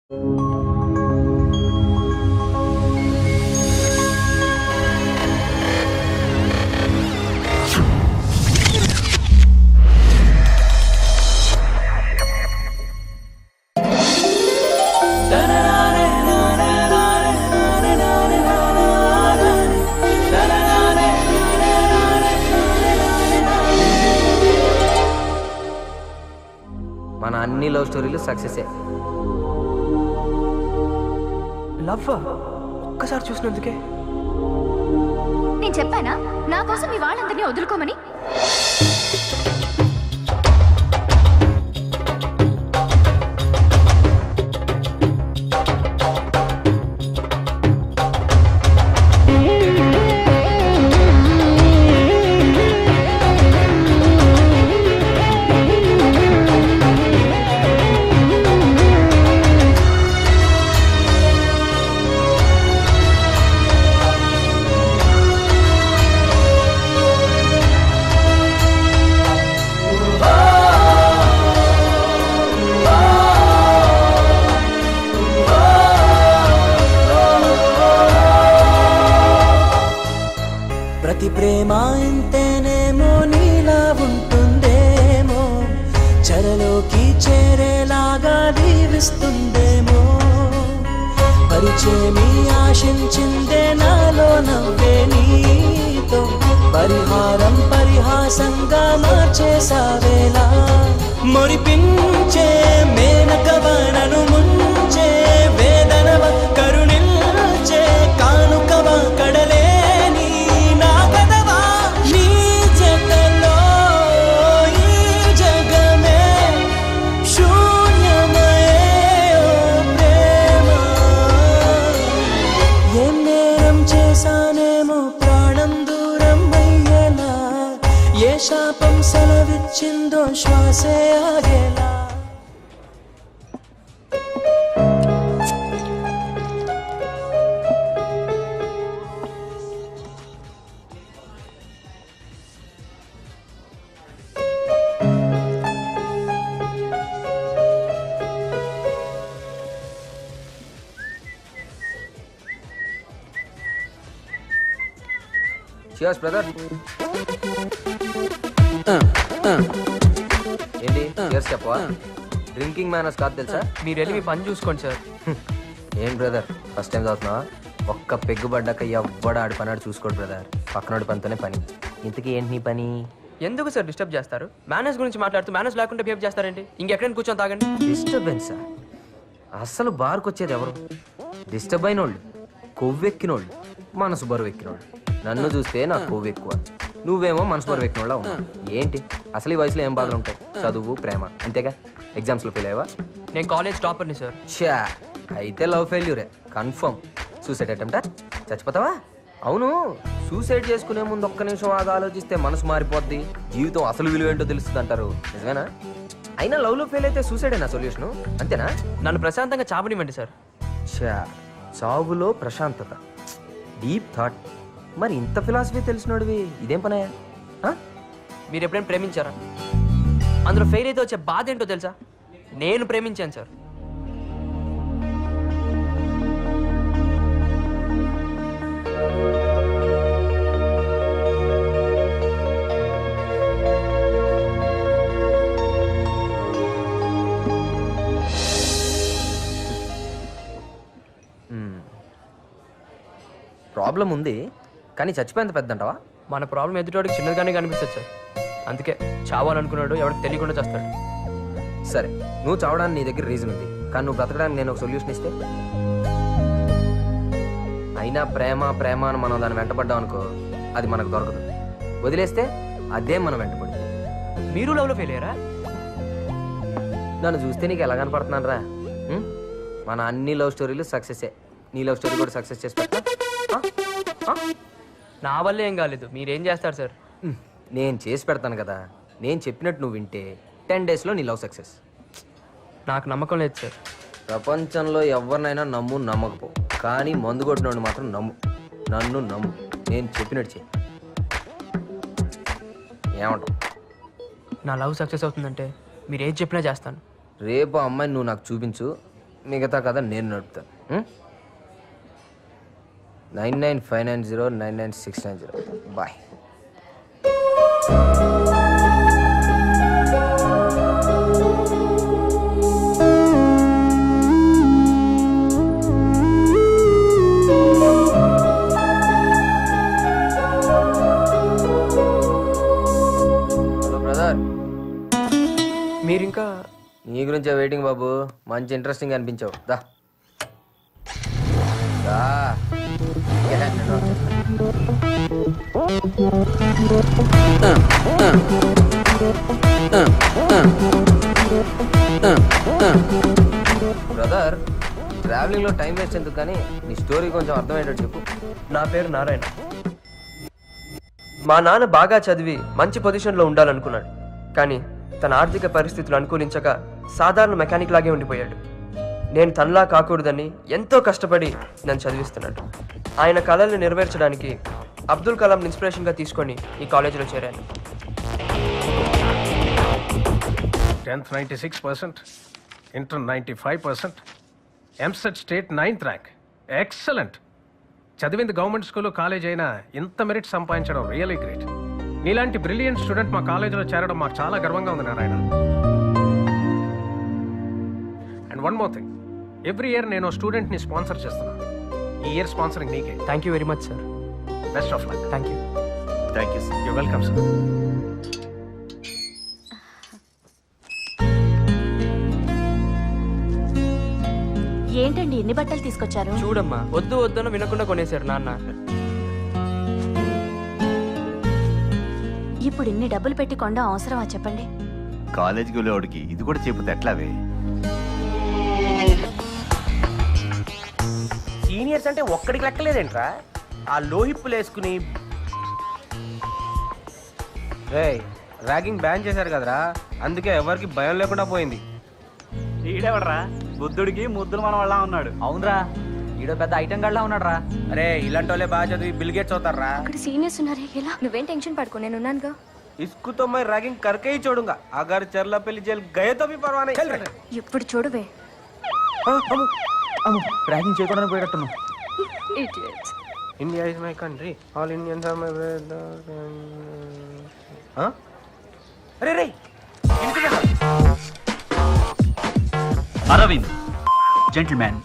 మన అన్ని లవ్ స్టోరీలు సక్సెస్. లవ్ ఒక్కసారి చూసినందుకే నేను చెప్పానా నా కోసం మీ వాళ్ళందరినీ వదులుకోమని? ప్రతి ప్రేమ ఇంతేనేమో నీలా ఉంటుందేమో, చెరలోకి చేరేలాగా దీవిస్తుందేమో, పరిచయమి ఆశించిందే నాలో నవ్వే నీతో, పరిహారం పరిహాసంగా మార్చేసావేలా, మురిపించే మేనకవనను ముంచే వేదనవ కరుణిల్చే కానుకవ కడలే శాపం సెలవిచ్చిందో శ్వాసే ఆగేలా. Cheers brother. ఏంటి చియర్స్ చెప్పవా? డ్రింకింగ్ మేనర్స్ కాదు తెలుసా? మీరు వెళ్ళి మీ పని చూసుకోండి సార్. ఏం బ్రదర్ ఫస్ట్ టైం చదువుతున్నావా? ఒక్క పెగ్గు పడ్డాక ఎవ్వడ ఆడి పని ఆడు చూసుకోడు బ్రదర్. పక్కనోడి పనితోనే పని. ఇంతకీ ఏంటి నీ పని? ఎందుకు సార్ డిస్టర్బ్ చేస్తారు? మేనేజ్ గురించి మాట్లాడుతూ మేనేజ్ లేకుండా బిహేవ్ చేస్తారేంటి? ఇంకెక్కడైనా కూర్చొని తాగండి. డిస్టర్బెన్సా? అస్సలు బార్కి వచ్చేది ఎవరు? డిస్టర్బ్ అయినోళ్ళు, కొవ్వెక్కినోళ్ళు, మనసు బరువు ఎక్కినోళ్ళు. నన్ను చూస్తే నాకు కొవ్వు ఎక్కువ, నువ్వేమో మనసు బరువు ఎక్కినోళ్ళ ఉన్నావు. ఏంటి అసలు ఈ వయసులో ఏం బాధలు ఉంటాయి? చదువు, ప్రేమ, అంతేగా. ఎగ్జామ్స్లో ఫెయిల్ అయ్యావా? నేను కాలేజ్ టాపర్ని సార్. చా, అయితే లవ్ ఫెయిల్యూరే కన్ఫర్మ్. సూసైడ్ అటెంప్టా? చచ్చిపోతావా? అవును, సూసైడ్ చేసుకునే ముందు ఒక్క నిమిషం ఆగా ఆలోచిస్తే మనసు మారిపోద్ది, జీవితం అసలు విలువ ఏంటో తెలుస్తుంది అంటారు. నిజమేనా? అయినా లవ్లో ఫెయిల్ అయితే సూసైడేనా సొల్యూషను? అంతేనా? నన్ను ప్రశాంతంగా చావనివ్వండి సార్. చా, చావులో ప్రశాంతత, డీప్ థాట్. మరి ఇంత ఫిలాసఫీ తెలిసినోడివి ఇదేం పనయా? మీరు ఎప్పుడైనా ప్రేమించారా? అందులో ఫెయిల్ అయితే వచ్చే బాధ ఏంటో తెలుసా? నేను ప్రేమించాను సార్. ప్రాబ్లం ఉంది కానీ చచ్చిపోయేంత పెద్ద అంటావా? మన ప్రాబ్లం ఎదుటివాడికి చిన్నదిగానే కనిపిస్తుంది సార్. అందుకే చావాలనుకున్నాడు ఎవరికి తెలియకుండా చేస్తాడు. సరే, నువ్వు చావడానికి నీ దగ్గర రీజన్ ఉంది, కానీ నువ్వు బ్రతకడానికి నేను ఒక సొల్యూషన్ ఇస్తే? అయినా ప్రేమ ప్రేమ అని మనం దాన్ని వెంటపడ్డాం అనుకో, అది మనకు దొరకదు. వదిలేస్తే అదే మనం వెంటపడింది. మీరు లవ్లో ఫెయిల్ అయ్యారా? నన్ను చూస్తే నీకు ఎలా కనపడుతున్నాను రా? మన అన్ని లవ్ స్టోరీలు సక్సెసే. నీ లవ్ స్టోరీ కూడా సక్సెస్ చేసి పెట్టా? నా వల్ల ఏం కాలేదు, మీరేం చేస్తారు సార్? నేను చేసి పెడతాను కదా. నేను చెప్పినట్టు నువ్వు వింటే 10 daysలో నీ లవ్ సక్సెస్. నాకు నమ్మకం లేదు సార్. ప్రపంచంలో ఎవరినైనా నమ్ము, నమ్మకపో, కానీ మందు కొట్టినోడు మాత్రం నమ్ము. నన్ను నమ్ము, నేను చెప్పినట్టు చెయ్యి. ఏమంటావు? నా లవ్ సక్సెస్ అవుతుందంటే మీరు ఏది చెప్పినా చేస్తాను. రేపు అమ్మాయిని నువ్వు నాకు చూపించు, మిగతా కథ నేను నడుపుతాను. 9959099690. బాయ్. హలో బ్రదర్, మీరింకా నీ గురించే వెయిటింగ్ బాబు. మంచి ఇంట్రెస్టింగ్ అనిపించావు. దా దా. బ్రదర్, ట్రావెలింగ్లో టైం వేస్ట్ ఎందుకు కానీ నీ స్టోరీ కొంచెం అర్థమయ్యేటట్టు చెప్పు. నా పేరు నారాయణ. మా నాన్న బాగా చదివి మంచి పొజిషన్లో ఉండాలనుకున్నాడు, కానీ తన ఆర్థిక పరిస్థితులు అనుకూలించక సాధారణ మెకానిక్ లాగే ఉండిపోయాడు. నేను తనలా కాకూడదని ఎంతో కష్టపడి నన్ను చదివిస్తున్నాడు. ఆయన కళల్ని నెరవేర్చడానికి అబ్దుల్ కలాం ఇన్స్పిరేషన్గా తీసుకొని ఈ కాలేజీలో చేరాను. 10th 96%, Inter 95%, EAMCET state 9th rank. Excellent. చదివింది గవర్నమెంట్ స్కూల్లో కాలేజ్ అయినా ఇంత మెరిట్ సంపాదించడం రియలీ గ్రేట్. నీలాంటి బ్రిలియంట్ స్టూడెంట్ మా కాలేజీలో చేరడం మాకు చాలా గర్వంగా ఉంది Narayana. And one more thing, every year నేను స్టూడెంట్ని స్పాన్సర్ చేస్తున్నాను. ఈ ఇయర్ స్పాన్సరింగ్ నీకే. Thank you very much sir. Best of luck. Thank you. Thank you sir. You welcome sir. ఏంటండి ఎన్ని బట్టలు తీసుకొచ్చారు? చూడమ్మా, వద్దు వద్దన వినకుండా కొనేశారు నాన్న. ఇప్పుడు ఇన్ని డబ్బులు పెట్టి కొండ అవసరమా చెప్పండి? కాలేజీకి వెళ్ళేవాడికి ఇది కూడా చెబుతే ఎట్లావే? సీనియర్స్ అంటే ఒక్కడికి లెక్కలేదేంట్రా? ఆ లోహిప్పులు వేసుకుని ర్యాగింగ్ బ్యాన్ చేశారు కదరా, అందుకే ఎవరికి భయం లేకుండా పోయింది. ఈడెవడరా? బుద్ధుడికి ముద్దులు మన వాళ్ళ ఉన్నాడు. అవునరా, ఈడో పెద్ద ఐటెం గడ్లా ఉన్నాడు రా. అరే ఇలాంటి వాళ్ళే బాగా చదివి బిల్ గేట్స్ అవుతారా? అక్కడ సీనియర్స్ ఉన్నారే, ఎలా? నువ్వేం టెన్షన్ పడుకో, నేను ఉన్నానుగా. इसको तो मैं रैगिंग करके ही छोड़ूंगा. अगर चरला पेली जेल गए तो भी परवाह नहीं. ఇప్పుడు చూడవే. ర్యాగింగ్ చేయకుండా పోయేటట్టున్నావు. Idiots. India is my country. All Indians are my brothers. అరే రే, అరవింద్ జెంటిల్మ్యాన్.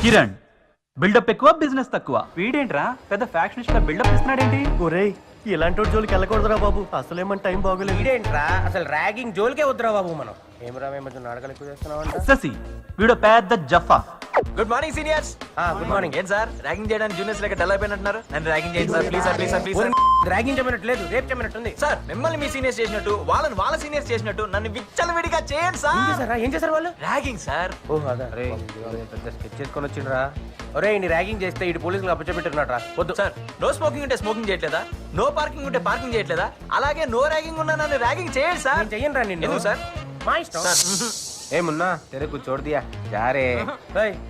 కిరణ్, బిల్డప్ ఎక్కువ, బిజినెస్ తక్కువ. వీడేంట్రా పెద్ద ఫ్యాక్షనిస్ట్ గా బిల్డప్ ఇస్తున్నాడేంటి? ఒరేయ్ ఇలాంటి జోలికి వెళ్ళకూడదురా బాబు, అసలేమని టైం బాగోలేదు. ఇదేంట్రా అసలు ర్యాగింగ్ జోలికే వద్దురా బాబు మనం. ఏమరా మేము నాటకాలు ఎక్కువ చేస్తున్నామంట. శశి, వీడు పెద్ద జఫా. Good morning seniors. Good morning. ఏం సార్ ర్యాగింగ్ చేయడానికి జూనియర్స్ లెక్క డల్ అయిపోయినట్టున్నారు? నన్ను ర్యాగింగ్ చేయండి sir, please sir, please sir, please sir. Ragging చేయమన్నట్టు లేదు, రేపు చేయమన్నట్టుంది. సార్ మిమ్మల్ని మీ సీనియర్స్ చేసినట్టు వాళ్ళని వాళ్ళ సీనియర్స్ చేసినట్టు నన్ను విచ్చలవిడిగా చేయండి సార్. ఏం చేశారు వాళ్ళు? Ragging sir. ఓహో అదే. అరే పెద్ద స్కెచ్ చేసుకొని వచ్చిండ్రా. ఒరే ఇన్ని ర్యాగింగ్ చేస్తే ఇటు పోలీసులు అప్పచెప్పెట్టున్నారా? వద్దు సార్. నో స్మోకింగ్ ఉంటే స్మోకింగ్ చేయట్లేదా? నో పార్కింగ్ ఉంటే పార్కింగ్ చేయట్లేదా? అలాగే నో ర్యాగింగ్ ఉన్నా నన్ను ర్యాగింగ్ చేయండి సార్. నేను చెయ్యను రా నిన్ను. ఎందుకు సార్? మా ఇష్టం. ఏమున్నా తెరే కూర్చో చోటు దియా జారే.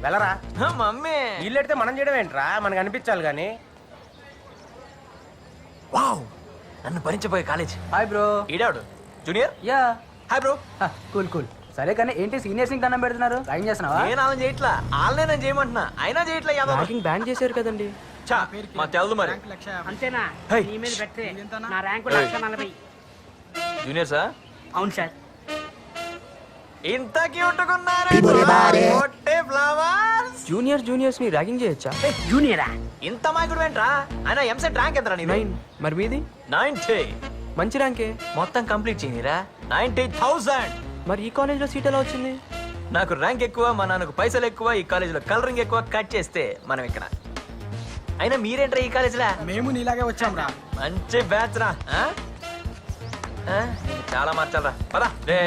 వెళ్ళరా. మమ్మీ వీళ్ళెడితే మనం చేయడం ఏంట్రా, మనకు అనిపించాలి కానీ. వావ్, నన్ను భరించబోయే కాలేజ్. Hi bro. ఈడాడు junior. Yeah. Hi bro. Cool cool. సరే కానీ ఏంటి సీనియర్స్ కి దండం పెడుతున్నారు? ర్యాగింగ్ చేస్తున్నావా? నేను ఆమె చేయట్లా, వాళ్ళనే నేను చేయమంటున్నా. అయినా చేయట్లా. ర్యాగింగ్ బ్యాన్ చేశారు కదండి. చా మా తెలదు మరి. అంతేనా? హై. నీ మీద పెట్టే నా ర్యాంకు 140. Junior sir. అవును సార్. ఇంత క్యూట్ ఉన్నారు ఫ్లవర్స్. జూనియర్స్ ని ర్యాగింగ్ చేయొచ్చా? జూనియరా? ఇంత మాయకుడు ఏంట్రా? ఆయన ఎంసెట్ ర్యాంక్ ఎంతరా నీది? 9. మరి మీది? 90. మంచి ర్యాంకే. మొత్తం కంప్లీట్ చేయనిరా 90,000. మరి ఈ కాలేజ్ లో సీట్ ఎలా వచ్చింది? నాకు ర్యాంక్ ఎక్కువ, మా నాన్నకు పైసలు ఎక్కువ, ఈ కాలేజ్ లో కలరింగ్ ఎక్కువ. కట్ చేస్తే మనం ఇక్కడ. అయినా మీరేంట్రా ఈ కాలేజ్ లా? మేము నీలాగే వచ్చాం రా. మంచి బ్యాచ్ రా. చాలా మార్చాలరా. పదా రే.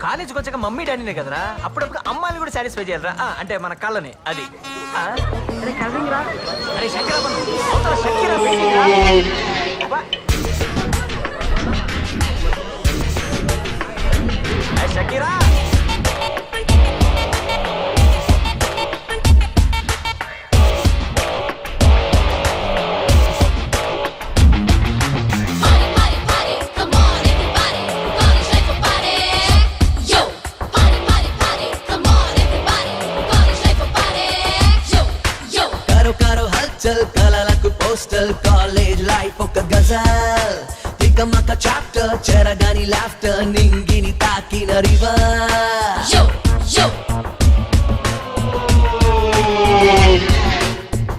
కాలేజీకి వచ్చాక మమ్మీ డాడీనే కదరా, అప్పుడప్పుడు అమ్మాయిని కూడా సాటిస్ఫై చేయాలరా. అంటే మన కళ్ళని. అది అరే శంకరా, షకీరా కాలేజ్ లైఫ్ ఒక గజల్ తికమక చాప్టర్ చెరగాని లాఫ్టర్ నింగిని తాకిన రివర్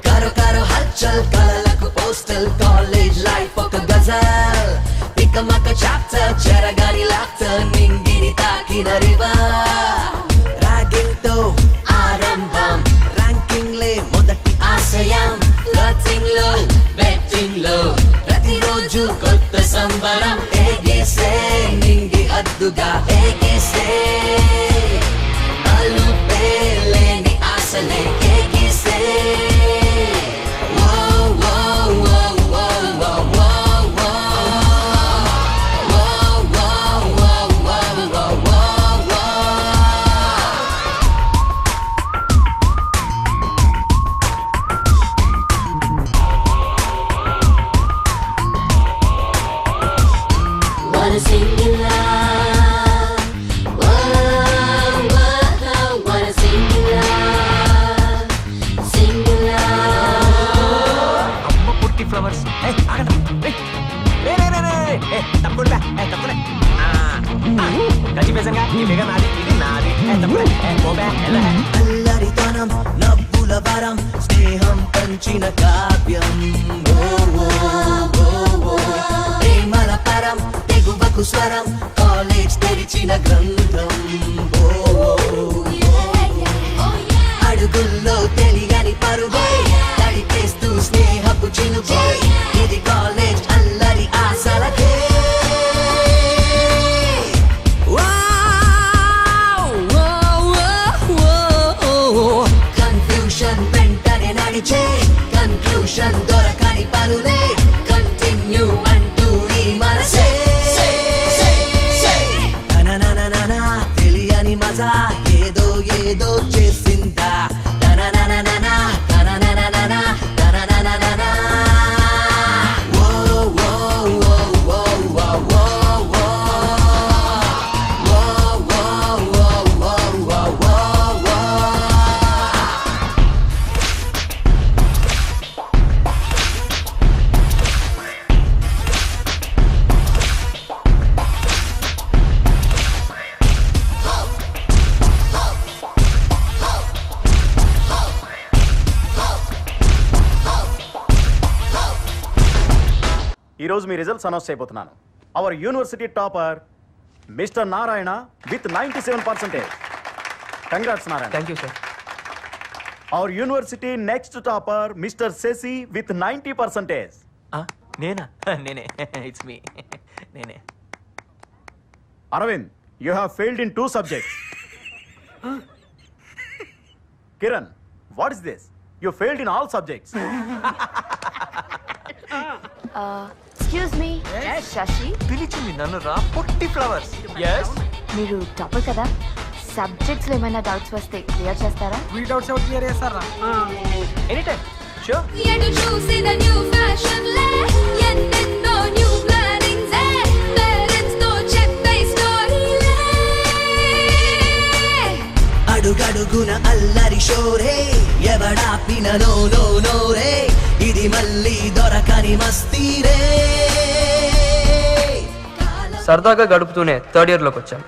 కారో కారో హల్చల్ కలలకు పోస్టల్ కాలేజ్ లైఫ్ ఒక గజల్ తికమక చాప్టర్ చెరగాని లాఫ్టర్ నింగిని తాకిన రివర్ రాగింగ్ తో ఆరంభం ర్యాంకింగ్ లే మొదటి ఆశయం ఫ్లర్టింగ్ లో బెట్టింగ్ లో ప్రతిరోజు కొత్త సంబరం ఏగేసే నింగి హద్దుగా ఏగేసే అలుపే లేని ఆశలే ఏగేసే Wanna sing in love, whoa, whoa, wanna sing in love, sing in love. అమ్మ పుట్టి ఫ్లవర్స్ తప్పకుండా గజిబేసంగా ఈ ఫిగర్ నాది ఇది నాది తప్పకుండా అల్లరితనం నవ్వుల వరం స్నేహం పంచిన కావ్యం ప్రేమల పరం తెగువకు స్వరం కాలేజ్ తెరిచిన గ్రంథం అడుగుల్లో తెలియని పరుగై తడిపేస్తూ స్నేహపు చినుకై ఇది కాలేజ్ అల్లరి ఆశలకే కన్ఫ్యూషన్ వెంటనే నడిచే కన్క్లూషన్ దొరకని పనులే కంటిన్యూ అంటూ ఈ మనసే తనననననా తెలియని మజా ఏదో ఏదో చేసిందా తనననననా తనననననా తనననననా ఓ ఓ ఓ ఓ ఓ ఓ ఓ ఈరోజు మీ రిజల్ట్స్ అనౌన్స్ చేయబోతున్నాను. Our university topper mister Narayana with 97%. Congrats Narayana. Thank you sir. Our university next topper mister Shashi with 90%. నేనా? నేనే. It's me. నేనే. Aravind, you have failed in 2 subjects. Kiran, what is this? You failed in all subjects. Excuse me Shashi, పిలిచింది నన్ను రా పుట్టి flowers. Yes, మీరు topper కదా, subjects లో ఏమైనా డౌట్స్ వస్తే క్లియర్ చేస్తారా? మీ డౌట్స్ ఎవరు క్లియర్ చేస్తారా? Any time. షూర్. ఎటు చూసిన న్యూ ఫ్యాషన్ లే ఎన్నెన్నో న్యూ ప్లానింగ్స్ పేరెంట్స్ తో చెప్పే స్టోరీలే అడుగడుగున అల్లరి షోరే ఎవడాపిన నో నో నో రే ఇది మళ్ళీ దొరకని మస్తీరే. సరదాగా గడుపుతూనే థర్డ్ ఇయర్లోకి వచ్చాను.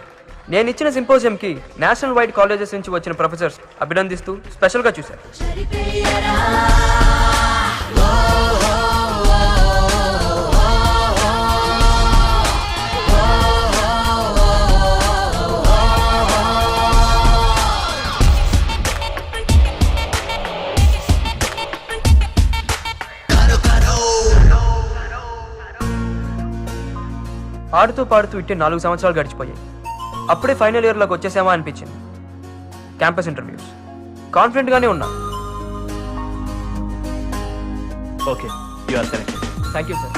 నేను ఇచ్చిన సింపోజియంకి నేషనల్ వైడ్ కాలేజెస్ నుంచి వచ్చిన ప్రొఫెసర్స్ అభినందిస్తూ స్పెషల్గా చూశారు. ఆడుతూ పాడుతూ ఇట్టే 4 సంవత్సరాలు గడిచిపోయాయి. అప్పుడే ఫైనల్ ఇయర్లోకి వచ్చేసామా అనిపించింది. క్యాంపస్ ఇంటర్వ్యూస్ కాన్ఫిడెంట్గానే ఉన్నా. Okay, you are selected. Thank you sir.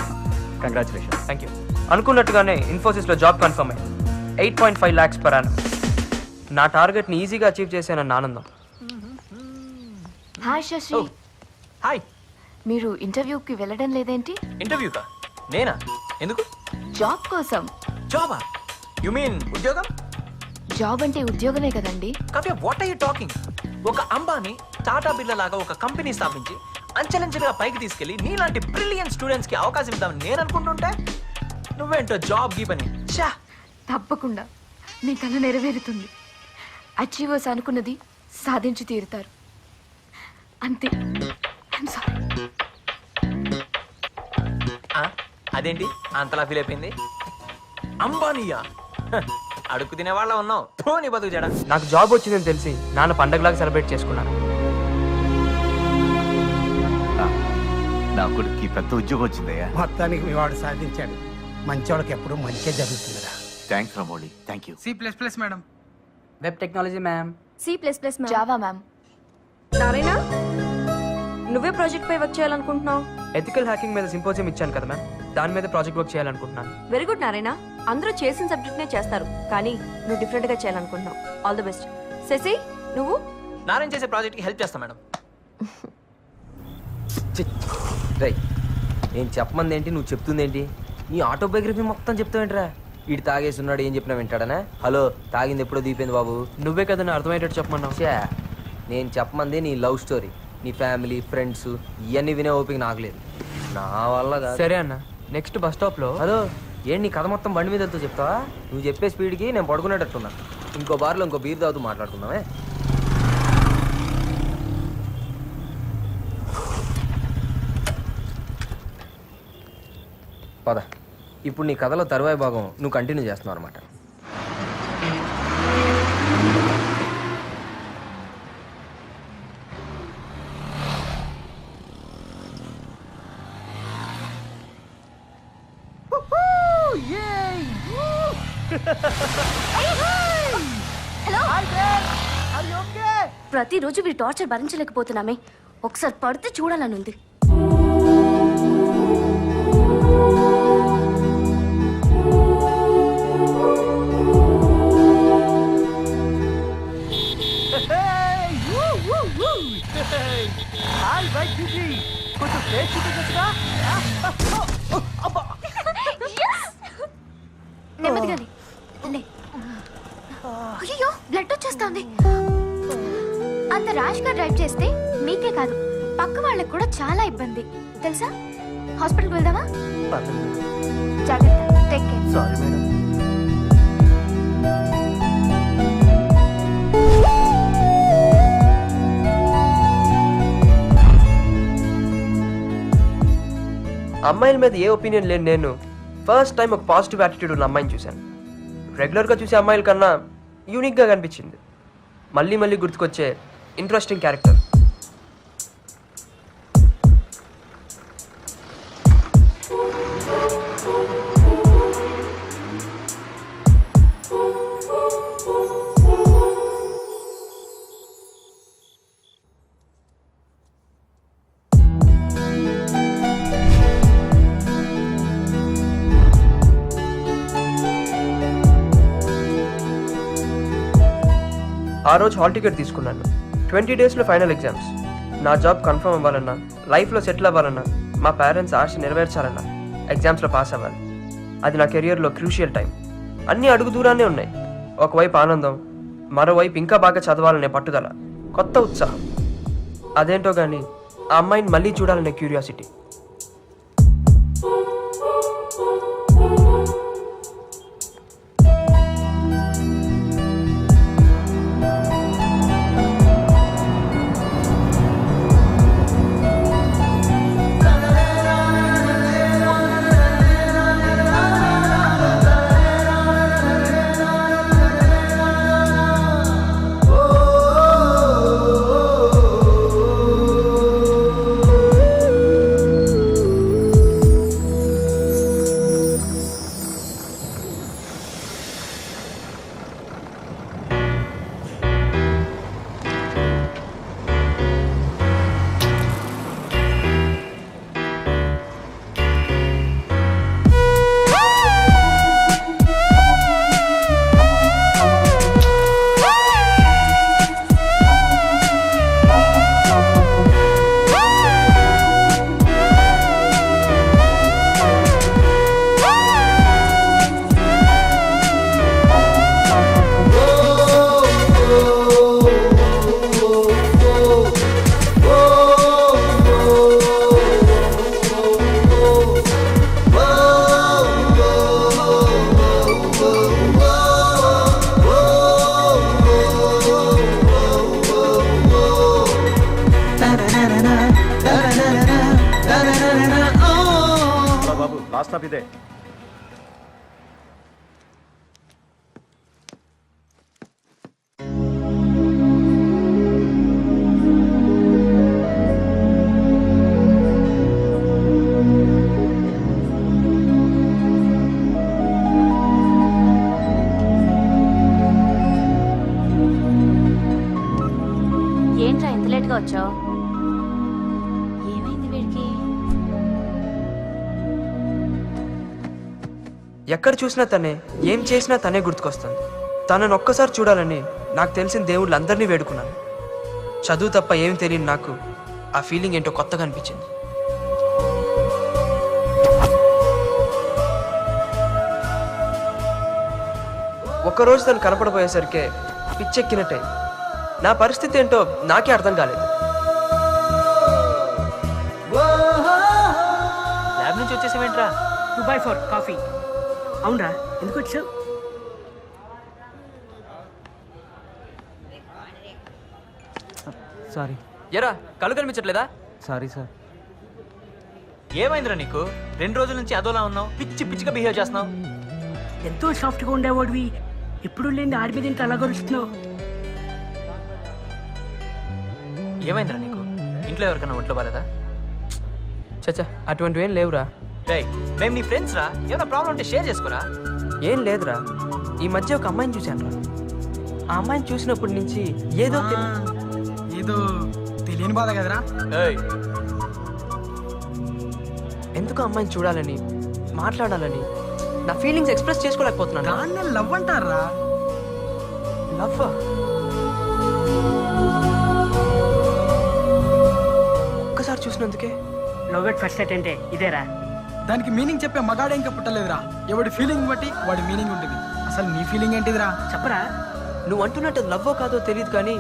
Congratulations. Thank you. అనుకున్నట్టుగానే ఇన్ఫోసిస్లో జాబ్ కన్ఫర్మ్ అయింది. 8.5 lakhs per annum. నా టార్గెట్ని ఈజీగా అచీవ్ చేశానన్న ఆనందం. Hi Sasi, hi. మీరు ఇంటర్వ్యూకి వెళ్ళడం లేదేంటి? ఇంటర్వ్యూకా? నేనా? ఎందుకు? జాబ్ కోసం. జాబా? యు మీన్ ఉద్యోగం? జాబ్ అంటే ఉద్యోగమే కదండి. Kavya, what are you talking? ఒక అంబానీ టాటా బిర్లా లాగా ఒక కంపెనీ స్థాపించి అంచెలంచెలుగా పైకి తీసుకెళ్లి నీలాంటి బ్రిలియన్ స్టూడెంట్స్ కి అవకాశం ఇద్దామని నేను అనుకుంటుంటే నువ్వేంటో జాబ్ గీ పని ఛా! తప్పకుండా మీ కళ నెరవేరుతుంది. అచీవర్స్ అనుకున్నది సాధించి తీరుతారు. అంతే. I'm sorry. అదేంటి అంతలా ఫీల్ అయిపోయింది? అంబానీయా? అడుగు తినే వాళ్ళ ఉన్నావు. నీ బతుకు జడ. నాకు జాబ్ వచ్చిందని తెలిసి నాన్న పండగలాగా సెలబ్రేట్ చేసుకున్నాను. నా కొడుకు పెద్ద ఉద్యోగం వచ్చిందయ్యా. మొత్తానికి మీ వాడు సాధించాడు. మంచోళ్ళకి ఎప్పుడు మంచిగా జరుగుతుందిరా. Thanks Ramoli. Thank you. C++ madam. Web technology ma'am. C++ Java ma'am. Narayana, నువ్వే ప్రాజెక్ట్ పై వర్క్ చేయాలనుకుంటున్నావు? ఎథికల్ హ్యాకింగ్ మీద సింపోజియం ఇచ్చాను కదా మ్యామ్, దాని మీద ప్రాజెక్ట్ వర్క్ చేయాలనుకుంటున్నాను. Very good Narayana. అందరూ చేసిన సబ్జెక్ట్ నే చేస్తారు, కానీ నువ్వు డిఫరెంట్ గా చేయాలనుకుంటున్నావు. All the best. శశి, నువ్వు? నారాయణ చేసే ప్రాజెక్ట్ కి హెల్ప్ చేస్తా మేడం. రై, నేను చెప్పమంది ఏంటి, నువ్వు చెప్తుంది ఏంటి? నీ ఆటోబయోగ్రఫీ మొత్తం చెప్తావేంట్రా? వీడు తాగేస్తున్నాడు, ఏం చెప్పినా వింటాడనా? హలో, తాగింది ఎప్పుడో దీపోయింది బాబు. నువ్వే కదా నా అర్థమయ్యేటట్టు చెప్పమన్నావు. నేను చెప్పమంది నీ లవ్ స్టోరీ, నీ ఫ్యామిలీ, ఫ్రెండ్స్, ఇవన్నీ వినే ఓపిక నాకు లేదు. నా వల్ల కాదు. సరే అన్న, నెక్స్ట్ బస్ స్టాప్ లో. హలో, ఏంటి నీ కథ మొత్తం బండి మీద వెళ్తూ చెప్తావా? నువ్వు చెప్పే స్పీడ్కి నేను పడుకునేటట్టున్నా. ఇంకో బార్లో ఇంకో బీర్ తాగుతూ మాట్లాడుకుందామే. పద. ఇప్పుడు నీ కథలో తరువాయి భాగం నువ్వు కంటిన్యూ చేస్తున్నావు అనమాట. ప్రతిరోజు వీడి టార్చర్ భరించలేకపోతున్నామే. ఒకసారి పడితే చూడాలనుంది. నెమ్మదిగానే లే. అయ్యో, బ్లడ్ వచ్చేస్తుంది. అంత ర్యాష్ గా డ్రైవ్ చేస్తే మీకే కాదు, పక్క వాళ్ళకి కూడా చాలా ఇబ్బంది తెలుసా. హాస్పిటల్కి వెళ్దామా? జాగ్రత్త. Take care. Sorry madam. అమ్మాయిల మీద ఏ ఒపీనియన్ లేని నేను ఫస్ట్ టైం ఒక పాజిటివ్ యాటిట్యూడ్ ఉన్న అమ్మాయిని చూశాను. రెగ్యులర్గా చూసే అమ్మాయిల కన్నా యూనిక్గా కనిపించింది. మళ్ళీ మళ్ళీ గుర్తుకొచ్చే ఇంట్రెస్టింగ్ క్యారెక్టర్. ఆ రోజు హాల్ టికెట్ తీసుకున్నాను. 20 డేస్లో ఫైనల్ ఎగ్జామ్స్. నా జాబ్ కన్ఫర్మ్ అవ్వాలన్నా, లైఫ్లో సెటిల్ అవ్వాలన్నా, మా పేరెంట్స్ ఆశ నెరవేర్చాలన్నా ఎగ్జామ్స్లో పాస్ అవ్వాలి. అది నా కెరియర్లో క్రూషియల్ టైం. అన్నీ అడుగు దూరాన్నే ఉన్నాయి. ఒకవైపు ఆనందం, మరోవైపు ఇంకా బాగా చదవాలనే పట్టుదల, కొత్త ఉత్సాహం. అదేంటో కానీ ఆ అమ్మాయిని మళ్ళీ చూడాలనే క్యూరియాసిటీ. లాస్ట్ స్టాప్ ఇదే. ఏంట్రా ఎంత లేట్గా వచ్చావు? ఏమైంది వీడికి? ఎక్కడ చూసినా తనే, ఏం చేసినా తనే గుర్తుకొస్తుంది. తనను ఒక్కసారి చూడాలని నాకు తెలిసిన దేవుళ్ళు అందరినీ వేడుకున్నాను. చదువు తప్ప ఏం తెలియని నాకు ఆ ఫీలింగ్ ఏంటో కొత్తగా అనిపించింది. ఒక్కరోజు తను కనపడబోయేసరికే పిచ్చెక్కినట్టే. నా పరిస్థితి ఏంటో నాకే అర్థం కాలేదు. ల్యాబ్ నుంచి వచ్చేసేవేంట్రా? 2/4 కాఫీ. అవునరా, ఎందుకు వచ్చావు? సారీ. ఎరా కళ్ళు కనిపించట్లేదా? Sorry sir. ఏమైందిరా నీకు? 2 రోజుల నుంచి అదోలా ఉన్నావు, పిచ్చి పిచ్చిగా బిహేవ్ చేస్తున్నావు. ఎంతో సాఫ్ట్గా ఉండేవాడివి, ఎప్పుడు లేని ఆడి మీద ఇంకా అలా గరుస్తున్నావు. ఏమైందిరా నీకు? ఇంట్లో ఎవరికైనా ఒంట్లో బాలేదా? చచ్చా, అటువంటివి ఏం లేవురా. రేయ్, మేము నీ ఫ్రెండ్స్ రా, ఏమైనా ప్రాబ్లం ఉంటే షేర్ చేసుకోరా. ఏం లేదురా, ఈ మధ్య ఒక అమ్మాయిని చూశాను రా. ఆ అమ్మాయిని చూసినప్పటి నుంచి ఏదో తెలియని బాధ కదరా. ఏయ్, ఎందుకు అమ్మాయిని చూడాలని, మాట్లాడాలని నా ఫీలింగ్స్ ఎక్స్ప్రెస్ చేసుకోలేకపోతున్నాను. లవ్ అంటారా? లవ్ ఒక్కసారి చూసినందుకే లవ్ ఎట్ ఫస్ట్ సైట్ అంటే ఇదేరా. దానికి మీనింగ్ చెప్పే మగాడే ఇంకా పుట్టలేదురా. ఎవడి ఫీలింగ్ బట్టి వాడి మీనింగ్ ఉంటుంది. అసలు నీ ఫీలింగ్ ఏంటిదిరా? చెప్పరా. నువ్వు అంటున్నట్టు లవ్వో కాదో తెలియదు, కానీ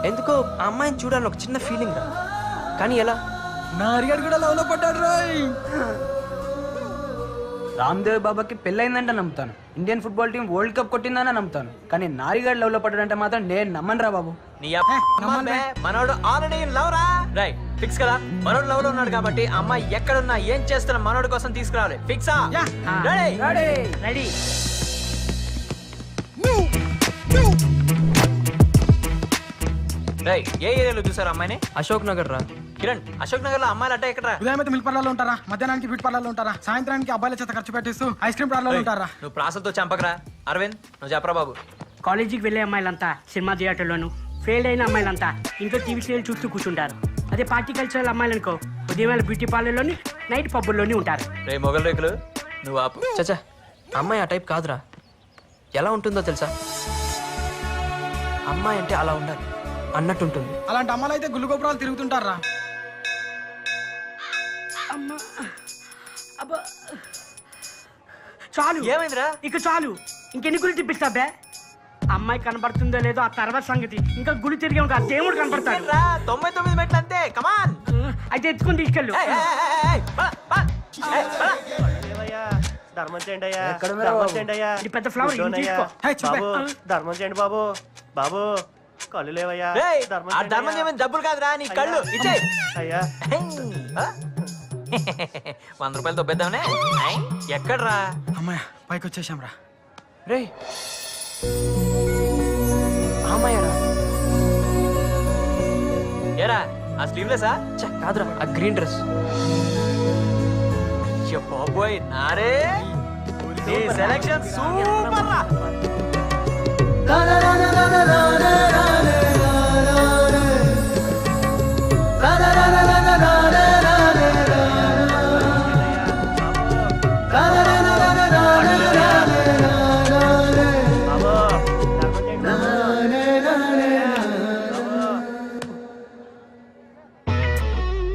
ఎందుకో ఆ అమ్మాయిని చూడాలని ఒక చిన్న ఫీలింగ్ రా. కానీ ఎలా? నా అరిగాడు కూడా లవ్ లో పడ్డాడు రోయ్. రామ్దేవ్ బాబాకి పెళ్ళైందంటే నమ్ముతాను, Indian football team world cup కొట్టిందని నమ్ముతాను, కానీ నారిగాడు లవ్ లో పడ్డాడంటే మాత్రం నేను నమ్మను రా బాబు. నీ మనోడు ఆల్రెడీ లవ్ రా. రైట్, ఫిక్స్ కదా? మనోడు లవ్ లో ఉన్నాడు కాబట్టి అమ్మాయి ఎక్కడున్నా ఏం చేస్తున్నా మనోడు కోసం తీసుకురావాలి. ఫిక్సా? రెడీ. రైట్, ఏ ఏరియాలో చూసారు అమ్మాయిని? అశోక్ నగర్ రా. కిరణ్, అశోక్ నగర్ లో అమ్మాయిలు అట్ట ఎక్కడ? ఉదయం అయితే మిల్క్ పార్లర్లో ఉంటారా, మధ్యాహ్నానికి బ్యూటీ పార్లర్లో ఉంటారా, సాయంత్రానికి అబ్బాయిల చేత ఖర్చు పెట్టేస్తూ ఐస్ క్రీమ్ పార్లర్లో ఉంటారా. నువ్వు ప్రాసలతో చంపకరా. అరవింద్, నువ్వు చెప్పరా బాబు. కాలేజీకి వెళ్ళే అమ్మాయిలంతా సినిమా థియేటర్లోను, ఫెయిల్ అయిన అమ్మాయిలంతా ఇంట్లో టీవీ సీరియల్ చూస్తూ కూర్చుంటారు. అదే పార్టీ కల్చరల్ అమ్మాయిలు అనుకో, ఉదయం బ్యూటీ పార్లర్లోని, నైట్ పబ్బుల్లోని ఉంటారు. రే మొగల్ రేకులు, నువ్వు ఆపు. చచ్చా, అమ్మాయి ఆ టైప్ కాదురా. ఎలా ఉంటుందో తెలుసా? అమ్మాయి అంటే అలా ఉండాలి అన్నట్టుంటుంది. అలాంటి అమ్మాయిలు అయితే గుళ్ళు గోపురాలు తిరుగుతుంటారా. చాలు. ఏమైందిరా? ఇక చాలు, ఇంకెన్ని గుళ్ళు తిప్పిస్తా బే. అమ్మాయి కనబడుతుందో లేదో ఆ తర్వాత సంగతి. ఇంకా గుడి తిరిగి ఉంటా, దేవుడు కనపడతాడు. 99 మెట్లు అంతే. కమాన్, అయితే ఎత్తుకుని తీసుకెళ్ళు. ధర్మం చేయండి అయ్యా, ఇది పెద్ద ఫ్లవర్, ఇది తీసుకో. ధర్మం చేయండి బాబు. బాబు కళ్ళు లేవయ్యా. ధర్మం చేయమని డబ్బులు కాదురా, నీ కళ్ళు ఇచ్చే. అయ్యా 100 రూపాయలు తొబ్బేద్దామనే. ఎక్కడ్రా? అమ్మాయి పైకి వచ్చేసాం రా. రే అమ్మాయరా? ఏరా ఆ స్లీవ్లెసా? కాదురా, ఆ గ్రీన్ డ్రెస్. బాబోయ్ నారే, నీ సెలక్షన్ సూపర్ రా.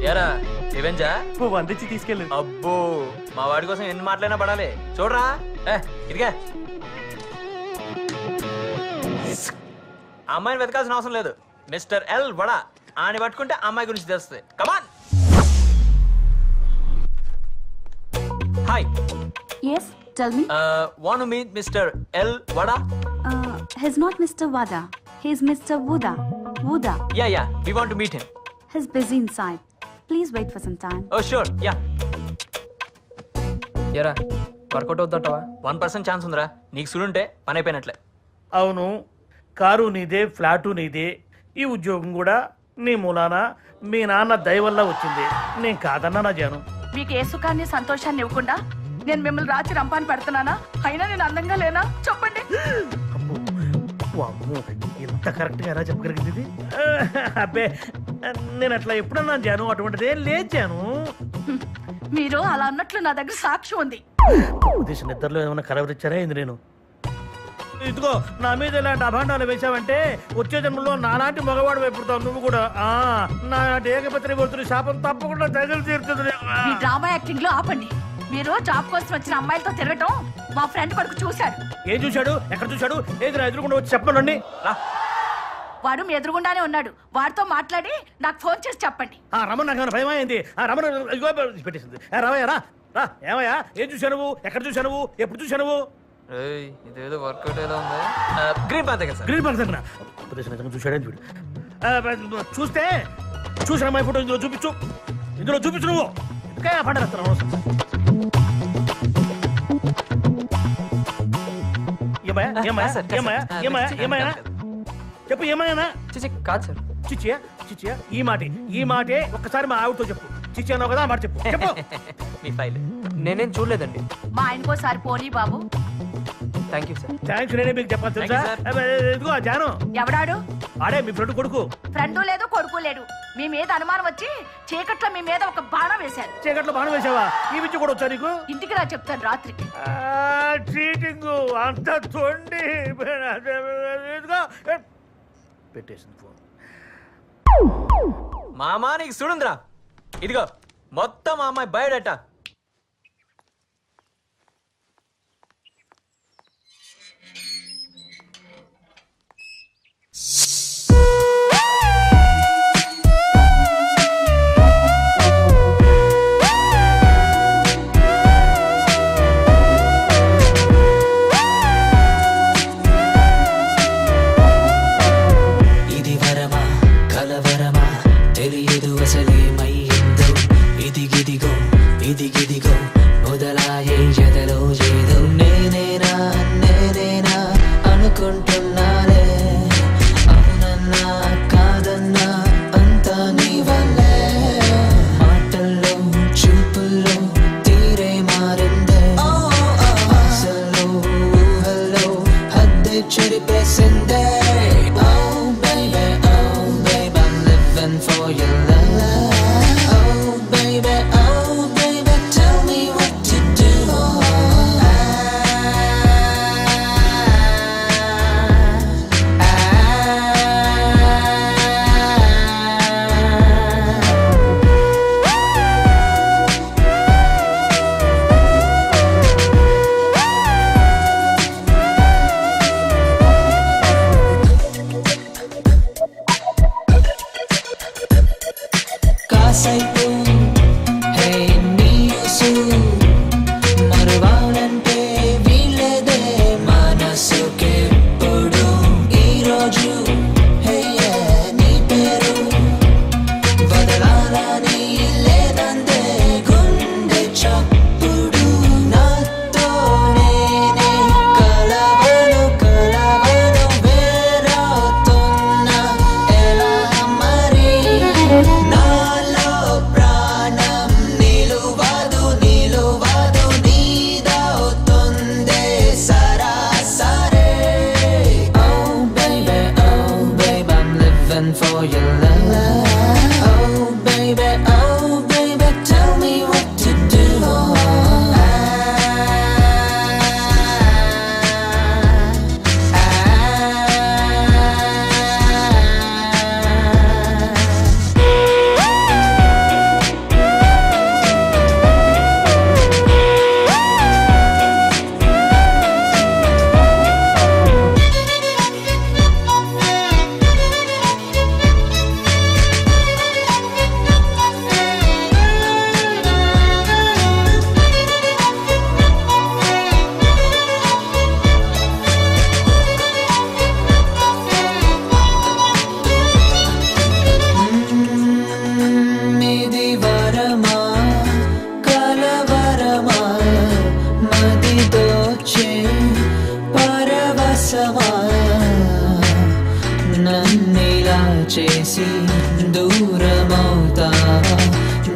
ఏరా రివెంజా? పువ్వు అందించి తీసుకెళ్ళు. అబ్బో, మా వాడి కోసం ఎన్ని మాటలైనా పడాలి. చూడరా, ఇదిగా అమ్మాయిని వెతకాల్సిన అవసరం లేదు. మిస్టర్ ఎల్ వడా అని పట్టుకుంటే అమ్మాయి గురించి తెలుస్తుంది. కమాన్. Hi. Yes, tell me. Want to meet Mr. L Vada? He's not Mr. Wada. He's Mr. Wuda. Wuda. Yeah, we want to meet him. He's busy inside. Please wait for some time. Oh, sure, yeah. ఎరా work out అవుతుంటావా? 1% chance ఉందిరా. నీకు సుడుంటే పని అయిపోయినట్లే. అవును, car నీదే, flat నీదే, ఈ ఉద్యోగం కూడా నీ మూలాన మీ నాన్న దయ వల్ల వచ్చింది. నేను కాదన్నా నా జాను. మీకు ఏ సుఖాన్ని సంతోషాన్ని ఇవ్వకుండా నేను మిమ్మల్ని రాచి రంపాన్ని పెడుతున్నానా? అయినా నేను అందంగా లేనా చెప్పండి. అమ్మో, ఎంత కరెక్ట్ గా ఎలా చెప్పగలిగింది ఇది? అబ్బే, నేను అట్లా ఎప్పుడన్నా జాను, అటువంటిదే లేదు జాను. మీరు అలా అన్నట్లు నా దగ్గర సాక్ష్యం ఉంది. ఉద్దేశం నిద్రలో ఏమైనా కలవరిచ్చారా ఏంది? నేను ఇదిగో నా మీద ఇలాంటి అభాండాలు వేసావంటే వచ్చే జన్మలో నాలాంటి మగవాడు వైపుతావు నువ్వు కూడా. నాటి ఏకపత్రి వర్తులు శాపం తప్పకుండా తగిలి తీరుతుంది. మీ డ్రామా యాక్టింగ్ లో ఆపండి. మీరు జాబ్ కోసం వచ్చిన అమ్మాయిలతో తిరగటం మా ఫ్రెండ్ కొడుకు చూశాడు. ఏం చూశాడు? ఎక్కడ చూశాడు? ఏది నా ఎదురుకుండా వచ్చి చెప్పనండి. వాడు మీ ఎదురుగుండానే ఉన్నాడు. వాడితో మాట్లాడి నాకు ఫోన్ చేసి చెప్పండి. రమణ నాకు భయం అయింది. రమణ పెట్టేసింది. రావయ్యా రా. ఏమయ్యా, ఏం చూశావు నువ్వు? ఎక్కడ చూశావు నువ్వు? ఎప్పుడు చూశావు నువ్వు? ఇదేదో వర్కౌట్ ఎలా ఉంది. గ్రీన్ పార్క్ దగ్గర సార్. గ్రీన్ పార్క్ దగ్గర చూశాడని చూడు. చూస్తే చూసిన అమ్మాయి ఫోటో ఇందులో చూపించు. ఇందులో చూపించు నువ్వు. ఇంకా పంట ఏమయ్యా చెప్పు. ఏమైనా కాదు సార్. చిచ్చియా చిచ్చియా ఈ మాటే ఒక్కసారి మా ఆవిడతో చెప్పు. చిచ్చి అన్నావు కదా, మాట చెప్పు. చెప్పు. మీ ఫైల్ నేనేం చూడలేదండి. మా ఆయనకోసారి పోనీ బాబు. Thank you sir. థ్యాంక్స్ నేనే మీకు చెప్పాలి తెలుసా? ఇదిగో జాను. ఎవడాడు? ఆడే మీ ఫ్రెండ్ కొడుకు. ఫ్రెండు లేదు, కొడుకు లేడు. మీ మీద అనుమానం వచ్చి చీకట్లో మీ మీద ఒక బాణం వేశారు. చీకట్లో బాణం వేసావా? ఈ విద్య కూడా వచ్చా నీకు? ఇంటికి రా చెప్తాను రాత్రి. చీటింగ్ అంత తొండి. పెట్టేసింది ఫోన్. మామా నీకు సుడుందిరా. ఇదిగో మొత్తం మా అమ్మాయి బయోడేటా. ఇది వరమా కలవరమా తెలియదు అసలేమయ్యిందో. ఇదిగిదిగో ఇదిగిదిగో మొదలాయే ఎదలో ఏదో. నేనేనా అనుకుంటున్నానే. అవునన్నా కాదన్నా అంతా నీ వల్లే. మాటల్లో చూపుల్లో తీరే మారిందే. ఆశల్లో ఊహల్లో హద్దే చెరిపేసిందే. For your love, oh baby, tell me what to do.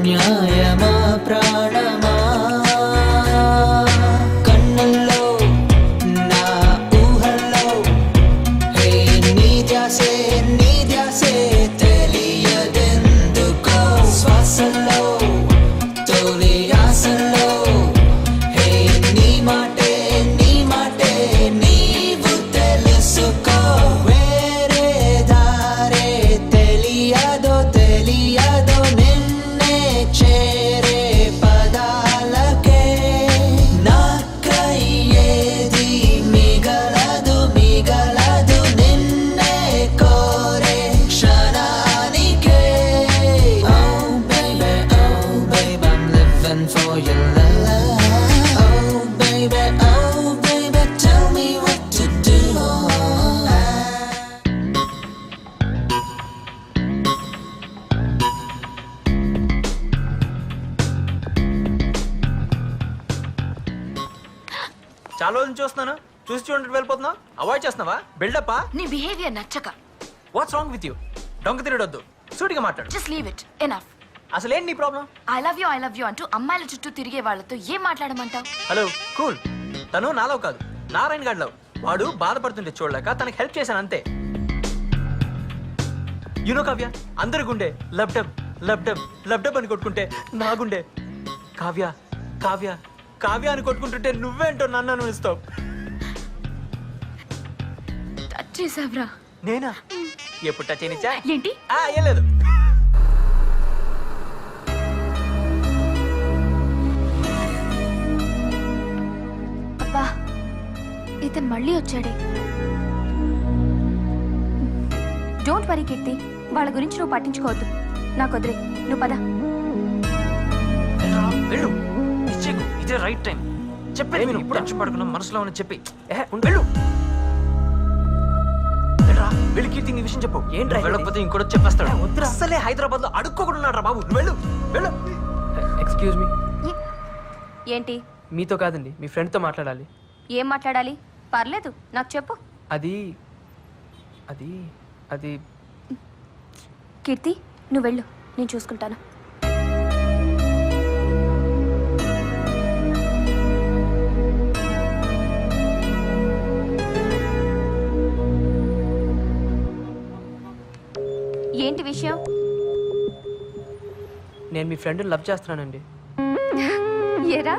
న్యాయమా ప్రాణమా కన్నుల్లో నా ఊహల్లో హే నీ ధ్యాసే తెలియదెందుకో శ్వాసల్లో తొలి ఆశల్లో హే నీ మాటే నీవు తెలుసుకో వేరే దారే తెలియదో నిన్నే చేరే పదాలకే నాకై ఏది మిగలదు నిన్నే కోరే క్షణానికే Oh baby I'm living for your love Oh baby tell me what to do చాలా రోజులు చూస్తున్నాను చూసి చూడండి వెళ్ళిపోతున్నావు అవాయిడ్ చేస్తున్నావా బిల్డప్పా నీ బిహేవియర్ నచ్చక వాట్స్ రాంగ్ విత్ యూ డొంక తిరగొద్దు సూటిగా మాట్లాడు జస్ట్ లీవ్ ఇట్ ఎనఫ్ అసలు ఏంటి నీ ప్రాబ్లం ఐ లవ్ యూ అంటూ అమ్మాయిల చుట్టూ తిరిగే వాళ్ళతో ఏం మాట్లాడమంటావు హలో కూల్ తను నాలో కాదు నారాయణ గాడిలో వాడు బాధపడుతుంటే చూడలేక తనకి హెల్ప్ చేశాను అంతే యూనో కావ్య అందరి గుండె లబ్డబ్ అని కొట్టుకుంటే నా గుండె కావ్య కావ్య కావ్య అని కొట్టుకుంటుంటే నువ్వేంటో నన్ను అనుస్తావు టచ్ చేసావ్రా నేనా ఎప్పుడు టచ్ అయినిచ్చా ఏంటి ఏం లేదు అబ్బా ఇతను మళ్ళీ వచ్చాడే. డోంట్ వరీ కీర్తి, వాళ్ళ గురించి నువ్వు పట్టించుకోవద్దు. నాకు వదిలే, నువ్వు పద. వెళ్ళు ఇచ్చేకు ఇదే రైట్ టైం. చెప్పేది నేను టెన్షన్ పడుకున్నా మనసులో ఉన్న చెప్పి వెళ్ళు వెళ్ళి కీర్తి నీ విషయం చెప్పు. ఏంటి వెళ్ళకపోతే ఇంకోటి చెప్పేస్తాడు. అసలే హైదరాబాద్ లో అడుక్కోకుండా ఉన్నాడు రా బాబు. నువ్వు వెళ్ళు వెళ్ళు. ఎక్స్క్యూజ్ మీ, ఏంటి? మీతో కాదండి, మీ ఫ్రెండ్తో మాట్లాడాలి. ఏం మాట్లాడాలి? పర్లేదు, నాకు చెప్పు. అది అది అది కీర్తి, నువ్వు వెళ్ళు, నేను చూసుకుంటాను. ఏంటి విషయం? నేను మీ ఫ్రెండ్ని లవ్ చేస్తున్నానండి. ఎరా,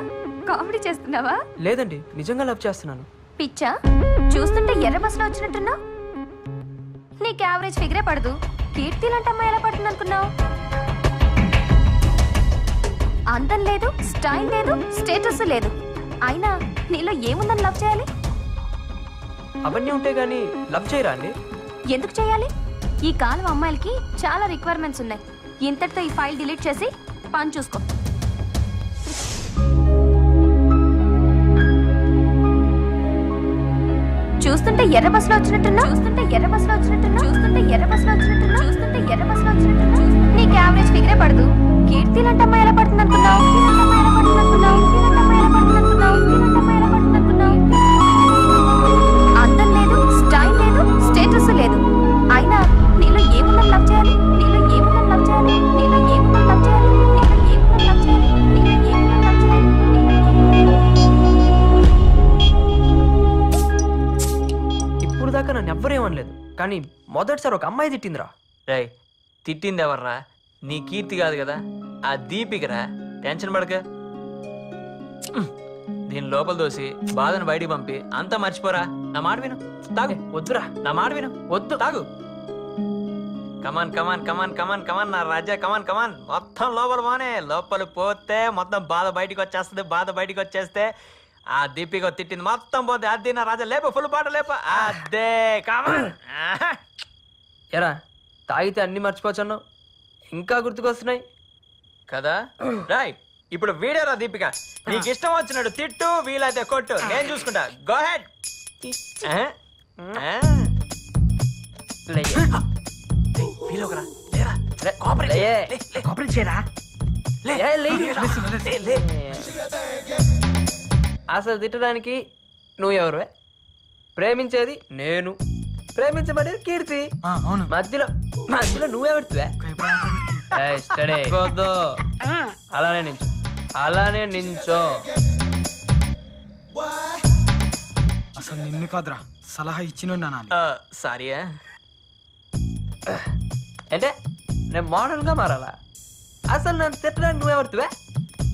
కామెడీ చేస్తున్నావా? లేదండి, నిజంగా లవ్ చేస్తున్నాను. పిచ్చా? చూస్తుంటే ఎర్ర బస్సులో వచ్చినట్టున్నావు. నీకు యావరేజ్ ఫిగరే పడదు. కీర్తి లాంటి అమ్మాయి ఎలా పడుతుంది అనుకున్నావు? అందం లేదు, స్టైల్ లేదు, స్టేటస్ లేదు. అయినా నీలో ఏముందని లవ్ చేయాలి? అవన్నీ ఉంటే గానీ లవ్ చేయరా అండి? ఎందుకు చేయాలి? ఈ కాలం అమ్మాయిలకి చాలా రిక్వైర్మెంట్స్ ఉన్నాయి. ఇంతటితో ఈ ఫైల్ డిలీట్ చేసి పని చూసుకో. చూస్తుంటే ఎర్ర బస్సులో వచ్చినట్టున్నా. నీకు యావరేజ్ ఫిగరే పడదు. కీర్తి లాంటి అమ్మాయి ఎలా పడుతుంది అనుకున్నావు? అందం లేదు, స్టైల్ లేదు, స్టేటస్ లేదు. అయినా నీలో ఏముందని లవ్ చేయాలి? ఇప్పుడు దాకా నన్ను ఎవ్వరేమనలేదు, కానీ మొదటిసారి ఒక అమ్మాయి తిట్టిందిరా. రేయ్, తిట్టింది ఎవర్రా? నీ కీర్తి కాదు కదా, ఆ దీపికరా. టెన్షన్ పడక. దీని లోపల దోసి బాధను బయటికి పంపి అంతా మర్చిపోరా. నా మాట విను, తాగు. వద్దురా, నా మాట విను, వద్దు, తాగు. కమాన్ కమాన్ కమాన్ కమాన్ కమాన్ నా రాజా, కమాన్ కమాన్. మొత్తం లోపల పోనే. లోపల పోతే మొత్తం బాధ బయటికి వచ్చేస్తుంది. బాధ బయటికి వచ్చేస్తే ఆ దీపిక తిట్టింది మొత్తం పోతే. అది నా రాజా, లేప ఫుల్ పాట లేప. అదే కమాన్. ఎరా, తాగితే అన్ని మర్చిపోవచ్చున్నావు, ఇంకా గుర్తుకొస్తున్నాయి కదా. రైట్, ఇప్పుడు వీడేరా దీపిక. నీకు ఇష్టం వచ్చినట్టు తిట్టు, వీలైతే కొట్టు, నేను చూసుకుంటా. Go head. అసలు తిట్టడానికి నువ్వు ఎవరువే? ప్రేమించేది నేను, ప్రేమించబడేది కీర్తి. మధ్యలో నువ్వెవడుతువే? స్టడీ అలానే నించో, అలానే నించో. అసలు నిన్ను కాదురా సలహా ఇచ్చిన సారీ అంటే నేను మోడల్ గా మారాలా? అసలు నన్ను తిట్టడానికి నువ్వెవరుతువే?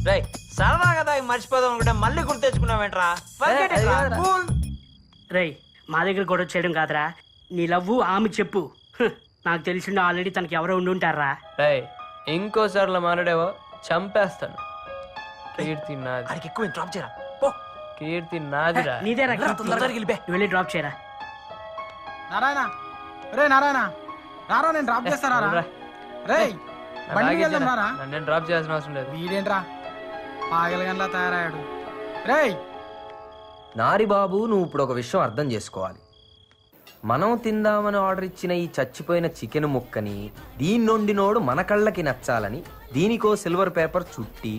రై సరదా కదా మర్చిపోదాం అనుకుంటే మళ్ళీ గుర్తు తెచ్చుకున్నావేంట్రా? రేయ్ మా దగ్గర గొడవ చేయడం కాదురా, నీ లవ్వు ఆమె చెప్పు. నాకు తెలిసిండు ఆల్రెడీ తనకి ఎవరో ఉండి ఉంటారా. రేయ్ ఇంకోసారిలో మాట్లాడేవో చంపేస్తాను. కీర్తి నాది. అడిగి ఎక్కువ డ్రాప్ చేయరా. కీర్తి నాదిరా. నీదేరా తొందరగా వెళ్ళిపే. నువ్వు వెళ్ళి డ్రాప్ చేయరా. నారాయణ రే నారాయణ రారా, నేను డ్రాప్ చేస్తారా రే? బండి వెళ్దాం రారా. నేను డ్రాప్ చేయాల్సిన అవసరం లేదు. వీడేంట్రా పాగలగన్లా తయారయ్యాడు. రేయ్ నారి బాబు, నువ్వు ఇప్పుడు ఒక విషయం అర్థం చేసుకోవాలి. మనం తిందామని ఆర్డర్ ఇచ్చిన ఈ చచ్చిపోయిన చికెన్ ముక్కని దీన్నొండినోడు మన కళ్ళకి నచ్చాలని దీనికో సిల్వర్ పేపర్ చుట్టి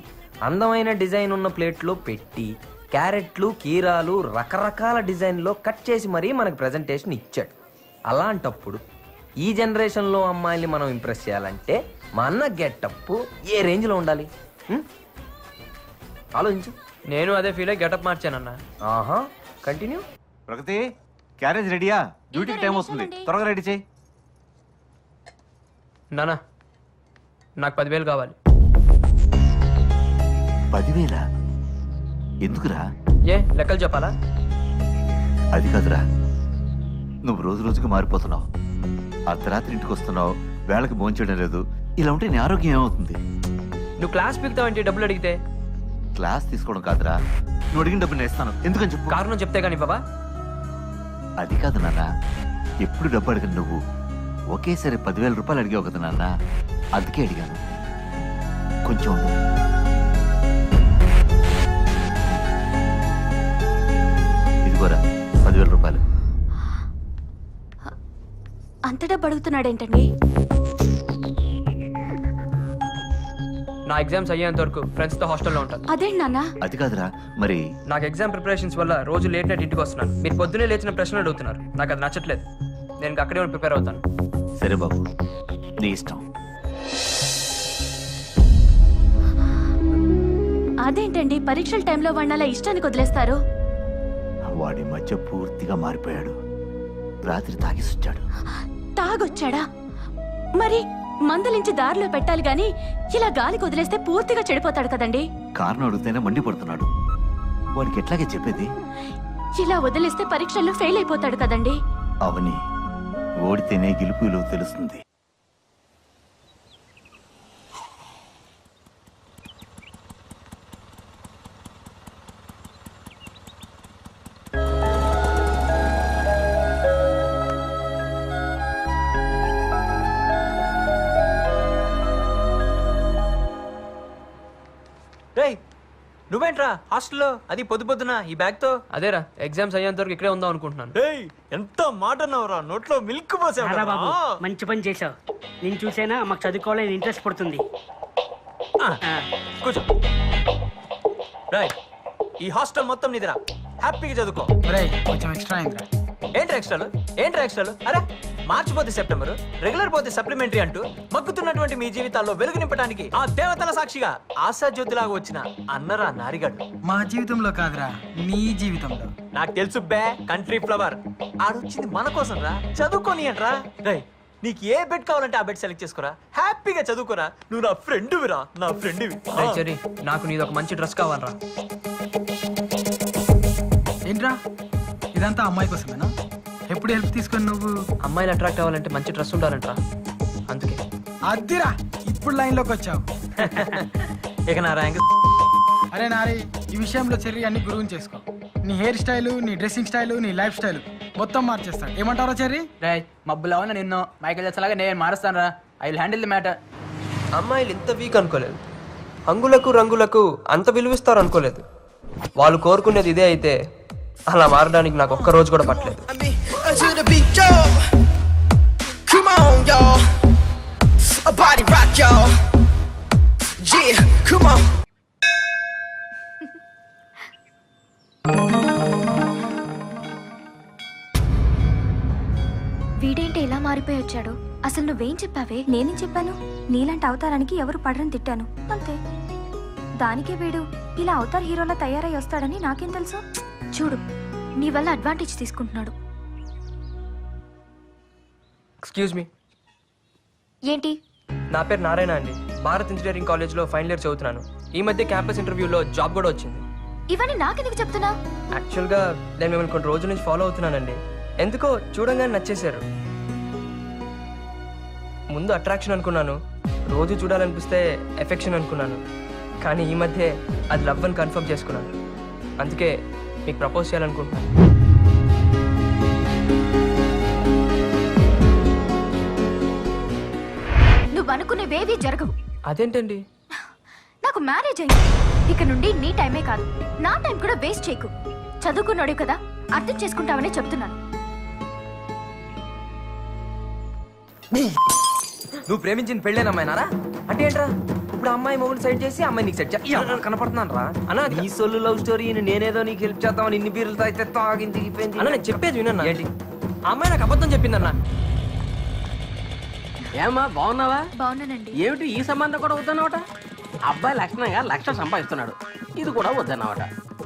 అందమైన డిజైన్ ఉన్న ప్లేట్లో పెట్టి క్యారెట్లు కీరాలు రకరకాల డిజైన్లో కట్ చేసి మరీ మనకు ప్రెజెంటేషన్ ఇచ్చాడు. అలాంటప్పుడు ఈ జనరేషన్లో అమ్మాయిల్ని మనం ఇంప్రెస్ చేయాలంటే మన గెటప్ ఏ రేంజ్లో ఉండాలి? ఆలోచించు. నేను అదే ఫీల్ అయ్యి గెటప్ మార్చానన్నా. ఆహా, కంటిన్యూ. ప్రగతి క్యారేజ్ రెడీయా? డ్యూటీ టైం వస్తుంది, త్వరగా రెడీ చేయి. నానా నాకు 10,000 కావాలి. 10,000? ఎందుకురా? ఏ లెక్కలు చెప్పాలా? అది కాదురా, నువ్వు రోజు రోజుకి మారిపోతున్నావు. అర్ధరాత్రి ఇంటికి వస్తున్నావు, వేళకి భోంచేయడం లేదు. ఇలా ఉంటే నీ ఆరోగ్యం ఏమవుతుంది? నువ్వు క్లాస్ పీకుతావంటే డబ్బులు అడిగితే? క్లాస్ తీసుకోవడం కాదురా, నువ్వు అడిగిన డబ్బులు నేను ఇస్తాను. ఎందుకని చెప్పు. కారణం చెప్తే కానీ బాబా. అది కాదు నాన్న, ఎప్పుడు డబ్బు అడిగిన నువ్వు ఒకేసారి 10,000 రూపాయలు అడిగావు కదా నాన్న, అందుకే అడిగాను. కొంచెం ఉండు. ఇదిగోరా 10,000 రూపాయలు. అంత డబ్బు అడుగుతున్నాడేంటండి? నా ఎగ్జామ్స్ అయ్యేంత వరకు ఫ్రెండ్స్ తో హాస్టల్లో ఉంటాను. అదేంటి నాన్న? అది కాదురా, మరి నాకు ఎగ్జామ్ ప్రిపరేషన్స్ వల్ల రోజు లేట్ నైట్ ఇంటికి వస్తున్నాను. మీరు పొద్దునే లేచిన ప్రశ్నలు అడుగుతున్నారు, నాకు అది నచ్చట్లేదు. నేను అక్కడే ప్రిపేర్ అవుతాను. సరే బాబు, నీ ఇష్టం. అదేంటండి పరీక్షల టైంలో వాడిని ఇష్టానికి వదిలేస్తారు? వాడి మధ్య పూర్తిగా మారిపోయాడు. రాత్రి తాగేసొచ్చాడు. తాగొచ్చాడా? మరి మందలించి దారిలో పెట్టాలి గాని ఇలా గాలికి వదిలేస్తే పూర్తిగా చెడిపోతాడు కదండి. కారణం అడిగితేనే మండిపడుతున్నాడు. వాడికి ఎట్లాగే చెప్పేది? ఇలా వదిలేస్తే పరీక్షల్లో ఫెయిల్ అయిపోతాడు కదండి. అవని, ఓడితేనే గెలుపు విలువ తెలుస్తుంది. రేయ్ నువ్వేంట్రా హాస్టల్లో, అది పొద్దున ఈ బ్యాగ్ తో? అదేరా ఎగ్జామ్స్ అయ్యేంత వరకు ఇక్కడే ఉందాం అనుకుంటున్నాను. రేయ్ ఎంత మాట అన్నావురా, నోట్లో మిల్క్ రారా బాబు, పోసావు. మంచి పని చేసావు. నేను చూసైనా మాకు చదువుకోవాలని ఇంట్రెస్ట్ పడుతుంది. కూర్చో. రేయ్ ఈ హాస్టల్ మొత్తం నీదిరా, హ్యాపీగా చదువుకో. కొంచెం ఎక్స్ట్రా అయిందిరా. ఏంట్రా ఎక్స్ట్రాలు? అరే మార్చి పోతే సెప్టెంబర్, రెగ్యులర్ పోతే సప్లిమెంటరీ అంటూ మగ్గుతున్నటువంటి మీ జీవితాల్లో వెలుగు నింపడానికి ఆ దేవతల సాక్షిగా ఆశాజ్యోతిలాగా వచ్చిన అన్నరా నారిగాడు. మా జీవితంలో కాదురా, నీ జీవితంలో. నాకు తెలుసు బే, కంట్రీ ఫ్లవర్. ఆడొచ్చింది మన కోసం రా, చదువుకోని అంట్రా. రేయ్ నీకు ఏ బెడ్ కావాలంటే ఆ బెడ్ సెలెక్ట్ చేసుకోరా, హ్యాపీగా చదువుకోరా. నువ్వు నా ఫ్రెండ్విరా, నా ఫ్రెండ్వి. చెరీ, నాకు నీది ఒక మంచి డ్రెస్ కావాలరా. ఏంట్రా ఇదంతా అమ్మాయి కోసమేనా? ఎప్పుడు హెల్ప్ తీసుకొని నువ్వు? అమ్మాయిలు అట్రాక్ట్ అవ్వాలంటే మంచి డ్రెస్ ఉండాలంటరా, అందుకే. అద్దిరా, ఇప్పుడు లైన్లోకి వచ్చావు. ఇక నా ర్యాంక్. అరే నారి, ఈ విషయంలో చెర్రీ అన్ని గురువుని చేసుకో. నీ హెయిర్ స్టైలు, నీ డ్రెస్సింగ్ స్టైలు, నీ లైఫ్ స్టైల్ మొత్తం మార్చేస్తాడు. ఏమంటారో చెర్రీ? మబ్బులా ఉన్నా నిన్ను మైకేల్ జాక్సన్ నేను మారుస్తాను రా. I will handle the matter. అమ్మాయిలు ఇంత వీక్ అనుకోలేదు, హంగులకు రంగులకు అంత విలువిస్తారు అనుకోలేదు. వాళ్ళు కోరుకునేది ఇదే అయితే అలా మారడానికి నాకు ఒక్క రోజు కూడా పట్టలేదు. వీడేంటి ఇలా మారిపోయి వచ్చాడు? అసలు నువ్వేం చెప్పావే? నేనేం చెప్పాను? నీలాంటి అవతారానికి ఎవరు పడరని తిట్టాను అంతే. దానికే వీడు ఇలా అవతార్ హీరోలా తయారై వస్తాడని నాకేం తెలుసు? చూడు, నీ వల్ల అడ్వాంటేజ్ తీసుకుంటున్నాడు. ఎక్స్క్యూజ్ మీ, ఏంటి? నా పేరు నారాయణ అండి. భారత్ ఇంజనీరింగ్ కాలేజ్లో ఫైనల్ ఇయర్ చదువుతున్నాను. ఈ మధ్య క్యాంపస్ ఇంటర్వ్యూలో జాబ్ కూడా వచ్చింది. ఇవన్నీ నాకెందుకు చెప్తున్నా? యాక్చువల్గా నేను మిమ్మల్ని కొన్ని రోజుల నుంచి ఫాలో అవుతున్నానండి. ఎందుకో చూడంగానే నచ్చేశారు. ముందు అట్రాక్షన్ అనుకున్నాను, రోజు చూడాలనిపిస్తే ఎఫెక్షన్ అనుకున్నాను. కానీ ఈ మధ్య అది లవ్ అని కన్ఫర్మ్ చేసుకున్నాను. అందుకే మీకు ప్రపోజ్ చేయాలనుకుంటున్నాను. నువ్వు అనుకునేవేవి జరగవు. అదేంటండి? నాకు మ్యారేజ్ అయింది. ఇక నుండి నీ టైమే కాదు, నా టైం కూడా వేస్ట్ చేయకు. చదువుకున్నాడు కదా, అర్థం చేసుకుంటావనే చెప్తున్నాను. నువ్వు ప్రేమించిన పెళ్ళేనమ్మాయినారా? అంటే ఏంట్రా? ఇప్పుడు అమ్మాయి మొగుడు సైడ్ చేసి అమ్మాయి నీకు సెట్ కనపడుతున్నాను రా అన్న. నీ సొల్లు లవ్ స్టోరీ నేనేదో నీకు హెల్ప్ చేద్దామని ఇన్ని బీర్లతో అయితే తాగింది అన్న. నేను చెప్పేది వినన్నా. ఏంటి? ఆ అమ్మాయి నాకు అబద్ధం చెప్పిందన్నా. ఏమా బాగున్నావా? బాగున్నానండి. ఏమిటి ఈ సంబంధం కూడా వద్దన్నమాట? అబ్బాయి లక్షణంగా 1,00,000 సంపాదిస్తున్నాడు, ఇది కూడా వద్దన్నమాట.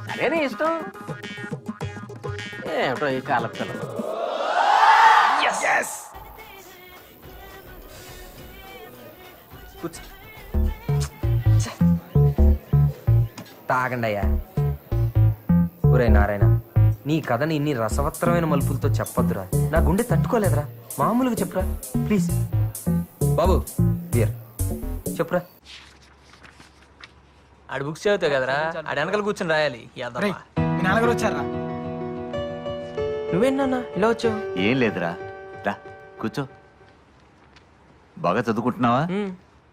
సరేనే ఇష్టం. ఏమిటో ఈ కాలపు పిల్లలు. తాగండి అయ్యా. ఒరే నారాయణ, నీ కథని ఇన్ని రసవత్తరమైన మలుపులతో చెప్పొద్దురా. నా గుండె తట్టుకోలేదురా. మామూలుగా చెప్పురా ప్లీజ్. బాబు బియర్ చెప్పురా. ఆడు బుక్స్ చదువుతావు కదరా, ఆడు వెనకాల కూర్చొని రాయాలి. మీ నాన్నగారు వచ్చారా? నువ్వేనా ఇలా వచ్చావు? ఏం లేదురా, రా కూర్చో. బాగా చదువుకుంటున్నావా?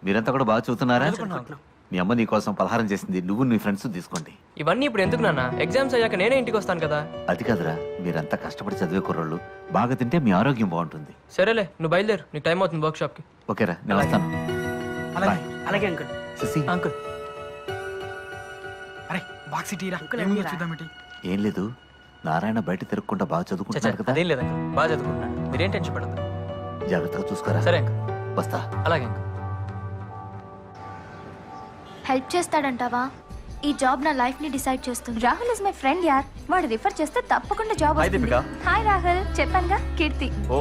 మీరంతా కూడా బాగా చదువుతున్నారా? మీ అమ్మ నీ కోసం పలహారం చేసింది, నువ్వు నీ ఫ్రెండ్స్ తీసుకోండి. ఇవన్నీ ఇప్పుడు ఎందుకు నాన్న? ఎగ్జామ్స్ అయ్యాక నేనే ఇంటికి వస్తాను కదా. అది కాదురా, మీరంతా కష్టపడి చదివే కుర్రోళ్ళు. బాగా తింటే మీ ఆరోగ్యం బాగుంటుంది. సరేలే, నువ్వు బయలుదేరు, నీకు టైం అవుతుంది వర్క్ షాప్ కి. ఓకేరా, నేను వస్తాను. అలాగే అంకుల్. శశి అంకుల్. అరే బాక్స్ టీరా, చూద్దాం. ఏం లేదు, నారాయణ బయట తిరగకుండా బాగా చదువుకుంటున్నాడు కదా. అదేం లేదు అంకుల్, బాగా చదువుకుంటున్నాను. మీరేం టెన్షన్ పడదు. జాగ్రత్తగా చూసుకోరా. సరే అంకుల్, వస్తా. అలాగే అంకుల్. హెల్ప్ చేస్తాడంటావా? ఈ జాబ్ నా లైఫ్ ని డిసైడ్ చేస్తుంది. రాహుల్ ఇస్ మై ఫ్రెండ్ యార్. వాడు రిఫర్ చేస్తే తప్పకుండా జాబ్ వస్తుంది. హాయ్ రాహుల్, చెప్పానుగా కీర్తి. ఓ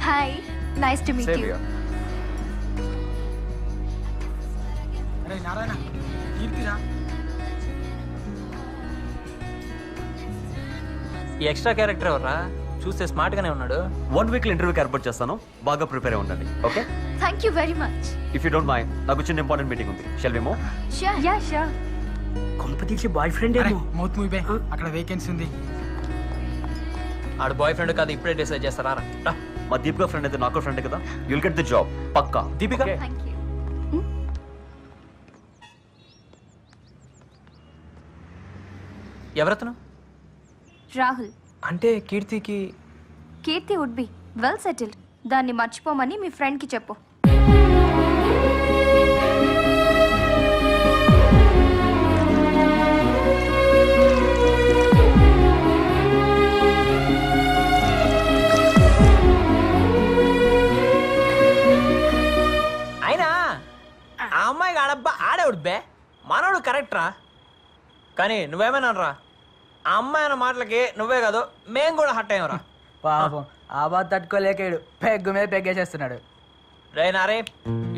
hi, nice to meet you. అరే నారాయణ, కీర్తిరా. ఈ ఎక్స్ట్రా క్యారెక్టర్ ఎవర్రా? చూస్తే స్మార్ట్ గానే ఉన్నాడు. 1 వీక్ ఇంటర్వ్యూకి ఏర్పాటు చేస్తాను, బాగా ప్రిపేర్ అయి ఉండండి. Okay, thank you very much. If you don't mind, నాకు చిన్న ఇంపార్టెంట్ మీటింగ్ ఉంది. Shall we move? Sure. Yeah sure. కొంప తీసి బాయ్ ఫ్రెండ్ ఏమో. మౌత్ మూవీ బే, అక్కడ వేకెన్సీ ఉంది. ఆడు బాయ్ ఫ్రెండ్ కాదు, ఇప్పుడే డిసైడ్ చేస్తారా? రా. మా దీపిక ఫ్రెండ్ అయితే నాకు ఫ్రెండ్ కదా. యుల్ గెట్ ది జాబ్ పక్కా. Deepika, thank you. ఎవరతను? రాహుల్ అంటే కీర్తికి. Keerthi would be well settled. దాన్ని మర్చిపోమని మీ ఫ్రెండ్ కి చెప్పు. అయినా ఆ అమ్మాయికి ఆడబ్బా ఆడేవుడు బే, మనోడు కరెక్ట్ రా. కానీ నువ్వేమైనా రా, ఆ అమ్మాయి అన్న మాటలకి నువ్వే కాదు మేము కూడా హట్ అయ్యాం రా. పాపం ఆ బాధ తట్టుకోలేకాడు, పెగ్గు మీద పెగ్గేసేస్తున్నాడు. రే నారే,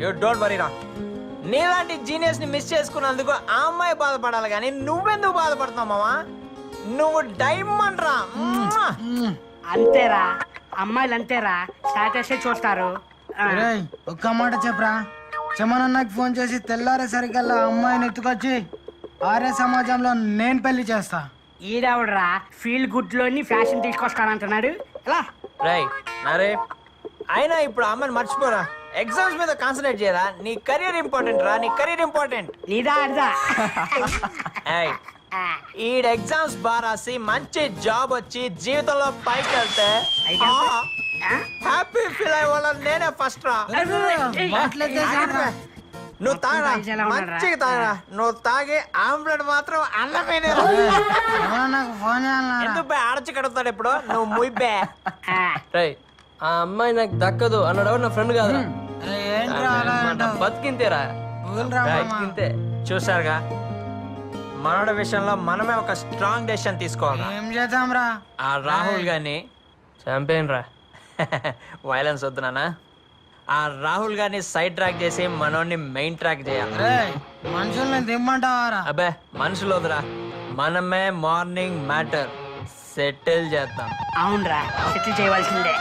యూ డోంట్ వరీ రా. నీలాంటి జీనియస్ ని మిస్ చేసుకున్నందుకు ఆ అమ్మాయి బాధపడాలి, కానీ నువ్వెందుకు బాధపడుతున్నావు మామా? నువ్వు డైమండ్ రా. అంతేరా, అమ్మాయిలు అంతేరా, స్టాటస్ చూస్తారు. ఒక్క మాట చెప్పరా, చమనన్నకి ఫోన్ చేసి తెల్లారేసరికల్లా అమ్మాయిని ఎత్తుకొచ్చి ఆర్య సమాజంలో నేను పెళ్లి చేస్తా. ఈడవడరా ఫీల్ గుడ్ లోని ఫ్యాషన్ తీసుకొస్తానంటున్నాడు. రై నరే, అయినా ఇప్పుడు అమ్మాయిని మర్చిపోరా, ఎగ్జామ్స్ మీద కాన్సన్ట్రేట్ చేయరా. నీ కెరీర్ ఇంపార్టెంట్ రా, నీ కెరీర్ ఇంపార్టెంట్. నీదా అడిదా? ఈ ఎగ్జామ్స్ బాగా రాసి మంచి జాబ్ వచ్చి జీవితంలో పైకి వెళ్తే హ్యాపీ ఫీల్ అయ్యేవాళ్ళ నేనే ఫస్ట్ రా. నువ్వు తాగరా, మంచిగా తాగరా. నువ్వు తాగి ఆమ్లెట్ మాత్రం అన్నమేనే. ఎందుకు బే ఆడచి కడుగుతాడు ఇప్పుడు? నువ్వు ముయ్యే. రై, ఆ అమ్మాయి నాకు దక్కదు అన్నాడు ఎవరు నా ఫ్రెండ్ కాదు బతికింతేరా బతికింతే. చూసారుగా మనోడి విషయంలో మనమే ఒక స్ట్రాంగ్ డెసిషన్ తీసుకోవాలి. ఏం చేద్దాం రా? ఆ రాహుల్ గారిని చంపేను రా. వైలెన్స్ వద్దు నాన్న. ఆ రాహుల్ గారిని సైడ్ ట్రాక్ చేసి మనోడిని మెయిన్ ట్రాక్ చేయాలి. మనుషుల్ని దిమ్మంటావారా? అబ్బే మనుషులు వద్దురా, మనమే మార్నింగ్ మ్యాటర్ సెటిల్ చేద్దాం. అవునరా, సెటిల్ చేయవలసిందే.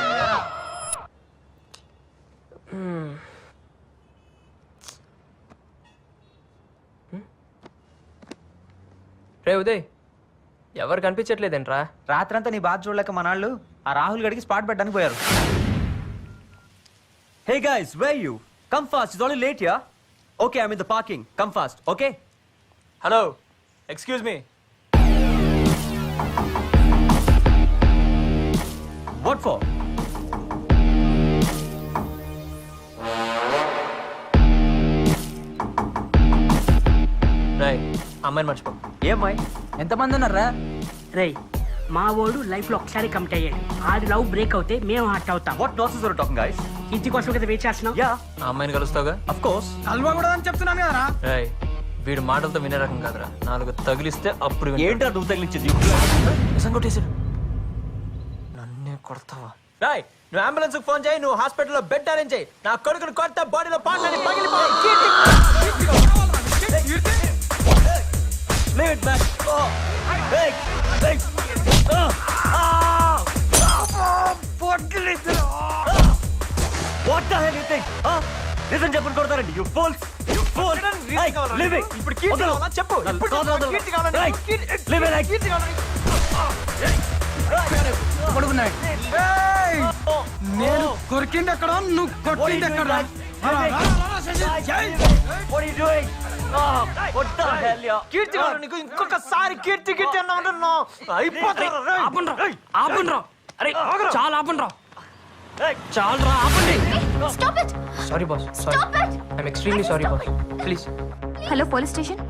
రే ఉదయ్, ఎవరు కనిపించట్లేదేంట్రా? రాత్రంతా నీ బాధ చూడలేక మనాళ్ళు ఆ రాహుల్ గడికి స్పాట్ పెట్టడానికి పోయారు. Hey guys, where you? Come fast, it's already late here. Okay, I'm in the parking. Come fast, okay? Hello, excuse me. What for? రై, అమ్మాయిని మర్చిపో. ఏమ్మాయి? ఎంతమంది ఉన్నారా? రేయ్, మా వాడు లైఫ్ లో ఒకసారి కమిట్ అయ్యాడు. ఆడి లవ్ బ్రేక్ అవుతే మేము హర్ట్ అవుతాం. What nonsense are you talking, guys? ఇంటి కోసం కదా వెయిట్ చేస్తున్నాం. Yeah, ఆ అమ్మాయిని కలుస్తావుగా? of course. కలవకూడదని చెప్తున్నాను కదరా. రై, వీడు మాటలతో వినే రకం కాదురా. 4 తగిలిస్తే అప్పుడు ఏంట్రా నువ్వు తగిలించింది? నిజం కొట్టేసాడు. నన్నే కొడతావా? రాయ్, నువ్వు అంబులెన్స్ ఫోన్ చేయి, నువ్వు హాస్పిటల్లో బెడ్ అరేంజ్ చేయి. నా కొడుకుని కొట్ట బాడీలో పాటలని పగిలిపోయి. Leave it, man. Oh, hey, hey. What the hell you think? నిజం చెప్పని కొడతారండి. You fools! You fools! Hey, leave it. ఇప్పుడు కీర్తి కావాలా చెప్పు. ఇప్పుడు కీర్తి కావాలా? Leave it, like. కీర్తి కావాలా? నేను కొరికింది ఎక్కడ, నువ్వు కొట్టింది ఎక్కడ? What are you doing? What the hell, yeah? కీర్తి కావాలా నీకు? ఇంకొకసారి కీర్తి కీర్తి అన్నావు అయిపోతారా? ఆపండ్రా. అరే చాలా ఆపండ్రా. చాలరా ఆపండి. Stop it. Sorry boss. Stop it. I'm extremely sorry boss. Please. Hello police station.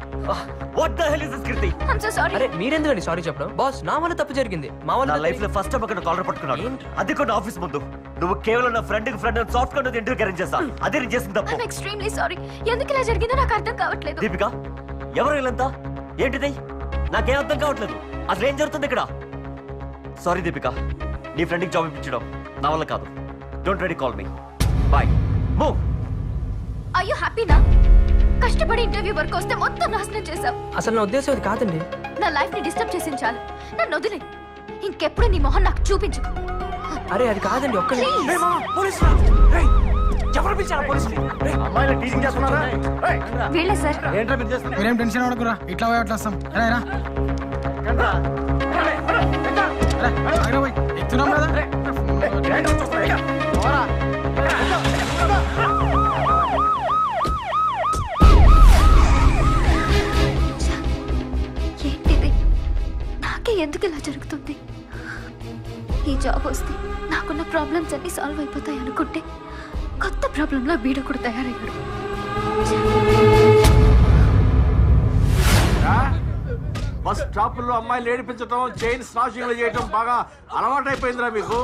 What the hell is this, Kirti? I'm so sorry. అరే మీరెందుకండి సారీ చెప్పడం? బాస్ నా వల్ల తప్పు జరిగింది. మా నా వల్ల లైఫ్ లో ఫస్ట్ టైం అక్కడ కాలర్ పట్టుకున్నాడు. అది కూడా ఆఫీస్ ముందు. నువ్వు కేవలం నా friend soft card interview arrange చేస్తా. అదే నేను చేసిన తప్పు. I'm extremely sorry. ఎందుకు ఇలా జరిగిందో నాకు అర్థం కావట్లేదు. దీపిక, ఎవరు వీళ్ళంతా? ఏంటిది? నాకేం అర్థం కావట్లేదు. అసలు ఏం జరుగుతుంది ఇక్కడ? సారీ దీపిక, నీ ఫ్రెండ్కి జాబ్ ఇప్పించడం నా వల్ల కాదు. Don't ready call me. Bye. Move. Are you happy నా? కష్టపడి ఇంటర్వ్యూ వరకు వస్తే మొత్తం నాశనం చేశావు. అసలు నా ఉద్దేశం అది కాదండి. నా లైఫ్ ని డిస్టర్బ్ చేసింది చాలు. నన్ను వదిలే. ఇంకెప్పుడు నీ మొహం నాకు చూపించుకో. అరే అది కాదండి. ఒక్క ఎవరు పిలిచారా పోలీసులు? అమ్మాయిలు టీచింగ్ చేస్తున్నారా? వీళ్ళే సార్. ఏంట్రా మీరు చేస్తున్నారు? మీరేం టెన్షన్ పడకురా, ఇట్లా పోయి అట్లా వస్తాం. ఎక్కుతున్నాం కదా. ఏంటిది? నాకే ఎందుకు ఇలా జరుగుతుంది? ఈ జాబ్ వస్తే నాకున్న ప్రాబ్లమ్స్ అన్ని సాల్వ్ అయిపోతాయి అనుకుంటే కొత్త ప్రాబ్లంలో వీడు కూడా తయారయ్యాడు. బస్ స్టాప్ లో అమ్మాయిలు ఏడిపించడం, చైన్ స్నాచింగ్ చేయడం బాగా అలవాటైపోయిందిరా మీకు.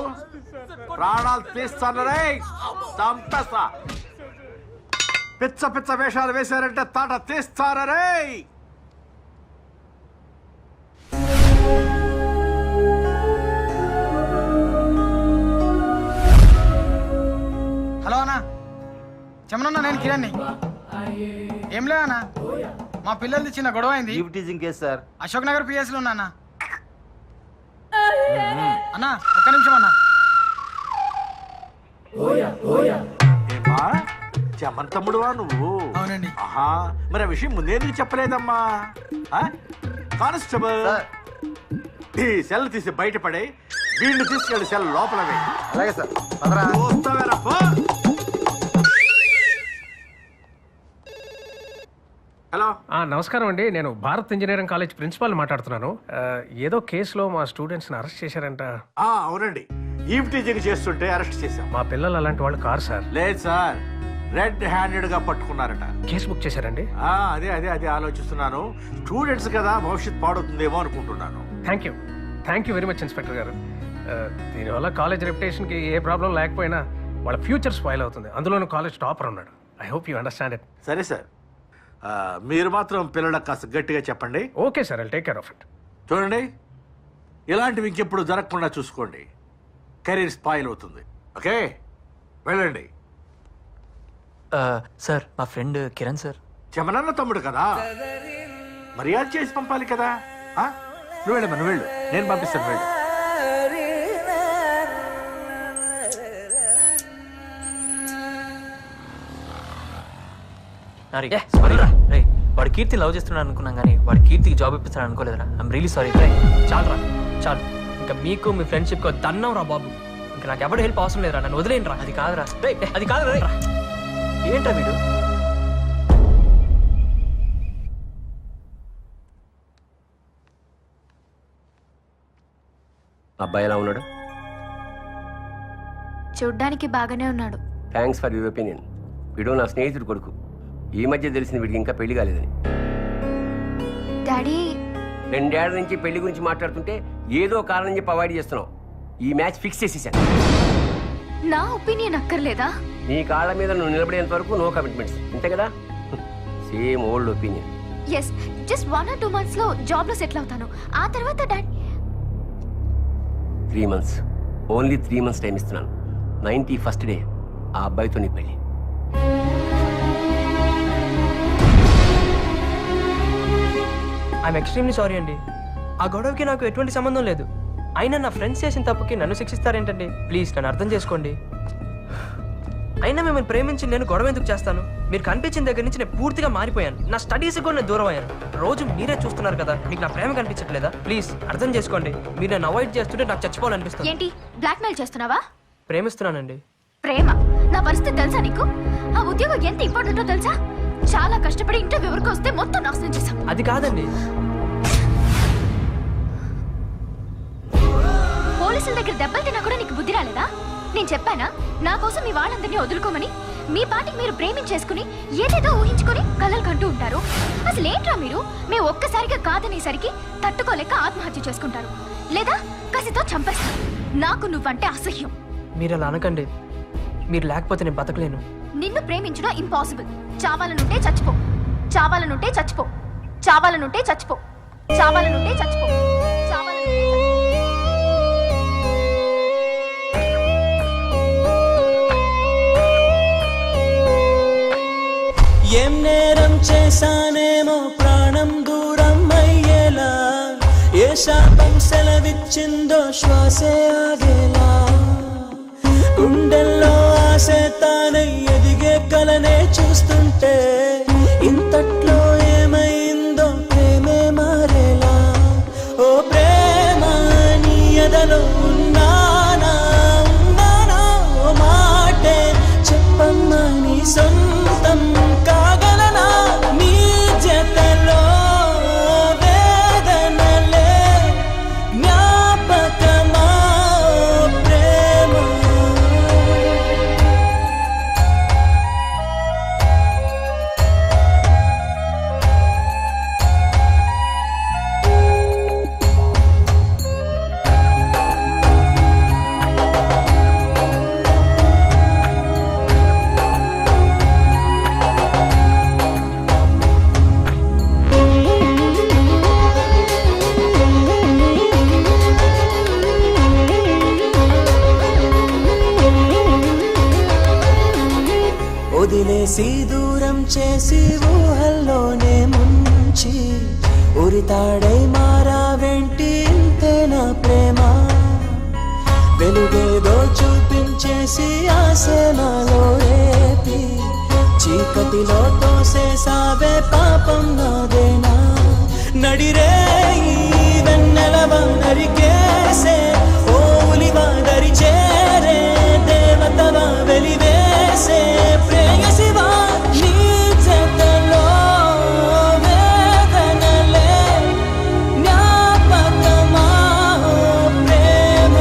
ప్రాణాలు తీస్తానరే, చంపేస్తా. పిచ్చ పిచ్చ వేషాలు వేశారంటే తాట తీస్తానరే. హలో అన్నా, చెమనన్నా, నేను కిరణ్ని. ఏం లే అన్నా, మా పిల్లలది చిన్న గొడవ అయింది. Teasing case sir. Ashok Nagar PS లో ఉన్నా అన్నా. అన్నా ఒక్క నిమిషం అన్నా. చెమన్ తమ్ముడువా నువ్వు? అవునండి. ఆహా, మరి ఆ విషయం ముందేందుకు చెప్పలేదమ్మా? కానిస్టేబుల్, ఈ సెల్ తీసి బయటపడే, వీళ్ళు తీసుకెళ్ళి సెల్ లోపల వేయి. అలాగే సార్. చూస్తావేరా, పో. హలో, నమస్కారం అండి. నేను భారత్ ఇంజనీరింగ్ కాలేజ్ ప్రిన్సిపాల్ మాట్లాడుతున్నాను. ఏదో కేసులో మా స్టూడెంట్స్ని అరెస్ట్ చేశారంట. అవునండి, ఈవ్ టీజింగ్ చేస్తుంటే అరెస్ట్ చేశాం. మా పిల్లలు అలాంటి వాళ్ళు కారు సార్. లేదు సార్, రెడ్ హ్యాండెడ్ గా పట్టుకున్నారట. కేసు బుక్ చేశారండి. అదే అదే అదే ఆలోచిస్తున్నాను. స్టూడెంట్స్ కదా, భవిష్యత్ పాడవుతుందేమో అనుకుంటున్నాను. Thank you very much inspector గారు. దీనివల్ల కాలేజ్ రెప్యుటేషన్కి ఏ ప్రాబ్లం లేకపోయినా వాళ్ళ ఫ్యూచర్ స్పాయిల్ అవుతుంది. అందులోనూ కాలేజ్ టాపర్ ఉన్నాడు. I hope you understand it. సరే సార్, మీరు మాత్రం పిల్లలకు కాస్త గట్టిగా చెప్పండి. Okay sir, I'll take care of it. చూడండి, ఇలాంటివి ఇంకెప్పుడు జరగకుండా చూసుకోండి. కెరీర్ స్పాయిల్ అవుతుంది. ఓకే, వెళ్ళండి. సార్, మా ఫ్రెండ్ కిరణ్ సార్. చెమనన్న తమ్ముడు కదా, మర్యాద చేసి పంపాలి కదా. నువ్వు వెళ్ళమ్మా, నువ్వు వెళ్ళు, నేను పంపిస్తాను, వెళ్ళు. వాడు కీర్తి లవ్ చేస్తున్నాడు అనుకున్నాం కానీ వాడు కీర్తికి జాబ్ ఇప్పిస్తాడు అనుకోలేదురా. I'm really sorry. చాలు రా, చాలు. ఇంకా మీకు మీ ఫ్రెండ్షిప్ దన్నం రా బాబు. ఇంకా నాకు ఎవరు హెల్ప్ అవసరం లేదురా, నన్ను వదిలేండి రా. అది కాదురా, అది కాదురా. ఏంట్రా వీడు? అబ్బాయి ఎలా ఉన్నాడు? చూడ్డానికి బాగానే ఉన్నాడు. Thanks for your opinion. వీడు నా స్నేహితుడు కొడుకు. ఈ మధ్య తెలిసింది వీడికి ఇంకా పెళ్లి కాలేదని. డాడీ, 2 ఏళ్ల నుంచి పెళ్లి గురించి మాట్లాడుతుంటే ఏదో కారణం చెప్పి అవాయిడ్ చేస్తున్నావు. ఈ మ్యాచ్ ఫిక్స్ చేసేసాను. నా ఒపీనియన్ అక్కర్లేదా? నీ కాళ్ళ మీద నువ్వు నిలబడేంత వరకు నో కమిట్మెంట్స్, అంతే కదా? Same old opinion. Yes, just 1 or 2 months లో జాబ్ లో సెటిల్ అవుతాను. ఆ తర్వాత daddy 3 months, only 3 months time ఇస్తున్నాను. 91st డే ఆ అబ్బాయితో నీ పెళ్లి. ఐఎమ్ ఎక్స్ట్రీమ్లీ సారీ అండి. ఆ గొడవకి నాకు ఎటువంటి సంబంధం లేదు. అయినా నా ఫ్రెండ్స్ చేసిన తప్పుకి నన్ను శిక్షిస్తారేంటండి? ప్లీజ్ నన్ను అర్థం చేసుకోండి. అయినా మిమ్మల్ని ప్రేమించి నేను గొడవ ఎందుకు చేస్తాను? మీరు కనిపించిన దగ్గర నుంచి నేను పూర్తిగా మారిపోయాను. నా స్టడీస్ కూడా నేను దూరం అయ్యాను. రోజు మీరే చూస్తున్నారు కదా, మీకు నా ప్రేమ కనిపించట్లేదా? ప్లీజ్ అర్థం చేసుకోండి. మీరు నన్ను అవాయిడ్ చేస్తుంటే నాకు చచ్చిపోవాలనిపిస్తుంది. ఏంటి బ్లాక్మెయిల్ చేస్తున్నావా? ప్రేమిస్తున్నానండి. ప్రేమ? నా పరిస్థితి తెలుసా నీకు? ఆ ఉద్యోగం ఎంత ఇంపార్టెంటో తెలుసా? చాలా కష్టపడి ఇంటర్వ్యూ వరకు వస్తే మొత్తం నాశనం చేశాం. అది కాదండి. పోలీసుల దగ్గర దెబ్బలు తిన్నా కూడా నీకు బుద్ధి రాలేదా? నేను చెప్పానా నా కోసం మీ వాళ్ళందరినీ వదులుకోమని? మీ పాటికి మీరు ప్రేమించేసుకుని ఏదేదో ఊహించుకొని కలలు కంటూ ఉంటారు. అసలు ఏంట్రా మీరు? మేము ఒక్కసారిగా కాదనేసరికి తట్టుకోలేక ఆత్మహత్య చేసుకుంటారు, లేదా కసితో చంపేస్తారు. నాకు నువ్వంటే అసహ్యం. మీరు అలా అనకండి. మీరు లేకపోతే నేను బతకలేను. నిన్ను ప్రేమించడం ఇంపాసిబుల్. చావాలనుంటే చచ్చిపో, చావాలనుంటే చచ్చిపో, చావాలనుంటే చచ్చిపో, చావాలనుంటే చచ్చిపో, చావాలనుంటే ఏం నేరం చేశానేమో ప్రాణం దూరం అయ్యేలా, ఏ శాపం సెలవిచ్చిందో శ్వాసే ఆగేలా, గుండెల్లో ఆశే తానై ఎదిగే కలనే చూస్తుంటే ఇంతట్లో ఏమైందో ప్రేమే మారేలా. ఓ ప్రేమ నీ ఎదలో ఉన్నానా, ఉన్నానా? ఓ మాటే చెప్పమ్మా, నీ సొంతం కాగలనా? నీ జతలో వేదనలే జ్ఞాపకమా ప్రేమ? వదిలేసి దూరం చేసి ఊహల్లోనే ముంచి ఉరితాడై మారా వెంటి ఇంతే నా ప్రేమ. వెలుగేదో చూపించేసి ఆశే నాలో రేపి చీకటిలో తోసేసావే పాపం నాదేనా? నడిరే వెన్నెలవా నరికేసే ఓ ఉలివా దరి చేరే దేవతవా వెలివేసే ప్రేయసివా నీ జతలో వేదనలే జ్ఞాపకమా ప్రేమ?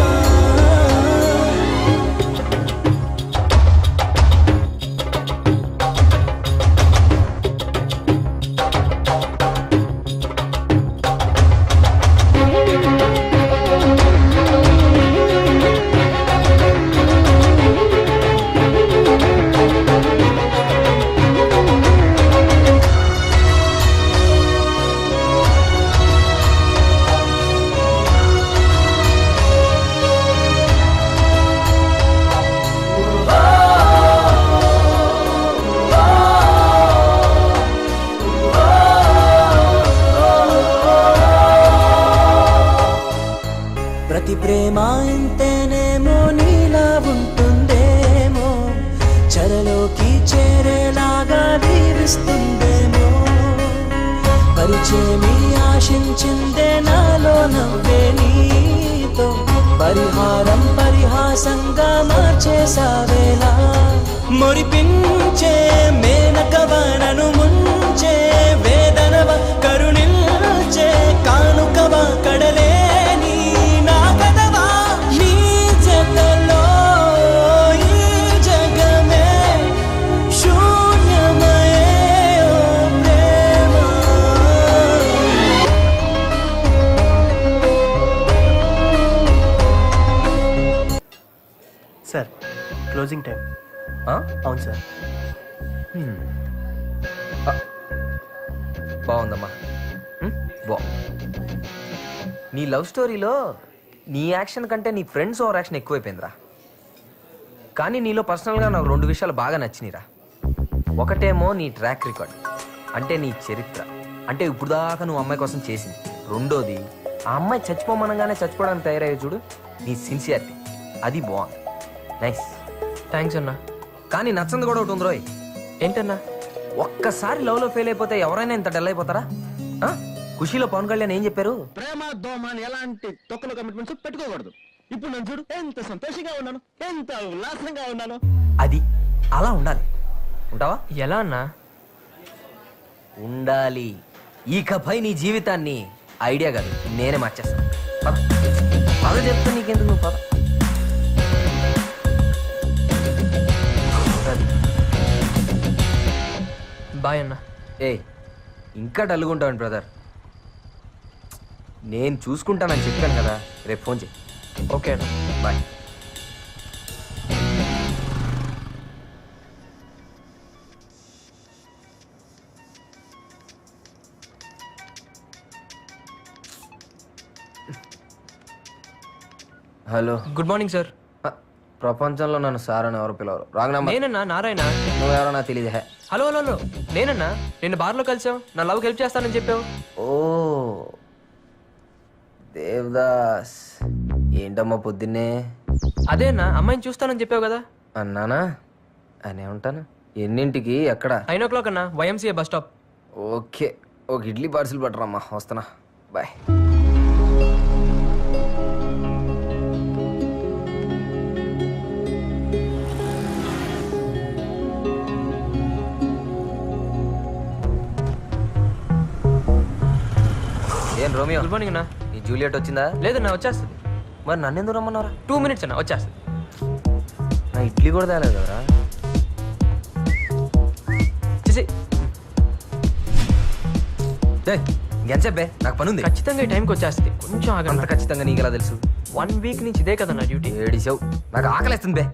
ప్రతి ప్రేమ ఇంతేనేమో నీలా ఉంటుందేమో చెరలోకి చేరేలాగా దీవిస్తుందేమో పరిచయమి ఆశించిందే నాలో నవ్వే నీతో పరిహారం పరిహాసంగా మార్చేసావేలా మురిపించే మేనకవనను ముంచే వేదనవ కరుణించే కానుకవా కడలేని నా కదవా నీ జతలో ఈ జగమే శూన్యమయే ఓ ప్రేమ. Sir closing time. అవును సార్. బాగుందమ్మా. నీ లవ్ స్టోరీలో నీ యాక్షన్ కంటే నీ ఫ్రెండ్స్ ఓవర్ యాక్షన్ ఎక్కువైపోయిందిరా. కానీ నీలో పర్సనల్గా నాకు 2 విషయాలు బాగా నచ్చినాయిరా. ఒకటేమో నీ ట్రాక్ రికార్డ్, అంటే నీ చరిత్ర, అంటే ఇప్పుడు దాకా నువ్వు అమ్మాయి కోసం చేసింది. రెండోది ఆ అమ్మాయి చచ్చిపోమనగానే చచ్చిపోవడానికి తయారయ్యే చూడు, నీ సిన్సియారిటీ, అది బాగుంది. నైస్. థ్యాంక్స్ అన్నా. కానీ నచ్చంది కూడా ఒకటి ఉంది రోయ్. ఏంటన్నా? ఒక్కసారి లవ్లో ఫెయిల్ అయిపోతే ఎవరైనా ఇంత డల్ అయిపోతారా? ఖుషీలో పవన్ కళ్యాణ్ ఏం చెప్పారు? ప్రేమ దోమ అని ఎలాంటి తొక్కల కమిట్మెంట్స్ పెట్టుకోకూడదు. ఇప్పుడు నేను చూడు ఎంత సంతోషంగా ఉన్నాను, ఎంత ఉల్లాసంగా ఉన్నాను. అది అలా ఉండాలి. ఉంటావా? ఎలా అన్నా? ఉండాలి. ఇకపై నీ జీవితాన్ని ఐడియా కాదు నేనే మార్చేస్తాను. పద పద చెప్తా, నీకెందుకు, నువ్వు పద. బాయ్ అన్నా. ఏ ఇంకా డల్గుంటాను బ్రదర్. నేను చూసుకుంటానని చెప్పాను కదా, రేపు ఫోన్ చేయి. ఓకే అన్న, bye. Hello, good morning sir. ప్రపంచంలో నన్ను సార్ అని ఎవరు పిలవరు. Wrong number. నేనన్నా నారాయణ. నువ్వెవరో నాకు తెలియదు. హే, హలో హలో హలో, నేనన్నా. నిన్ను బార్లో కలిసావు, నా లవ్కి హెల్ప్ చేస్తానని చెప్పావు. ఓ దేవదాస్, ఏంటమ్మా పొద్దున్నే? అదే అన్నా, అమ్మాయిని చూస్తానని చెప్పావు కదా. అన్నానా? అనే ఉంటాను. ఎన్నింటికి? ఎక్కడ? 9 o'clock అన్నా, YMCA బస్ స్టాప్. ఓకే, ఒక ఇడ్లీ పార్సిల్ పట్టరమ్మా, వస్తున్నా. బాయ్. ఏం రోమియో? గుడ్ మార్నింగ్ అన్నా. ఈ జూలియట్ వచ్చిందా? లేదన్నా, వచ్చేస్తుంది. మరి నన్ను ఎందుకు రమ్మన్నారా? 2 minutes అన్నా, వచ్చేస్తుంది. నా ఇడ్లీ కూడా తేలేదు కదరా. ఎంతసేపే? నాకు పని ఉంది. ఖచ్చితంగా ఈ టైంకి వచ్చేస్తుంది. కొంచెం అంత ఆగండి. ఖచ్చితంగా నీకెలా తెలుసు? 1 week నుంచి ఇదే కదన్నా డ్యూటీ. ఏడిసావు, నాకు ఆకలేస్తుంది బే.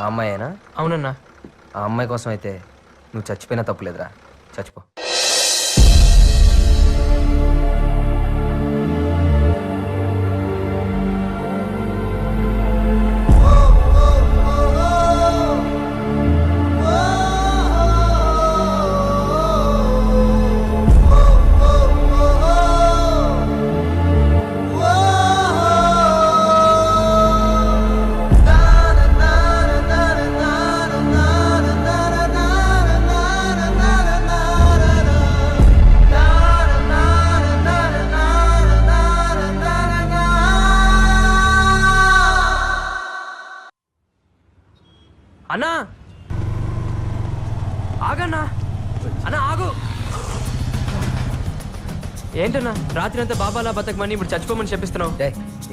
ఆ అమ్మాయేనా? అవునన్నా. ఆ అమ్మాయి కోసం అయితే నువ్వు చచ్చిపోయినా తప్పులేదురా. చచ్చిపో. అన్నా ఆగన్నా, అన్నా ఆగు. ఏంటన్నా రాత్రి అంతా బాబాలా బతకమని ఇప్పుడు చచ్చిపోమని చెప్పిస్తున్నావు?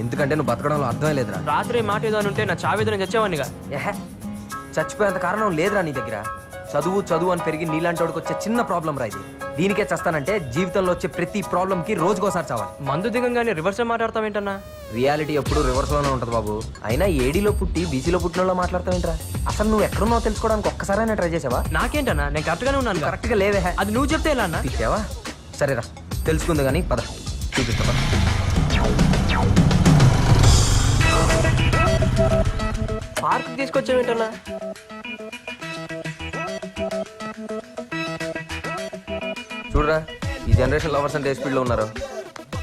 ఎందుకంటే నువ్వు బతకడంలో అర్థమే లేదురా. రాత్రి మాట ఏదో అని ఉంటే నా చావేదని చచ్చేవాడినిగా. చచ్చిపోయేంత కారణం లేదురా నీ దగ్గర. చదువు చదువు అని పెరిగి నీలాంటి వాడికి వచ్చే చిన్న ప్రాబ్లం రా ఇది. దీనికే చేస్తానంటే జీవితంలో వచ్చే ప్రతి ప్రాబ్లం కి రోజుకోసారి చావాలి. మందు దిగంగానే రివర్స్ మాట్లాడతావేంటన్నా? రియాలిటీ ఎప్పుడు రివర్స్ లోనే ఉంటది బాబు. అయినా ఏడీలో పుట్టి బీసీలో పుట్టిన వాళ్ళ మాట్లాడతావేంట్రా? అసలు నువ్వు ఎక్కడున్నావు తెలుసుకోవడానికి ఒక్కసారైనా ట్రై చేసావా? నాకేంటన్నా, నేను కరెక్ట్ గానే ఉన్నాను. కరెక్ట్ గా లేవే. అది నువ్వు చెప్తే ఎలా అన్నా? తిట్టావా? సరేరా తెలుసుకుంది కానీ పద చూపిస్తా పద. పార్క్ తీసుకొచ్చావేంటన్నా? చూడరా ఈ జనరేషన్ లవర్స్ అంటే ఏ స్పీడ్ లో ఉన్నారు.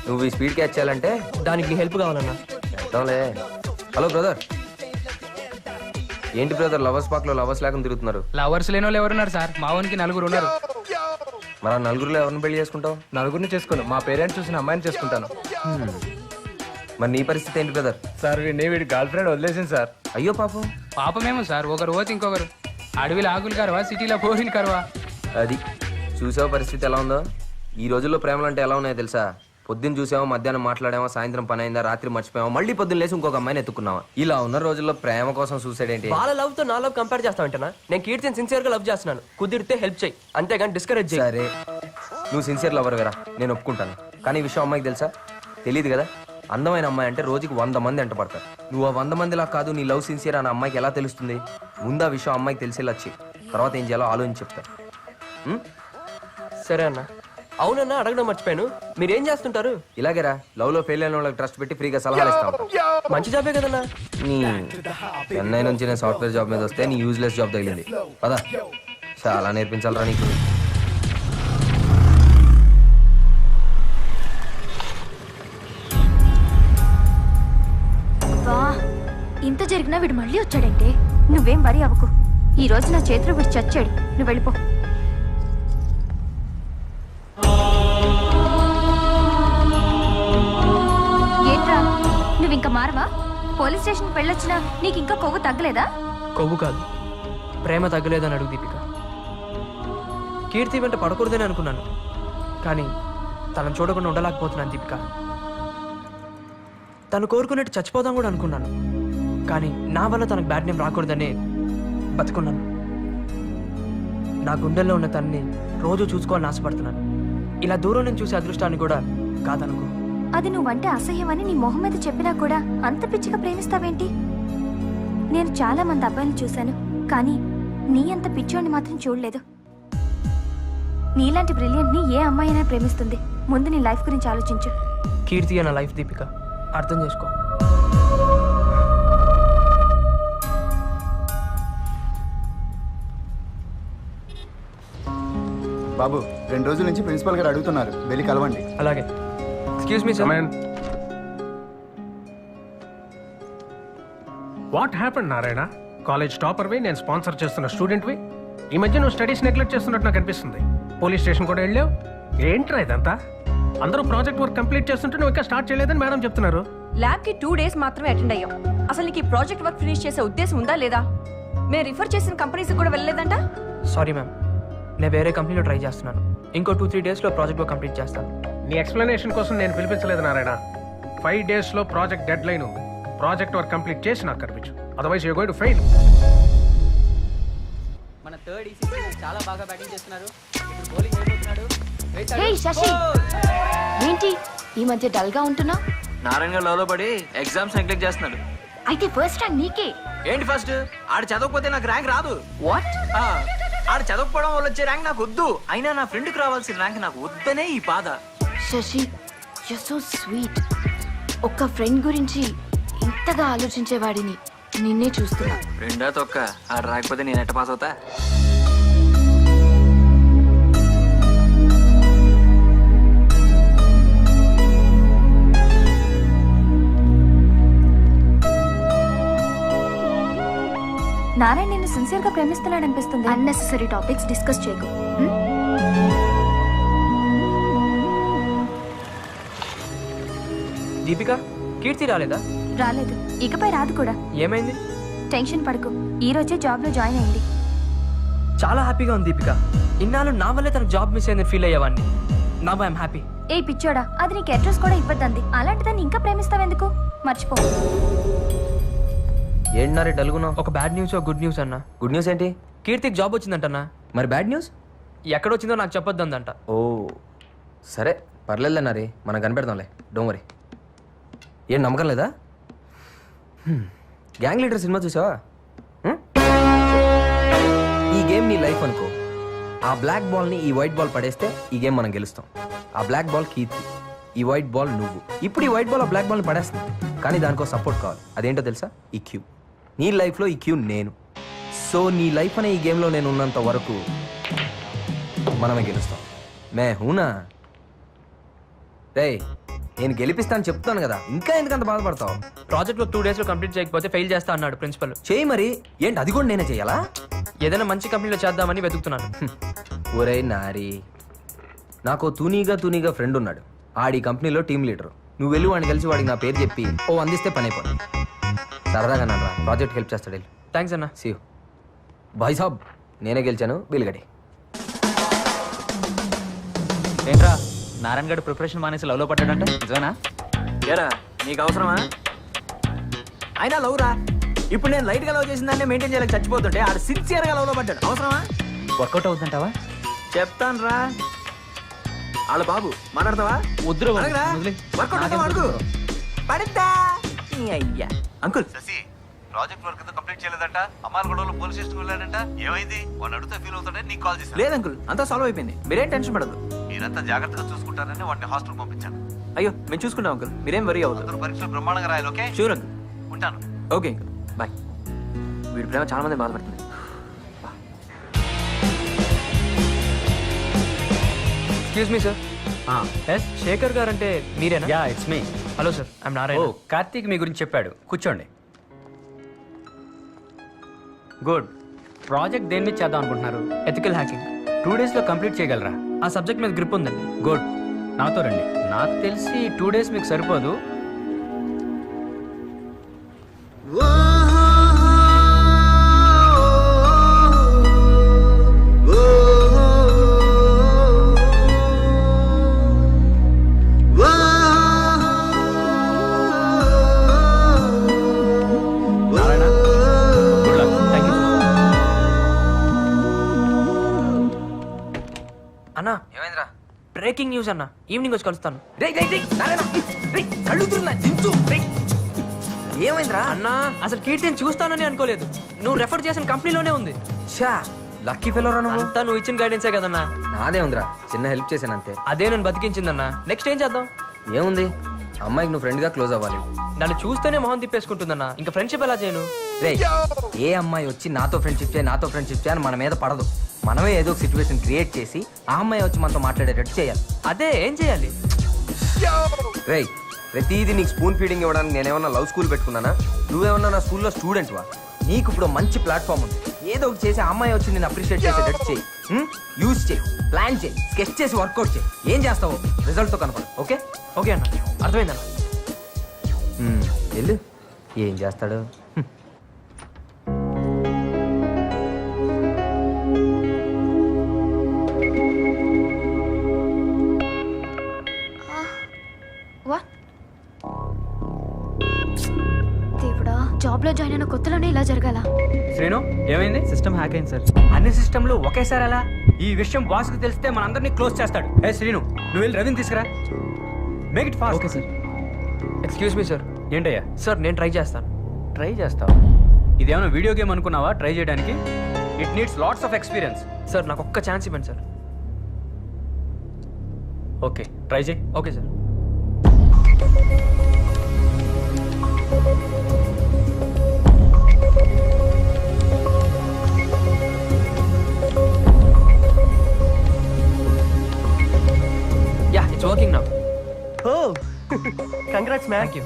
నువ్వు ఈ స్పీడ్ క్యాచ్ చేయాలంటే దానికి నీ హెల్ప్ కావాలన్నా. చేద్దాంలే. Hello brother. ఏంటి బ్రదర్ లవర్స్ పార్క్ లో లవర్స్ లేకుండా తిరుగుతున్నారు? లవర్స్ లేని వాళ్ళు ఎవరున్నారు సార్? మా వానికి 4 ఉన్నారు. మరి ఆ నలుగురిలో ఎవరిని పెళ్లి చేసుకుంటావు? నలుగురిని చేసుకోను, మా పేరెంట్స్ చూసిన అమ్మాయిని చేసుకుంటాను. మరి నీ పరిస్థితి ఏంటి బ్రదర్? సార్ వీడి గర్ల్ ఫ్రెండ్ వదిలేసింది సార్. అయ్యో పాపం. పాపమేమో సార్, ఒకరు పోతే ఇంకొకరు. అడవిలో ఆకులు కరవా, సిటీలో పోహిలు కరవా. అది చూసావు పరిస్థితి ఎలా ఉందో. ఈ రోజుల్లో ప్రేమలు అంటే ఎలా ఉన్నాయో తెలుసా? పొద్దున్న చూసామో, మధ్యాహ్నం మాట్లాడామో, సాయంత్రం పని అయిందా, రాత్రి మర్చిపోయామో, మళ్ళీ పొద్దున్న లేసి ఇంకొక అమ్మాయిని ఎత్తుకున్నావా. ఇలా ఉన్న రోజుల్లో ప్రేమ కోసం సూసైడ్ ఏంటి? వాళ్ళ లవ్ తో నా లవ్ కంపేర్ చేస్తావంటనా? నేను కీర్తిని సిన్సియర్ గా లవ్ చేస్తున్నాను. కుదిరితే హెల్ప్ చేయి, అంతేగాని డిస్కరేజ్ చేయి. సరే నువ్వు సిన్సియర్ లవర్ వేరా, నేను ఒప్పుకుంటాను. కానీ ఈ విషయం అమ్మాయికి తెలుసా? తెలియదు కదా. అందమైన అమ్మాయి అంటే రోజుకి 100 మంది ఎంట పడతారు. నువ్వు ఆ 100 మందిలా కాదు, నీ లవ్ సిన్సియర్ అన్న అమ్మాయికి ఎలా తెలుస్తుంది? ముందు ఆ విషయం అమ్మాయికి తెలిసేలా వచ్చి తర్వాత ఏం చేయాలో ఆలోచించి చెప్తా. సరే అన్న. అవునన్నా, అడగడం మర్చిపోయాను, మీరేం చేస్తుంటారు? ఇలాగేరా లవ్ లో ఫెయిల్ అయిన వాళ్ళకి ట్రస్ట్ పెట్టి ఫ్రీగా సలహాలు ఇస్తా ఉంటాం. మంచి జాబే కదన్నా. నీ చెన్నై నుంచి నేను సాఫ్ట్వేర్ జాబ్ మీద వస్తే నీ యూజ్లెస్ జాబ్ తగిలింది. పదా చాలా నేర్పించాలరా నీకు. వా, ఇంత జరిగినా వీడు మళ్ళీ వచ్చాడంటే. నువ్వేం వరి అవ్వకు, ఈ రోజు నా చేతిలో వీడు చచ్చాడు. నువ్వు వెళ్ళిపో. ఏంట్రా నువ్వు ఇంకా మారవా? పోలీస్ స్టేషన్కి వెళ్ళొచ్చినా నీకు ఇంకా కొవ్వు తగ్గలేదా? కొవ్వు కాదు, ప్రేమ తగ్గలేదని అడుగు దీపిక. కీర్తి వెంట పడకూడదని అనుకున్నాను, కానీ తనను చూడకుండా ఉండలేకపోతున్నాను దీపిక. తను కోరుకున్నట్టు చచ్చిపోదాం కూడా అనుకున్నాను, కానీ నా వల్ల తనకు బ్యాడ్ నేమ్ రాకూడదనే బతుకున్నాను. నా గుండెల్లో ఉన్న తనని రోజు చూసుకోవాలని ఆశపడుతున్నాను. ఇలా దూరం నుంచి చూసే అదృష్టాన్ని కూడా కాదనుకో. అది నువ్వంటే అసహ్యమని నీ మొహం మీద చెప్పినా కూడా అంత పిచ్చిగా ప్రేమిస్తావేంటి? నేను చాలా మంది అబ్బాయిలు చూశాను, కానీ నీ అంత పిచ్చోడిని మాత్రం చూడలేదు. నీలాంటి బ్రిలియంట్ ని ఏ అమ్మాయి అయినా ప్రేమిస్తుంది. ముందు నీ లైఫ్ గురించి ఆలోచించు. కీర్తి అన్న లైఫ్ దీపిక, అర్థం చేసుకో. బాబు 2 రోజుల నుంచి ప్రిన్సిపల్ గారు అడుగుతున్నారు, వెళ్ళి కలవండి. అలాగే. Excuse me sir. What happened Narayana? College టాపర్వి, నేను స్పాన్సర్ చేస్తున్న స్టూడెంట్వి. ఈ మధ్య నువ్వు స్టడీస్ నెగ్లెక్ట్ చేస్తున్నట్టు నాకు అనిపిస్తుంది. పోలీస్ స్టేషన్ కూడా వెళ్ళావు. ఏంట్రా ఇదంతా? అందరూ ప్రాజెక్ట్ వర్క్ కంప్లీట్ చేస్తుంటే నువ్వు ఇంకా స్టార్ట్ చేయలేదని మేడం చెప్తున్నారు. ల్యాబ్ కి 2 డేస్ మాత్రమే అటెండ్ అయ్యాం. అసలు నీకు ఈ ప్రాజెక్ట్ వర్క్ ఫినిష్ చేసే ఉద్దేశం ఉందా లేదా? మేము రిఫర్ చేసిన కంపెనీస్ కూడా వెళ్ళలేదంట. సారీ మ్యామ్, నేను వేరే కంపెనీలో ట్రై చేస్తున్నాను. ఇంకో 2-3 డేస్లో ప్రాజెక్ట్ వర్క్ కంప్లీట్ చేస్తాను. నీ ఎక్స్ప్లెనేషన్ కోసం నేను పిలిపించలేదు నారాయణ. 5 డేస్లో ప్రాజెక్ట్ డెడ్ లైన్ ఉంది. ప్రాజెక్ట్ వర్క్ కంప్లీట్ చేసి నాకు కనిపించు, otherwise you going to fail. మన థర్డ్ ఈసీసీ చాలా బాగా బ్యాటింగ్ చేస్తున్నారు. ఇప్పుడు బౌలింగ్ అయిపోతున్నాడు. హే శశి, ఏంటి ఈ మధ్య డల్ గా ఉంటున్నా? నారాయణ గారు లవ్ లో పడి ఎగ్జామ్స్ నెగ్లెక్ట్ చేస్తున్నాడు. అయితే ఫస్ట్ ర్యాంక్ నీకే. ఏంటి ఫస్ట్? ఆడు చదవకపోతే నాకు ర్యాంక్ రాదు. వాట్? ఆడు చదవకపోవడం వల్ల వచ్చే ర్యాంక్ నాకు వద్దు. అయినా నా ఫ్రెండ్కి రావాల్సిన ర్యాంక్ నాకు వద్దనే ఈ బాధ. Sasi, you so sweet. ఒక్క ఫ్రెండ్ గురించి ఇంతగా ఆలోచించేవాడిని నిన్నే చూస్తున్నా. ఫ్రెండా తొక్క, ఆడు రాకపోతే నేను ఎట్ట పాస్ అవుతా? నారాయణ నిన్ను సిన్సియర్ గా ప్రేమిస్తున్నాడు అనిపిస్తుంది. అన్నెసెసరీ టాపిక్స్ డిస్కస్ చేయకు. దీపిక, కీర్తి రాలేదా? రాలేదు, ఇకపై రాదు కూడా. ఏమైంది? టెన్షన్ పడకు, ఈ రోజే జాబ్ లో జాయిన్ అయింది. చాలా హ్యాపీగా ఉంది దీపిక. ఇన్నాళ్ళు నా వల్లే తనకు జాబ్ మిస్ అయిందని ఫీల్ అయ్యేవాడిని. Now I'm happy. ఏ పిచ్చోడా, అది నీకు అడ్రస్ కూడా ఇవ్వద్దంది. అలాంటిదాన్ని ఇంకా ప్రేమిస్తావెందుకు? మర్చిపో. ఏంటన్నారే డల్గున్నావు? ఒక బ్యాడ్ న్యూస్ గుడ్ న్యూస్ అన్న. గుడ్ న్యూస్ ఏంటి? కీర్తికి జాబ్ వచ్చిందంటన్నా. మరి బ్యాడ్ న్యూస్ ఎక్కడొచ్చిందో నాకు చెప్పొద్దందంట. ఓ సరే పర్లేదన్నారే, మనం కనిపెడదాంలే, డోంట్ వరీ. ఏం నమ్మకం లేదా? గ్యాంగ్ లీడర్ సినిమా చూసావా? ఈ గేమ్ నీ లైఫ్ అనుకో. ఆ బ్లాక్ బాల్ని ఈ వైట్ బాల్ పడేస్తే ఈ గేమ్ మనం గెలుస్తాం. ఆ బ్లాక్ బాల్ కీర్తి, ఈ వైట్ బాల్ నువ్వు. ఇప్పుడు ఈ వైట్ బాల్ ఆ బ్లాక్ బాల్ని పడేస్తుంది, కానీ దానికో సపోర్ట్ కావాలి. అదేంటో తెలుసా? ఈ క్యూ. నీ లైఫ్లో ఈ క్యూ నేను. సో నీ లైఫ్ అనే ఈ గేమ్లో నేను ఉన్నంత వరకు మనమే గెలుస్తాం. మే హూనా రే, నేను గెలిపిస్తాను చెప్తాను కదా, ఇంకా ఎందుకంత బాధపడతావు? ప్రాజెక్ట్ 2 days లో కంప్లీట్ చేయకపోతే ఫెయిల్ చేస్తా అన్నాడు ప్రిన్సిపల్. చేయి మరి. ఏంటి అది కూడా నేనే చేయాలా? ఏదైనా మంచి కంపెనీలో చేద్దామని వెతుకుతున్నాను. ఒరే నారి, నాకు తూనీగా ఫ్రెండ్ ఉన్నాడు. ఆడి కంపెనీలో టీమ్ లీడర్. నువ్వు వెళ్ళి వాడిని కలిసి వాడికి నా పేరు చెప్పి అందిస్తే పని అయిపోతుంది. సరదాగా నన్ను ప్రాజెక్ట్ హెల్ప్ చేస్తాడు. థ్యాంక్స్ అన్న. See you. బాయ్ సాబ్, నేనే గెలిచాను, బిల్గడి. ఏంట్రా నారాయణ గడు ప్రిపరేషన్ మానేసి లవ్లో పడ్డాడంట, నిజమేనా? ఏరా నీకు అవసరమా? అయినా లవ్ రా. ఇప్పుడు నేను లైట్ గా లవ్ చేసిన దాన్ని మెయింటైన్ చేయలేక చచ్చిపోతుంటే ఆడు సిన్సియర్ గా లవ్ లో పడ్డాడు. అవసరమా? వర్కౌట్ అవుతుంటావా? చెప్తాను రా. వాళ్ళ బాబు మాట్లాడతావా? వద్దురా వర్కౌట్ అవుతావా? అడుగు పడిద్దా. అయ్యా అంకుల్ ప్రాజెక్ట్ వర్క్ కంప్లీట్ చేయలేదంట. అమ్మాయిల గొడవలో పోలీస్ స్టేషన్ వెళ్ళాడంట. ఏమైంది? వాడిని అడిగితే ఫీల్ అవుతాడని నీకు కాల్ చేశాను. లేదు అంకుల్, అంతా సాల్వ్ అయిపోయింది. మీరేం టెన్షన్ పడదు. మీరంతా జాగ్రత్తగా చూసుకుంటారని వాడిని హాస్టల్ పంపించాను. అయ్యో మేము చూసుకుంటాం అంకుల్, మీరేం వరీ అవ్వదు. అందరూ పరీక్షలు బ్రహ్మాండంగా రాయాలి. ఓకే? Sure uncle. ఉంటాను. Okay uncle, bye. వీడి ప్రేమ చాలా మంది బాధపడుతుంది. Excuse me sir. S Shekhar garu అంటే మీరేనా? Yeah it's me. Hello sir, I'm Narayana. Karthik మీ గురించి చెప్పాడు, కూర్చోండి. గుడ్. ప్రాజెక్ట్ దేని మీద చేద్దాం అనుకుంటున్నారు? Ethical hacking. 2 days లో కంప్లీట్ చేయగలరా? ఆ సబ్జెక్ట్ మీద గ్రిప్ ఉందండి. గుడ్, నాతో రండి. నాకు తెలిసి 2 days మీకు సరిపోదు. అన్నా ఏమైందిరా? బ్రేకింగ్ న్యూస్ అన్న, ఈవినింగ్ వచ్చి కలుస్తాను. ఏమైందిరా? అన్నా అసలు కీర్తిని చూస్తానని అనుకోలేదు. నువ్వు రెఫర్ చేసిన కంపెనీలోనే ఉంది. షా లక్కీ ఫెలోరా నువ్వు. అంతా నువ్వు ఇచ్చిన గైడెన్సే కదన్నా. నాదే ఉందిరా, చిన్న హెల్ప్ చేశాను అంతే. అదే నేను బతికించిందన్నా. నెక్స్ట్ ఏం చేద్దాం? ఏముంది, అమ్మాయికి నువ్వు ఫ్రెండ్ గా క్లోజ్ అవ్వాలి. నన్ను చూస్తేనే మొహం తిప్పేసుకుంటుందన్నా. ఇంకా ఫ్రెండ్షిప్ ఎలా చేయను? రే, ఏ అమ్మాయి వచ్చి నాతో ఫ్రెండ్షిప్ చేయి అని మన మీద పడదు. మనమే ఏదో ఒక సిచ్యువేషన్ క్రియేట్ చేసి ఆ అమ్మాయి వచ్చి మనతో మాట్లాడేటట్టు చేయాలి. అదే ఏం చేయాలి? రే, ప్రతిదీ నీకు స్పూన్ ఫీడింగ్ ఇవ్వడానికి నేనేమన్నా లవ్ స్కూల్ పెట్టుకున్నానా? నువ్వేమన్నా నా స్కూల్లో స్టూడెంట్ వా? నీకు ఇప్పుడు మంచి ప్లాట్ఫామ్ ఉంది. ఏదో ఒకటి చేసి ఆ అమ్మాయి వచ్చి నేను అప్రిషియేట్ చేసేటట్టు చేయి. యూజ్ చేయి, ప్లాన్ చేయి, స్కెచ్ చేసి వర్కౌట్ చేయి. ఏం చేస్తావో రిజల్ట్తో కనపడు. ఓకే? ఓకే అన్న, అర్థమైందన్న. వెళ్ళు. ఏం చేస్తాడు? దేవుడా, జాబ్ లో జాయిన్ అయిన కొత్తలోనే ఇలా జరగాల? శ్రీను ఏమైంది? సిస్టమ్ హ్యాక్ అయింది సార్. అన్ని సిస్టమ్లు ఒకేసారి అలా? ఈ విషయం బాస్కి తెలిస్తే మనందరినీ క్లోజ్ చేస్తాడు. ఏ శ్రీను, నువ్వు వెళ్ళి రవిని తీసుకురా. Make it fast. Okay sir. Excuse me sir. ఏంటయ్యా? సార్ నేను ట్రై చేస్తాను. ట్రై చేస్తావు? ఇదేమైనా వీడియో గేమ్ అనుకున్నావా ట్రై చేయడానికి? It needs lots of experience. Sir నాకు ఒక్క ఛాన్స్ ఇవ్వండి సార్. ఓకే, ట్రై చేయి. Okay sir. Yeah, it's working now. Oh, congrats, man. Thank you.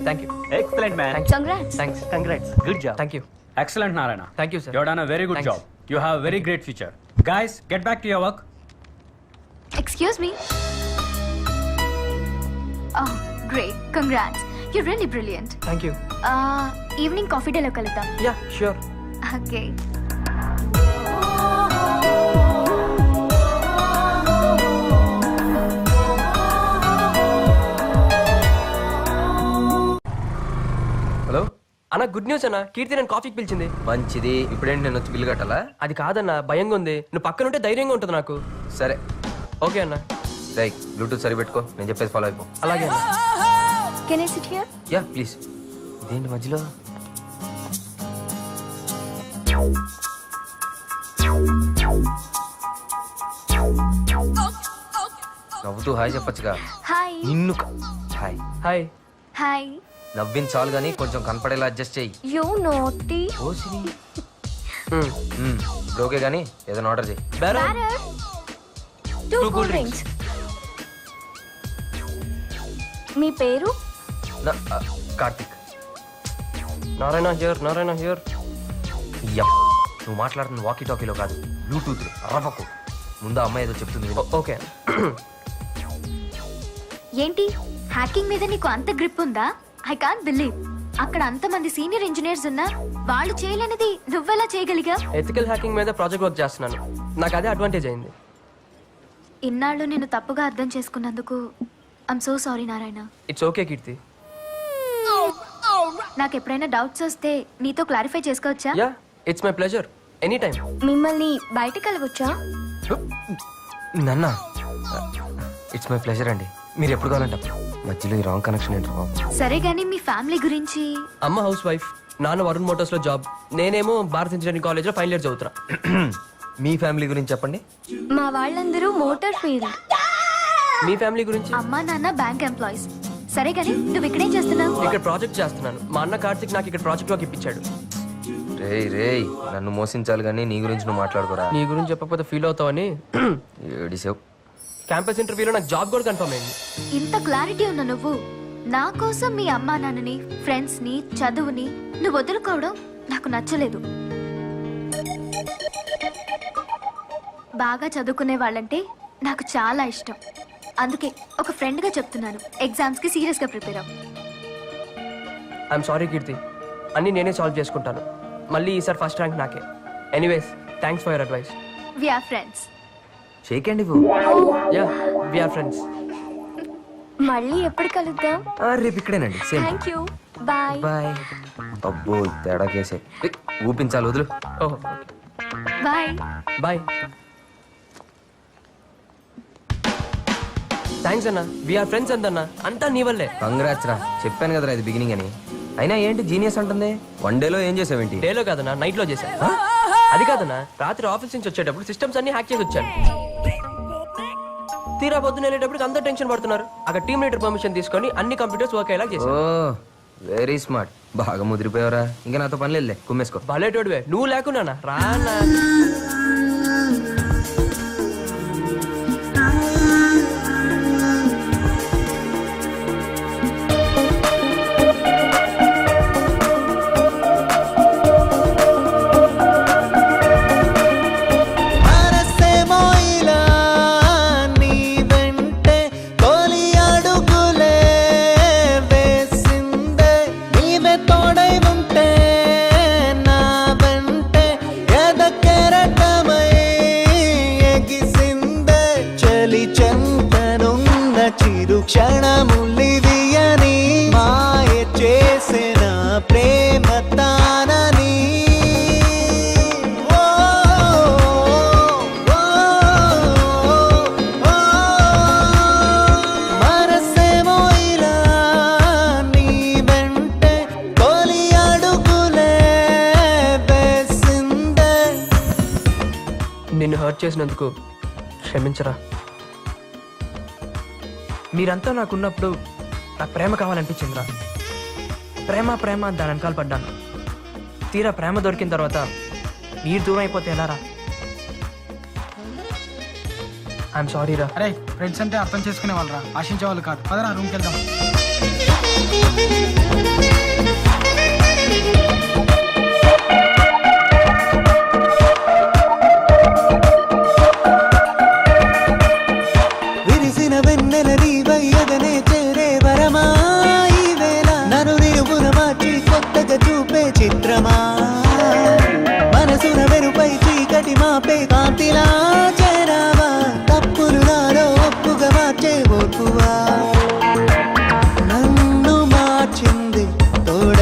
Thank you. Excellent, man. Thank you. Congrats. Thanks. Congrats. Good job. Thank you. Excellent, Narayana. Thank you, sir. You have done a very good Thanks. job. You have a very great future. Guys, get back to your work. Excuse me. Oh, great. Congrats. You're really brilliant. Thank you. Evening coffee day lo kaludam. Yeah, sure. Okay. Hello అన్న, అన్న good news అన్న, కీర్తి నేను కాఫీకి పిలిచింది. మంచిది. ఇప్పుడేంటి నేను వచ్చి బిల్లు కట్టాలా? అది కాదన్న, భయంగా ఉంది. నువ్వు పక్కన ఉంటే ధైర్యంగా ఉంటుంది నాకు. సరే ఓకే అన్న. రై బ్లూటూత్ సరి పెట్టుకో, నేను చెప్పేసి ఫాలో అయిపో. అలాగే అన్న. Can I SIT here? Yeah please. ఇదేంటి మధ్యలో? నవ్వుతూ హాయ్ చెప్పచ్చుగా. హాయ్. నిన్ను హాయ్ హాయ్ హాయ్. నవ్విన చాలు కానీ కొంచెం కనపడేలా అడ్జస్ట్ చెయ్యి. యూ నోటీ. ఓకే కానీ ఏదైనా ఆర్డర్ చెయ్యి. Two cool drinks. మీ పేరు? కార్తిక్. Narayana here, Narayana here. నువ్వు మాట్లాడుతున్న వాకీ టాకీలో కాదు, బ్లూటూత్. రవ్వకు ముందు అమ్మాయి ఏదో చెప్తుంది. ఓకే. ఏంటి హ్యాకింగ్ మీద నీకు అంత గ్రిప్ ఉందా? I can't believe. అక్కడ అంతమంది సీనియర్ ఇంజనీర్స్ ఉన్నా వాళ్ళు చేయలేనిది నువ్వెలా చేయగలిగా? ఎథికల్ హ్యాకింగ్ మీద ప్రాజెక్ట్ వర్క్ చేస్తున్నాను. నాకు అదే అడ్వాంటేజ్ అయింది. ఇన్నాళ్ళు నేను తప్పుగా అర్థం చేసుకున్నందుకు I'm so sorry Narayana. It's okay Keerthi. నాకు ఎప్పుడైనా డౌట్స్ వస్తే నీతో క్లారిఫై చేసుకోవచ్చా? Yeah, it's my pleasure. Any time. మిమ్మల్ని బయటకు వెళ్ళవచ్చా? నన్నా ఇట్స్ మై ప్లెజర్ అండి. మీరు ఎప్పుడు కావాలంట. మధ్యలో ఈ రాంగ్ కనెక్షన్ ఏంటి బాబు? సరే గానీ మీ ఫ్యామిలీ గురించి? అమ్మ హౌస్ వైఫ్, నాన్న వరుణ్ మోటార్స్ లో జాబ్, నేనేమో భారత్ ఇంజనీరింగ్ కాలేజ్ లో ఫైనల్ ఇయర్ చదువుతున్నా. మీ ఫ్యామిలీ గురించి చెప్పండి. మా వాళ్ళందరూ మోటార్ ఫీల్డ్. మీ ఫ్యామిలీ గురించి? అమ్మా నాన్న బ్యాంక్ ఎంప్లాయీస్. సరే గానీ నువ్వు ఇక్కడేం చేస్తున్నావు? ఇక్కడ ప్రాజెక్ట్ చేస్తున్నాను. మా అన్న కార్తిక్ నాకు ఇక్కడ ప్రాజెక్ట్ వర్క్ ఇప్పించాడు. రేయ్ నన్ను మోసించాలి కానీ నీ గురించి నువ్వు మాట్లాడుకోరా. నీ గురించి చెప్పకపోతే ఫీల్ అవుతావని. ఏడిసావు. క్యాంపస్ ఇంటర్వ్యూలో నాకు జాబ్ కూడా కన్ఫర్మ్ అయింది. ఇంత క్లారిటీ ఉన్న నువ్వు నా కోసం మీ అమ్మా నాన్నని, ఫ్రెండ్స్ ని, చదువుని నువ్వు వదులుకోవడం నాకు నచ్చలేదు. బాగా చదువుకునే వాళ్ళంటే నాకు చాలా ఇష్టం. అందుకే ఒక ఫ్రెండ్ గా చెప్తున్నాను, ఎగ్జామ్స్ కి సీరియస్ గా ప్రిపేర్ అవ్వు. ఐఎమ్ సారీ కీర్తి, అన్ని నేనే సాల్వ్ చేసుకుంటాను. మళ్ళీ ఈసారి ఫస్ట్ ర్యాంక్ నాకే. Anyways thanks for your advice. We are friends. Shake అండి. Yeah we are friends. మళ్ళీ ఎప్పుడు కలుద్దాం? రేపు ఇక్కడేనండి. Same. Thank you. Bye. Bye. అబ్బో తేడా కేసే. ఊపించాలి, వదులు. ఓహో బాయ్. బాయ్. థ్యాంక్స్ అన్న. వి ఆర్ ఫ్రెండ్స్ అందన్న. అంతా నీ వల్లే. కంగ్రాట్స్ రా. చెప్పాను కదరా ఇది బిగినింగ్ అని. అయినా ఏంటి జీనియస్ అంటుంది? వన్ డేలో ఏం చేసావేంటి? డేలో కాదన్నా, నైట్ లో చేశాను. అది కాదన్నా, రాత్రి ఆఫీస్ నుంచి వచ్చేటప్పుడు సిస్టమ్స్ అన్ని హ్యాక్ చేసి వచ్చాను. తీరా పొద్దున వెళ్ళేటప్పుడు అందరూ టెన్షన్ పడుతున్నారు. అక్కడ టీమ్ లీడర్ పర్మిషన్ తీసుకొని అన్ని కంప్యూటర్స్ వర్క్ అయ్యేలా చేశాను. Very smart. బాగా ముదిరిపోయావరా. ఇంకా నాతో పని లేదులే, కుమ్మేసుకో. భలేటోడివే నువ్వు. లేకున్నా రానా? క్షణములివియని మాయ చేసిన ప్రేమ తానని. మనసేమో ఇలా నీ వెంటే తొలి అడుగులే వేసిందే. నిన్ను హర్ట్ చేసినందుకు క్షమించరా. మీరంతా నాకున్నప్పుడు నాకు ప్రేమ కావాలనిపించిందిరా. ప్రేమ ప్రేమ దాని వెనకాల పడ్డాను. తీరా ప్రేమ దొరికిన తర్వాత మీరు దూరం అయిపోతే ఎలా రా? ఐఎమ్ సారీ రా. అరే ఫ్రెండ్స్ అంటే అర్థం చేసుకునే వాళ్ళరా, ఆశించే వాళ్ళు కాదు. పదరా రూమ్కి వెళ్దాం. విరిసిన వెన్నెల నీవయ్యదనే చేరే వరమా ఈ వేళ. నన్ను నిలువున మార్చి కొత్తగా చూపే చిత్రమా. మనసున వెరుపై చీకటి మాపే కాంతిలా చేరావా. తప్పులు నాలో ఒప్పుగా మార్చే ఓర్పువా. నన్ను మార్చింది తోడ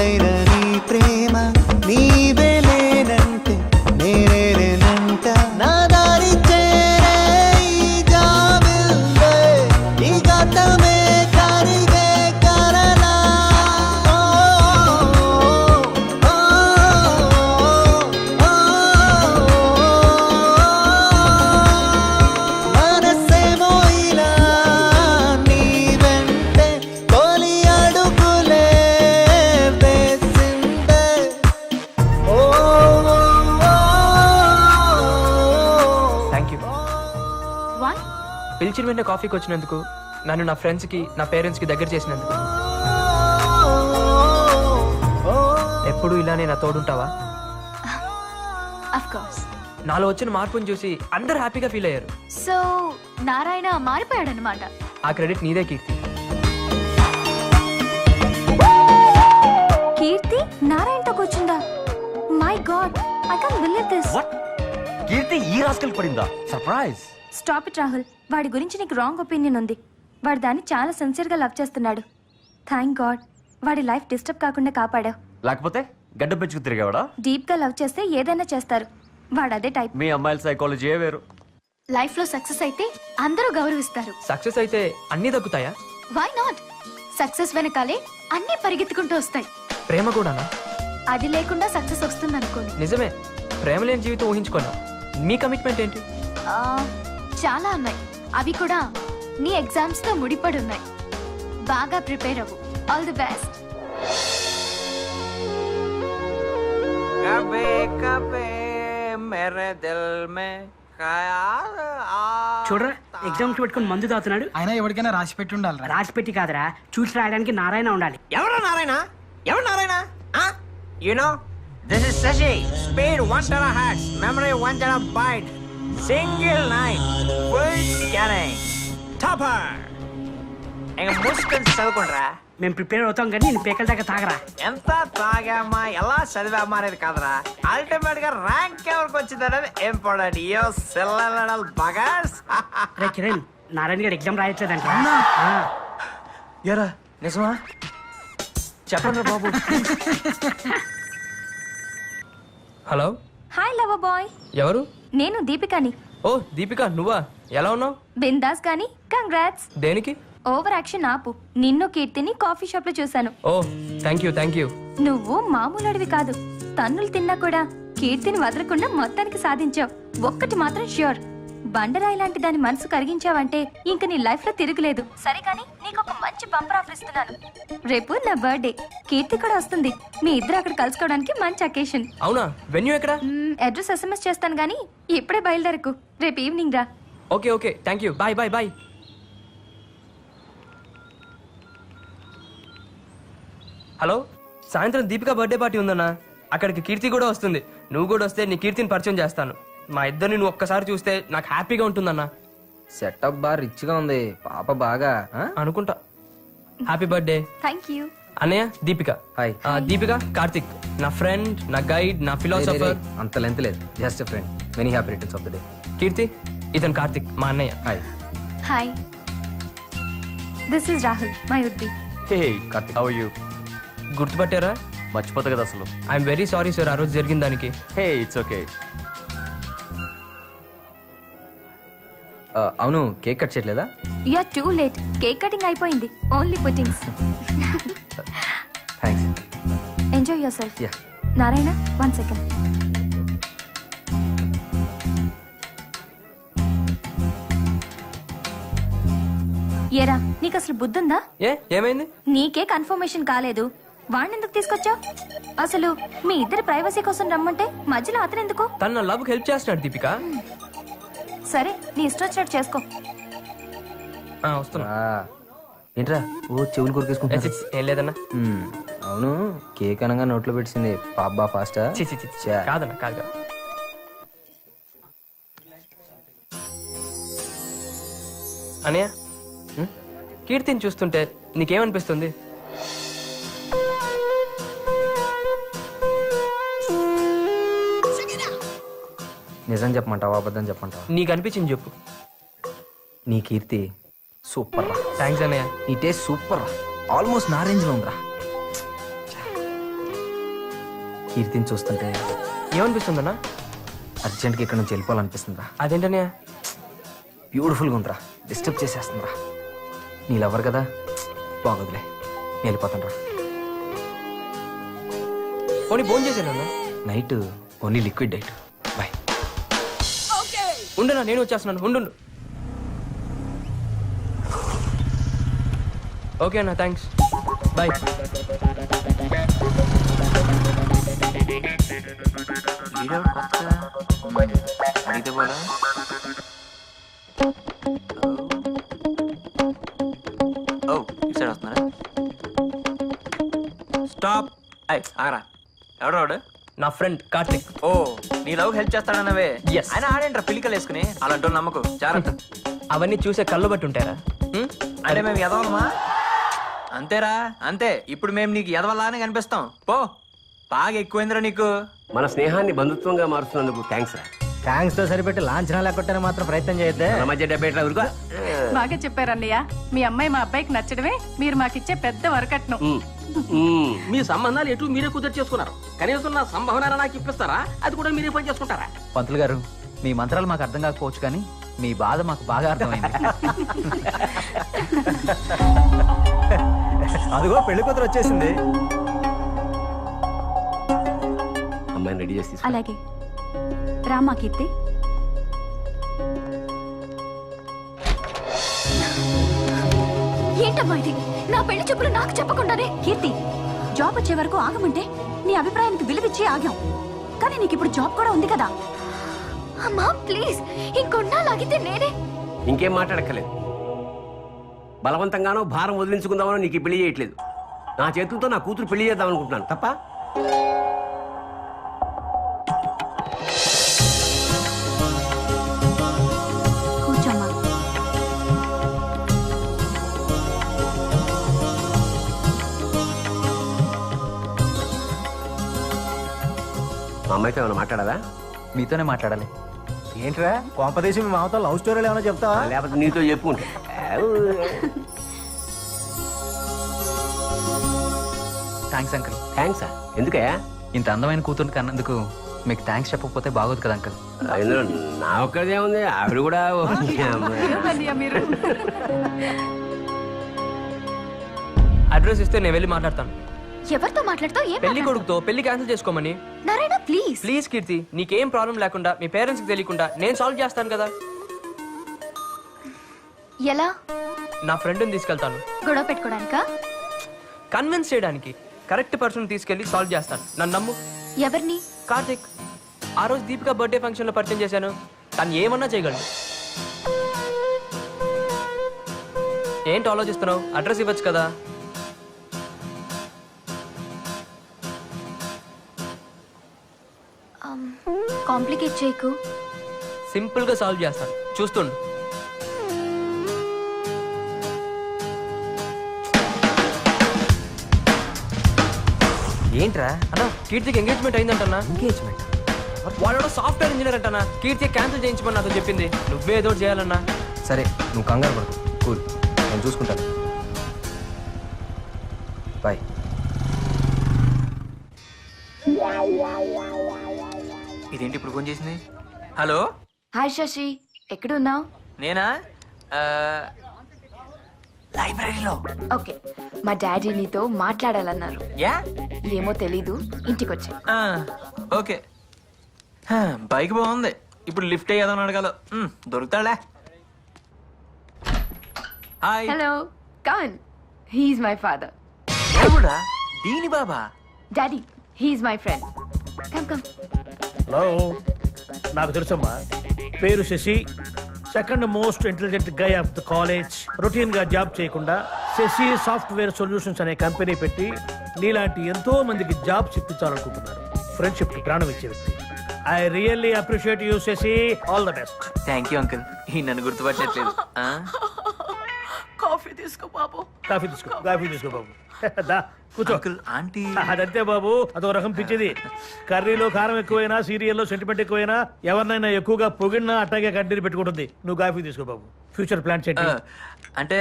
వై? పిలిచిన వెంటనే కాఫీకి వచ్చినందుకు, నన్ను నా ఫ్రెండ్స్కి నా పేరెంట్స్కి దగ్గర చేసినందుకు. ఎప్పుడు ఇలానే నా తోడుంటావా? Of course. నాలో వచ్చిన మార్పుని చూసి అందరు హ్యాపీగా ఫీల్ అయ్యారు. సో నారాయణ మారిపోయాడనమాట. ఆ క్రెడిట్ నీదే కీర్తి. కీర్తి నారాయణతో కూర్చుందా? My god, I can't believe this. Keerthi ఈ రాస్కల్ పడిందా? సర్ప్రైజ్. Stop it Rahul. వాడి గురించి నీకు రాంగ్ ఒపీనియన్ ఉంది. వాడు దాన్ని చాలా సిన్సియర్గా లవ్ చేస్తున్నాడు. థ్యాంక్ గాడ్ వాడి లైఫ్ డిస్టర్బ్ కాకుండా కాపాడావు. లేకపోతే గడ్డ పెంచుకు తిరిగేవాడా? డీప్గా లవ్ చేస్తే ఏదైనా చేస్తారు. వాడు అదే టైప్. మీ అమ్మాయిల సైకాలజీ వేరు. లైఫ్ లో సక్సెస్ అయితే అందరూ గౌరవిస్తారు. సక్సెస్ అయితే అన్నీ దక్కుతాయా? Why not? సక్సెస్ వెనకాలే అన్నీ పరిగెత్తుకుంటూ వస్తాయి. ప్రేమ కూడానా? అది లేకుండా సక్సెస్ వస్తుంది అనుకోండి. నిజమే, ప్రేమ లేని జీవితం ఊహించుకోలేం. మీ కమిట్మెంట్ ఏంటి? చాలా ఉన్నాయి. అవి కూడా నీ ఎగ్జామ్స్ తో ముడిపడి ఉన్నాయి. బాగా ప్రిపేర్ అవ్వు. All the best. కబే కబే మేరే దిల్ మే ఖయాల్ చూడరా ఎగ్జామ్స్ పెట్టుకుని మందు తాగుతున్నాడు. అయినా ఎవరికైనా రాసి పెట్టి ఉండాలి. రాసి పెట్టి కాదురా, చూసి రాయడానికి నారాయణ ఉండాలి. ఎవరు నారాయణ? ఎవరు Narayana? You know, this is Sashi. Speed 1 terahertz, memory 1 terabyte, single night, full scanning, topper. ఇంకా మూసుకొని చదువుకుంటారా? మేము ప్రిపేర్ అవుతాం కానీ నేను పేకల దాకా తాగరా. ఎంత తాగామా ఎలా చదివామా అనేది కాదురా, అల్టిమేట్ గా ర్యాంక్ ఎవరికి వచ్చింది అనేది ఇంపార్టెంట్. యో సెల్లల్ బగాస్. రే కిరణ్, నారాయణ గారు ఎగ్జామ్ రాయట్లేదంట. ఎరా నిజమా? చెప్పండి బాబు. హలో. Hi lover boy. ఎవరు? నేను దీపికాని. ఓ దీపిక, నువ్వా? ఎలా ఉన్నావు? బిందాస్ కానీ కంగ్రాట్స్. దేనికి? ఓవర్ యాక్షన్ ఆపు. నిన్ను కీర్తిని కాఫీ షాప్ లో చూశాను. ఓ థ్యాంక్ యూ థ్యాంక్ యూ. నువ్వు మామూలు అడివి కాదు. తన్నులు తిన్నా కూడా కీర్తిని వదలకుండా మొత్తానికి సాధించావు. ఒక్కటి మాత్రం ష్యూర్, బండరాయి లాంటి దాని మనసు కరిగించావంటే ఇంక నీ లైఫ్ లో తిరుగులేదు. సరే కానీ నీకు ఒక మంచి బంపర్ ఆఫర్ ఇస్తున్నాను. రేపు నా బర్త్డే, కీర్తి కూడా వస్తుంది. మీ ఇద్దరు అక్కడ కలుసుకోవడానికి మంచి అకేషన్. అవునా? వెన్యూ ఎక్కడ? అడ్రస్ SMS చేస్తాను గానీ ఇప్పుడే బయలుదేరకు. రేపు ఈవినింగ్ రా. Okay okay thank you. Bye bye bye. Hello, సాయంత్రం దీపిక బర్త్డే పార్టీ ఉందన్నా. అక్కడికి కీర్తి కూడా వస్తుంది. నువ్వు కూడా వస్తే నీ కీర్తిని పరిచయం చేస్తాను. మా ఇద్దరిని నువ్వు ఒక్కసారి చూస్తే నాకు హ్యాపీగా ఉంటుందన్నా. సెటప్ బాగా రిచ్ గా ఉంది. పాప బాగా అనుకుంటా. Happy birthday. Thank you. అన్నయ్య దీపిక. హాయ్. దీపిక కార్తిక్, నా ఫ్రెండ్, నా గైడ్, నా ఫిలాసఫర్. అంత లెంత్ లేదు, just friend. Many happy returns of the day. Keerthi, ఇతను కార్తిక్, మా అన్నయ్య. Hi. Hi, this is Rahul, my would be. Hey Karthik, how are you? గుర్తుపట్టారా? మర్చిపోతా కదా అసలు. ఐఎమ్ వెరీ సారీ సార్, ఆ రోజు జరిగిన దానికి. Hey it's okay. అవును, కేక్ కట్ చేయట్లేదా? You are too late. Cake cutting అయిపోయింది. Only puddings. Thanks. Enjoy yourself. Yeah. Narayana, 1 second. ఏరా, నీకు అసలు బుద్ధుందా? ఏమైంది? నీకే కన్ఫర్మేషన్ కాలేదు, వాడిని ఎందుకు తీసుకొచ్చావు? అసలు మీ ఇద్దరి ప్రైవసీ కోసం రమ్మంటే మధ్యలో అతను ఎందుకు? తన నా లవ్ హెల్ప్ చేస్తున్నాడు దీపిక. సరే, నీ ఇష్టం వచ్చినట్టు చేసుకో. వస్తున్నా. ఏంట్రా ఓ చెవులు కొరికేసుకుంటా? ఏం లేదన్నా. అవును, కేక్ అనగా నోట్లో పెట్టింది పాప బా ఫాస్టా? కాదన్నా, కాదు. అనయ్య, కీర్తిని చూస్తుంటే నీకేమనిపిస్తుంది? నిజం చెప్పమంటావా అబద్ధం చెప్పమంటావా? నీకు అనిపించింది చెప్పు. నీ కీర్తి సూపర్ రా. థ్యాంక్స్ అన్నయ్య. నీ టేస్ట్ సూపర్ రా. ఆల్మోస్ట్ నా రేంజ్ లో ఉందిరా. కీర్తిని చూస్తుంటే ఏమనిపిస్తుందన్నా? అర్జెంట్గా ఇక్కడ నుంచి వెళ్ళిపోవాలనిపిస్తుందిరా. అదేంటన్నయ్య? బ్యూటిఫుల్గా ఉందిరా. డిస్టర్బ్ చేసేస్తుందిరా. నీ లవర్ కదా, బాగోదులే, నేను వెళ్ళిపోతాను రా. పోనీ ఫోన్ చేశానన్నా. Night only liquid diet. Bye. ఉండనా, నేను వచ్చేస్తున్నాను. ఉండు. ఓకే అన్న, థ్యాంక్స్. బాయ్. అడిగితే పోలా వస్తున్నారా? స్టాప్. ఆగరా, ఎవడు? నా ఫ్రెండ్ కార్తిక్. ఓ, నీ లవ్ హెల్ప్ చేస్తాడన్నవే. Yes. ఆయన ఆడేంట్రా పిలికలు వేసుకుని, అలాంటి నమ్మకు జాగ్రత్త. అవన్నీ చూసే కళ్ళు బట్టి ఉంటారా? అంటే మేము ఎదవలమా? అంతేరా, అంతే. ఇప్పుడు మేము నీకు ఎదవలానే కనిపిస్తాం. పో, బాగా ఎక్కువైందిరా నీకు. మన స్నేహాన్ని బంధుత్వంగా మారుస్తున్నందుకు థ్యాంక్స్ రా. థ్యాంక్స్ తో సరిపెట్టి లాంఛనాలు ఎక్కడనే మాత్రం ప్రయత్నం చేయొద్దే. మన మధ్య 70 ఊరుకో. బాగా చెప్పారన్నయ్య. మీ అమ్మాయి మా అబ్బాయికి నచ్చడమే మీరు మాకిచ్చే పెద్ద వరకట్నం. మీ సంబంధాలు ఎటు మీరే కుదిరి చేసుకున్నారు. కనీసం నా సంభావన నాకు ఇప్పిస్తారా? అది కూడా మీరే పని చేసుకుంటారా? పంతులు గారు, మీ మంత్రాలు మాకు అర్థం కాకపోవచ్చు కానీ మీ బాధ మాకు బాగా అర్థమైంది. అదిగో పెళ్లి కూతురు వచ్చేసింది. అమ్మాయిని రెడీ చేసి అలాగే రామా కీర్తి. ఏంటమ్మా ఇది? నా పెళ్లి చెప్పులు నాకు చెప్పకుండానే. కీర్తి, జాబ్ వచ్చే వరకు ఆగమంటే నీ అభిప్రాయానికి విలువిచ్చి ఆగాం. కానీ నీకు ఇప్పుడు జాబ్ కూడా ఉంది కదా. అమ్మా ప్లీజ్, ఇంకొన్నాళ్ళాగితే నేనే. ఇంకేం మాట్లాడక్కర్లేదు. బలవంతంగానో భారం వదిలించుకుందామనో నీకు ఈ పెళ్లి చేయట్లేదు. నా చేతులతో నా కూతురు పెళ్లి చేద్దాం అనుకుంటున్నాను తప్ప. కూర్చోమ్మా. మా అమ్మాయితో ఏమైనా మాట్లాడదా? మీతోనే మాట్లాడాలి. ఏంట్రా కోంపదేశి మీ మామతో లవ్ స్టోరీలు ఏమైనా చెప్తావా? లేకపోతే నీతో చెప్పుకుంటే. Thanks uncle. థ్యాంక్సా? ఎందుకయ్యా? ఇంత అందమైన కూతురు కన్నందుకు మీకు థ్యాంక్స్ చెప్పకపోతే బాగోదు కదా అంకుల్. ఇందులో నా ఒక్కడిదే ఉంది. ఆవిడ కూడా మీరు అడ్రస్ ఇస్తే నేను వెళ్ళి మాట్లాడతాను. ఎవరితో మాట్లాడతావు? ఏం పెళ్లి కొడుకుతో. పెళ్లి క్యాన్సిల్ చేసుకోమని. నారాయణ ప్లీజ్. ప్లీజ్ కీర్తి, నీకేం ప్రాబ్లం లేకుండా మీ పేరెంట్స్కి తెలియకుండా నేను సాల్వ్ చేస్తాను కదా. ఎలా? నా ఫ్రెండ్ని తీసుకెళ్తాను. గొడవ పెట్టుకోవడానికా? కన్విన్స్ చేయడానికి. కరెక్ట్ పర్సన్ తీసుకెళ్లి సాల్వ్ చేస్తాను. నన్ను నమ్ము. ఎవరిని? కార్తిక్. ఆ రోజు దీపిక బర్త్డే ఫంక్షన్ లో పరిచయం చేశాను. తను ఏమన్నా చేయగలడు. ఏంటి ఆలోచిస్తున్నావు? అడ్రస్ ఇవ్వచ్చు కదా. కాంప్లికేట్ చేయకు. సింపుల్ గా సాల్వ్ చేస్తాను, చూస్తుండు. ఏంట్రా అన్నా, కీర్తికి ఎంగేజ్మెంట్ అయిందంటన్నా. ఎంగేజ్మెంట్? వాడు సాఫ్ట్వేర్ ఇంజనీర్ అంటనా. కీర్తి క్యాన్సిల్ చేయించమని నాతో చెప్పింది. నువ్వే ఏదో చేయాలన్నా. సరే, నువ్వు కంగారు పడుకో. కూల్, నేను చూసుకుంటాను. బాయ్. ఇదేంటి ఇప్పుడు ఫోన్ చేసింది? హలో. హాయ్ శశి, ఎక్కడున్నావు? నేనా? లైబ్రరీలో. ఓకే, మా డాడీ నీతో మాట్లాడాలన్నారు. యా? ఏమో తెలీదు, ఇంటికి వచ్చా. ఓకే. బైక్ బాగుంది. ఇప్పుడు లిఫ్ట్ అయ్యేదని అడగాలి. దొరుకుతాడా? Hi. Hello, come on. He's my father. ఎవడా? దీని బాబా? Daddy, he's my friend. Come come. Hello, నాకు తెలుసమ్మా. పేరు Shashi, second most intelligent guy of the college. Routine గా జాబ్ చేయకుండా శశి సాఫ్ట్వేర్ సొల్యూషన్స్ అనే కంపెనీ పెట్టి నీలాంటి ఎంతో మందికి జాబ్స్ ఇప్పించాలనుకుంటున్నాడు. ఫ్రెండ్షిప్ కి ప్రాణం ఇచ్చే వ్యక్తి. I really appreciate you Sasi. All the best. Thank you uncle. ఈ నన్ను గుర్తుపట్టట్లేదు. కాఫీ తీసుకో బాబు. కాఫీ తీసుకో బాబు. దా కూర్చో. ఆంటీ అదంతే బాబు, అదో రకం పిచ్చిది. కర్రీలో కారం ఎక్కువైనా, సీరియల్లో సెంటిమెంట్ ఎక్కువైనా, ఎవరినైనా ఎక్కువగా పొగిడినా అట్టాగే కంటిన్యూ పెట్టుకుంటుంది. నువ్వు కాఫీ తీసుకో బాబు. ఫ్యూచర్ ప్లాన్ ఏంటి? అంటే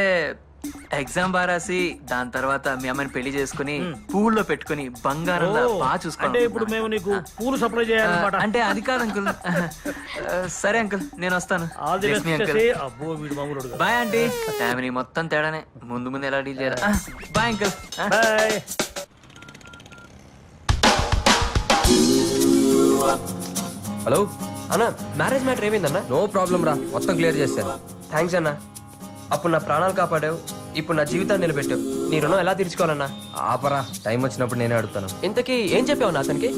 ఎగ్జామ్ బాగా రాసి దాని తర్వాత మీ అమ్మని పెళ్లి చేసుకుని పూల్లో పెట్టుకుని బంగారం బాగా చూసుకో. అంటే ఇప్పుడు మేము నీకు పూలు సప్లై చేయాలన్నమాట. అంటే అది కాదు అంకుల్. సరే అంకుల్, నేను వస్తాను. Bye aunty. ఫ్యామిలీ మొత్తం తేడానే. ముందు ముందు ఎలా డీల్ చేయాలి. Bye uncle. బాయ్. హలో అన్న, మ్యారేజ్ మ్యాటర్ ఏమైందన్నా? నో ప్రాబ్లం రా, మొత్తం క్లియర్ చేశాను. థ్యాంక్స్ అన్నా. అప్పుడు నా ప్రాణాలు కాపాడావు, ఇప్పుడు నా జీవితాన్ని నిలబెట్టావు. నీ రుణం ఎలా తీర్చుకోవాలన్నా? ఆపరా, టైం వచ్చినప్పుడు నేనే అడుగుతాను. ఇంతకీ ఏం చెప్పావు నా అతనికి?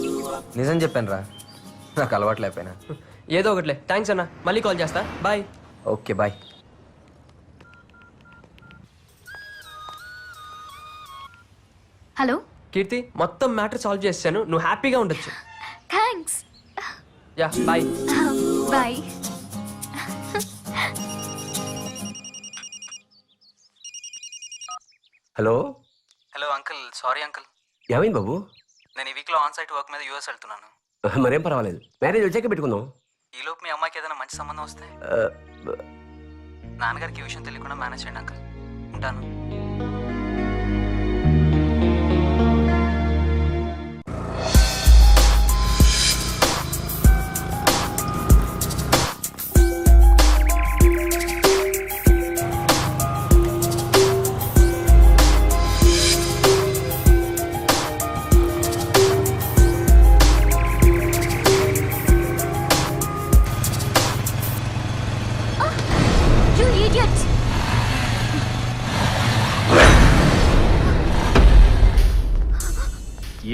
నిజం చెప్పాను రా, నాకు అలవాట్లేకపోయినా. ఏదో ఒకట్లే. థ్యాంక్స్ అన్న, మళ్ళీ కాల్ చేస్తా. Bye. Okay bye. Hello Keerthi మొత్తం మ్యాటర్ సాల్వ్ చేశాను, నువ్వు హ్యాపీగా ఉండొచ్చు. Thanks. Yeah bye. Bye. Hello hello uncle, sorry uncle. ఏమైంది బాబు? నేను ఈ వీక్లో ఆన్ సైట్ వర్క్ మీద యూఎస్ వెళ్తున్నాను. మరేం పర్వాలేదు, మ్యారేజ్ వచ్చాక పెట్టుకుందాం. ఈలోపు మీ అమ్మాయికి ఏదైనా మంచి సంబంధం వస్తే నాన్నగారికి ఈ విషయం తెలియకుండా మేనేజ్ చేయండి అంకుల్. ఉంటాను.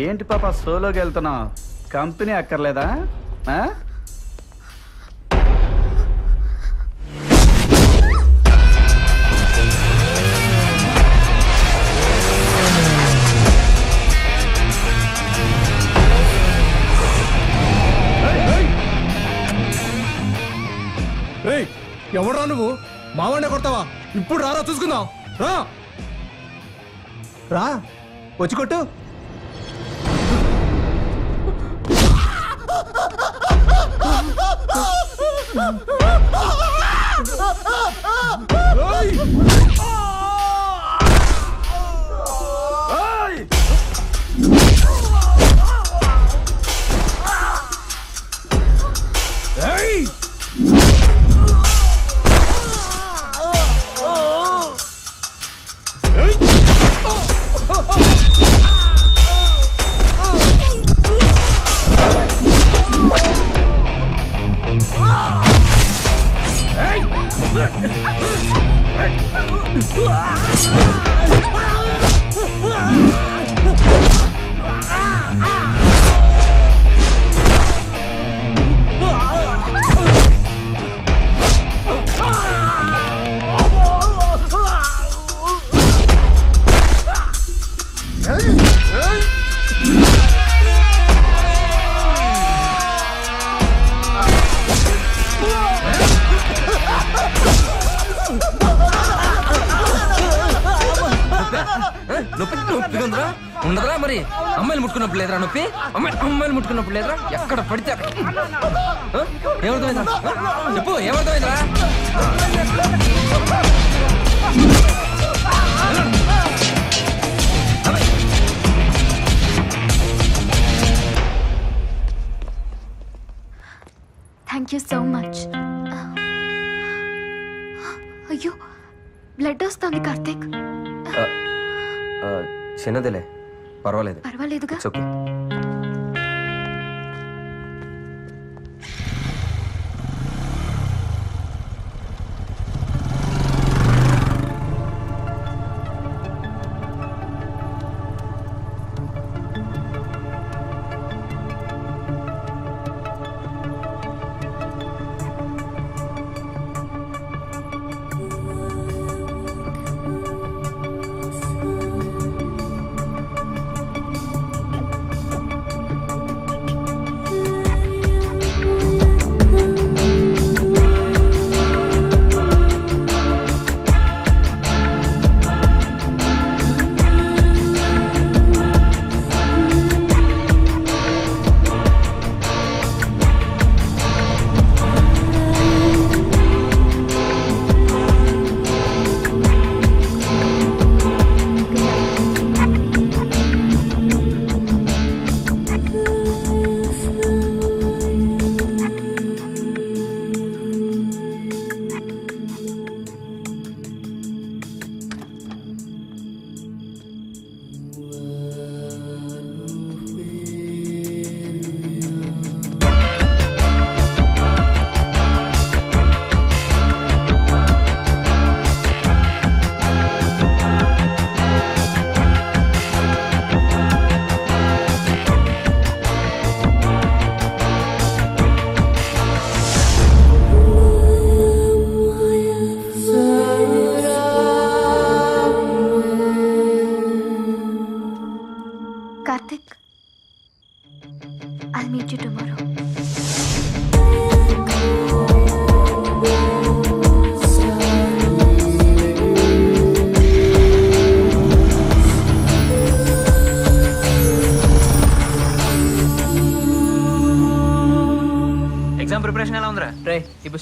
ఏంటి పాప సోలోకి వెళ్తున్నావు? కంపెనీ అక్కర్లేదా? ఎవడరా నువ్వు? మావాడినే కొడతావా? ఇప్పుడు రారా చూసుకుందాం. రా రా వచ్చి కొట్టు. ఉండదురా మరి. అమ్మాయిలు ముట్టుకున్నప్పుడు లేదురా నొప్పి? అమ్మాయిలు ముట్టుకున్నప్పుడు లేదురా? ఎక్కడ పడితే ఏమర్థమైందా చెప్పు, ఏమర్థమైందిరా? Thank you so much. అయ్యో బ్లడ్ వస్తుంది కార్తీక్. చిన్నదిలే, పర్వాలేదు. పర్వాలేదుగా. ఓకే.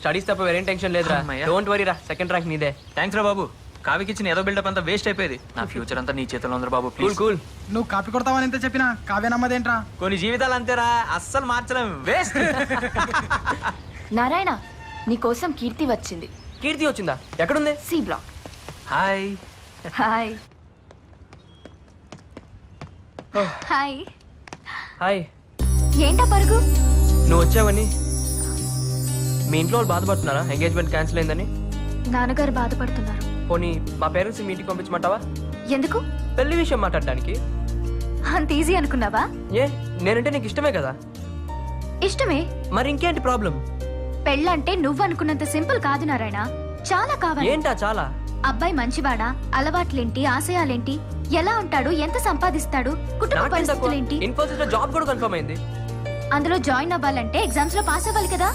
స్టడీస్ తప్ప వేరేం టెన్షన్ లేదురా. డోంట్ వరీ రా, సెకండ్ ర్యాంక్ నీదే. థ్యాంక్స్ రా బాబు. కావికి ఇచ్చిన ఏదో బిల్డప్ అంతా వేస్ట్ అయిపోయింది. నా ఫ్యూచర్ అంతా నీ చేతిలో ఉందిరా బాబు. Cool cool. నువ్వు కాపీ కొడతావని ఎంత చెప్పినా కావ్య నమ్మదేంట్రా. కొన్ని జీవితాలు అంతేరా, అస్సలు మార్చలేం, వేస్ట్. నారాయణ, నీకోసం కీర్తి వచ్చింది. కీర్తి వచ్చిందా? ఎక్కడుంది? C block. Hi. Hi. Hi. Hi. ఏంటా పరుగు? నువ్వు వచ్చావని. మీ ఇంట్లో వాళ్ళు బాధపడుతున్నారా ఎంగేజ్మెంట్ క్యాన్సిల్ అయిందని? నాన్నగారు బాధపడుతున్నారు. పోనీ మా పేరెంట్స్ మీ ఇంటికి పంపించమంటావా? ఎందుకు? పెళ్లి విషయం మాట్లాడడానికి. అంత ఈజీ అనుకున్నావా? ఏ, నేనంటే నీకు ఇష్టమే కదా. ఇష్టమే. మరి ఇంకేంటి ప్రాబ్లం? పెళ్ళంటే నువ్వు అనుకున్నంత సింపుల్ కాదు నారాయణ, చాలా కావాలి. ఏంటా చాలా? అబ్బాయి మంచివాడా, అలవాట్లేంటి, ఆశయాలేంటి, ఎలా ఉంటాడు, ఎంత సంపాదిస్తాడు, కుటుంబ పరిస్థితులేంటి. ఇన్ఫోసిస్ లో జాబ్ కూడా కన్ఫర్మ్ అయింది. అందులో జాయిన్ అవ్వాలంటే ఎగ్జామ్స్ లో పాస్ అవ్వాలి కదా.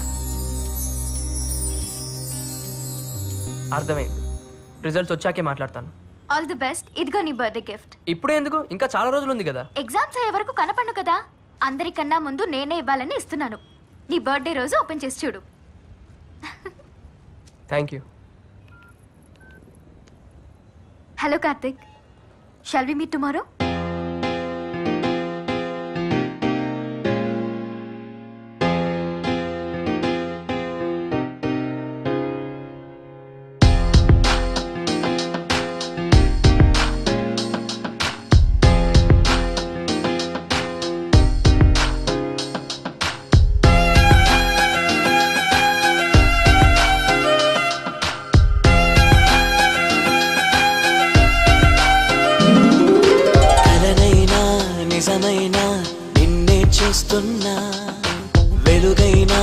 అర్థమైంది. రిజల్ట్స్ వచ్చాకే మాట్లాడతాను. All the best. ఇదిగో నీ బర్త్డే గిఫ్ట్. ఇప్పుడే ఎందుకు? ఇంకా చాలా రోజులు ఉంది కదా. ఎగ్జామ్స్ అయ్యే వరకు కనపడను కదా. అందరికన్నా ముందు నేనే ఇవ్వాలని ఇస్తున్నాను. నీ బర్త్డే రోజు ఓపెన్ చేసి చూడు. Thank you. Hello Karthik, shall we meet tomorrow? నిజమైనా నిన్నే చూస్తున్నా, వెలుగైనా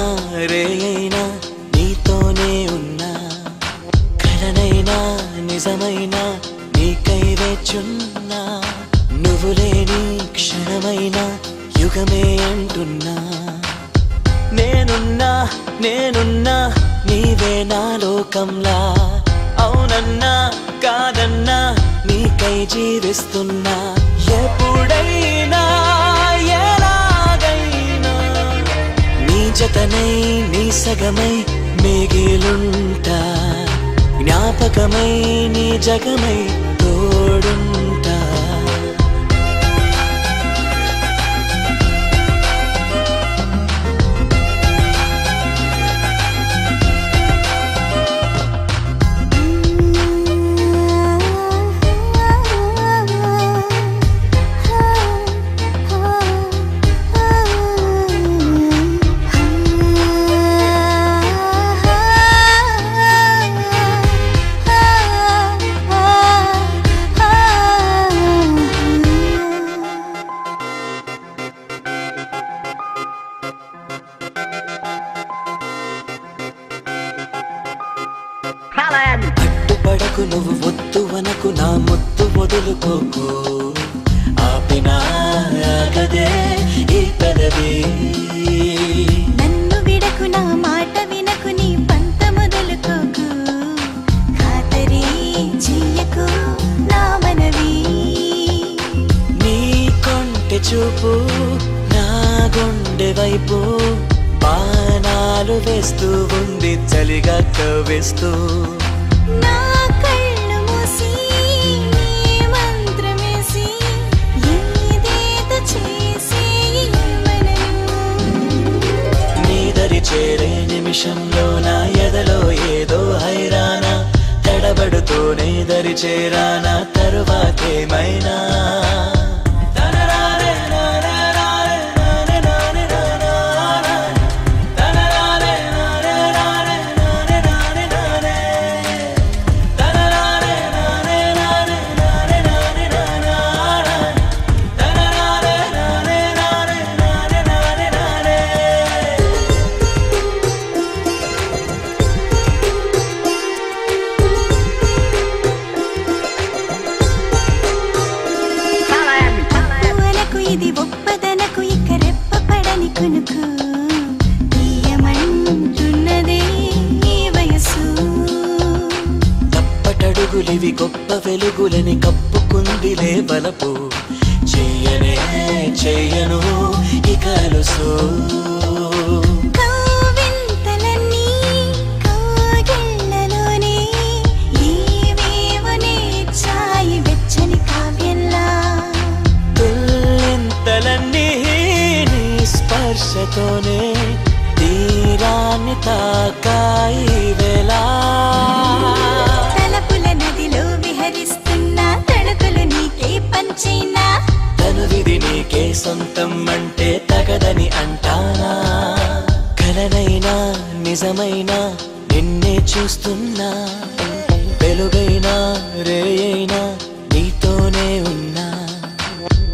రేయైనా నీతోనే ఉన్నా, కలనైనా నిజమైనా నీకై వేచున్నా, నువ్వు లేని క్షణమైనా యుగమే అంటున్నా, నేనున్నా నేనున్నా నీవే నా లోకంలా, అవునన్నా కాదన్నా నీకై జీవిస్తున్నా, ఎప్పుడైనా ఎలాగైనా నీ జతనై నీ సగమై మిగిలుంటా, జ్ఞాపకమై నీ జగమై తోడుంటా. అడ్డుపడకు నువ్వు వద్దు వనకు నా ముద్దు వదులుకోకు, ఆపినా ఆగదే ఈ పెదవి, నన్ను విడకు నా మాట వినకు నీ పంత మొదలుకోకు, ఖాతరీ చెయ్యకు నా మనవి, నీ కొంటె చూపు నా గుండె వైపు బాణాలు వేస్తూ ఉంది చలిగా కవ్వేస్తూ, నా కళ్ళు మూసి నీ మంత్రమేసి ఏదేదో చేసి మనను, నీ దరి చేరే నిమిషంలో నా ఎదలో ఏదో హైరానా, తడబడుతూనే దరి చేరానా తరువాతేమైనా. ఇది ఒప్పదనకు ఇక రెప్ప పడని కునుకు, తీయమంటున్నదే ఈ వయసు, తప్పటడుగులివి గొప్ప వెలుగులని కప్పుకుందిలే బలపు, చెయ్యనే చెయ్యను ఇక అలుసు, కవ్వింతలన్నీ నిజమైన నిన్నే చూస్తున్నా వెలుగైనా రేయైనా నీతోనే ఉన్నా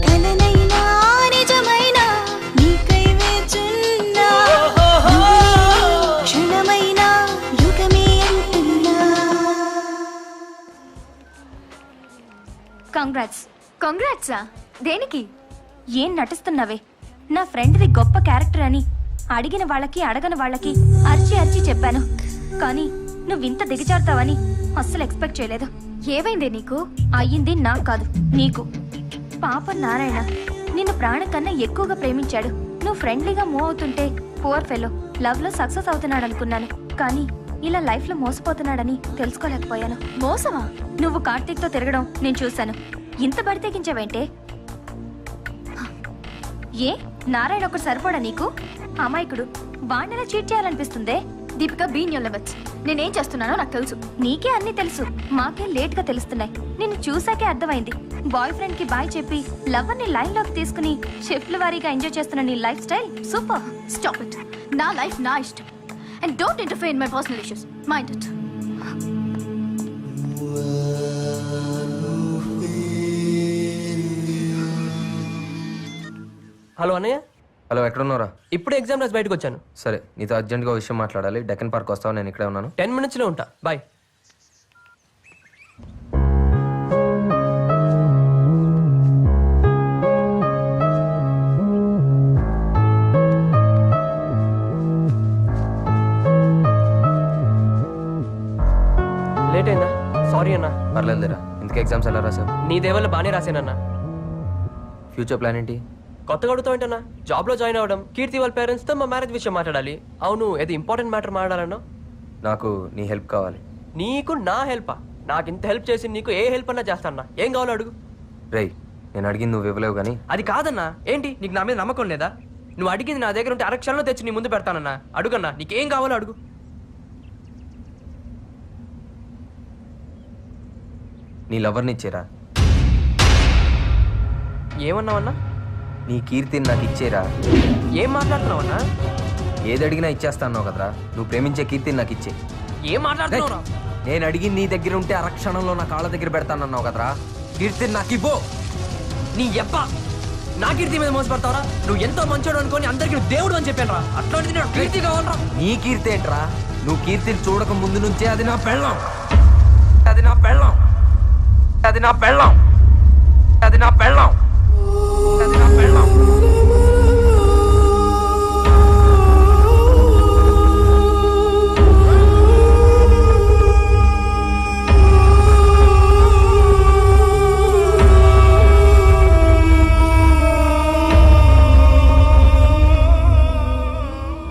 కలనైనా నిజమైనా నీకై వేచున్నా క్షణమైనా యుగమే అంటున్నా. కంగ్రాట్సా దేనికి? ఏం నటిస్తున్నావే? నా ఫ్రెండ్ది గొప్ప క్యారెక్టర్ అని అడిగిన వాళ్ళకి అడగని వాళ్ళకి అరిచి చెప్పాను. కానీ నువ్వింత దిగజారుతావని అస్సలు ఎక్స్పెక్ట్ చేయలేదు. ఏమైందే నీకు? అయ్యింది నాకు కాదు, నీకు. పాప నారాయణ నిన్ను ప్రాణం కన్నా ఎక్కువగా ప్రేమించాడు. నువ్వు ఫ్రెండ్లీగా మూవ్ అవుతుంటే పువర్ ఫెలో లవ్ లో సక్సెస్ అవుతున్నాడు అనుకున్నాను. కానీ ఇలా లైఫ్ లో మోసపోతున్నాడని తెలుసుకోలేకపోయాను. మోసమా? నువ్వు కార్తీక్ తో తిరగడం నేను చూశాను. ఇంత బడితెగించావేంటే? ఏ నారాయణ ఒకటి సరిపోడా నీకు? అమాయకుడు, వాణ్ణిలా చీట్ చేయాలనిపిస్తుందే. Deepika be in your limits. నేనేం చేస్తున్నానో నాకు తెలుసు. నీకే అన్ని తెలుసు, మాకే లేట్ గా తెలుస్తున్నాయి. నిన్ను చూసాకే అర్థమైంది. బాయ్ ఫ్రెండ్ కి బాయ్ చెప్పి లవర్ ని లైన్ లోకి తీసుకుని షిఫ్ట్ల వారీగా ఎంజాయ్ చేస్తున్న నీ life style super. Stop it. నా లైఫ్ నా ఇష్టం. And don't interfere in my personal issues. Mind it. Hello అన్నయ్య. హలో, ఎక్కడున్నారా? ఇప్పుడు ఎగ్జామ్ రాసి బయటకు వచ్చాను. సరే, నీతో అర్జెంట్గా విషయం మాట్లాడాలి. డెక్కన్ పార్క్ వస్తావా? నేను ఇక్కడే ఉన్నాను. 10 minutes ఉంటా. బాయ్. లేట్ అయిందా? సారీ అన్నా. పర్లేదురా. ఇంతకు ఎగ్జామ్స్ ఎలా రాసావు? నీ దేవల్ల బాగానే రాసానన్నా. ఫ్యూచర్ ప్లాన్ ఏంటి? కొత్తగా అడుగుతావేంటన్నా? జాబ్ లో జాయిన్ అవ్వడం, కీర్తి వాళ్ళ పేరెంట్స్ తో మా మ్యారేజ్ విషయం మాట్లాడాలి. అవును, ఏది ఇంపార్టెంట్ మ్యాటర్ మాట్లాడాలన్నా? నాకు నీ హెల్ప్ కావాలి. నీకు నా హెల్పా? నాకు ఇంత హెల్ప్ చేసి నీకు ఏ హెల్ప్ అన్నా చేస్తానా? ఏం కావాలో అడుగు. రేయ్, నేను అడిగింది నువ్వు ఇవ్వలేవు కానీ. అది కాదన్నా. ఏంటి నీకు నా మీద నమ్మకం లేదా? నువ్వు అడిగింది నా దగ్గర ఉంటే అరక్షణలో తెచ్చి నీ ముందు పెడతానన్నా. అడుగన్నా, నీకేం కావాలో అడుగు. నీ లవర్ని ఇచ్చేరా. ఏమన్నావన్నా? నీ కీర్తిని నాకు ఇచ్చేరా. ఏం మాట్లాడుతున్నావన్నా? ఏది అడిగినా ఇచ్చేస్తా అన్నావు కదరా. నువ్వు ప్రేమించే కీర్తిని నాకు ఇచ్చే. ఏం మాట్లాడుతున్నావురా? నేను అడిగి నీ దగ్గర ఉంటే అరక్షణంలో నా కాళ్ళ దగ్గర పెడతానన్నావు కదరా. కీర్తిని నాకు ఇవ్వు. నీ ఎప్ప నా కీర్తి మీద మోసపడతావరా? నువ్వు ఎంతో మంచోడు అనుకోని అందరికి దేవుడు అని చెప్పాను రా. అట్లాంటిది నాకు కీర్తి కావాలరా. నీ కీర్తి ఏంట్రా? నువ్వు కీర్తిని చూడక ముందు నుంచే అది నా పెళ్ళం. అది నా పెళ్ళం. అది నా పెళ్ళం. అది నా పెళ్ళం. అది నా పెళ్ళం.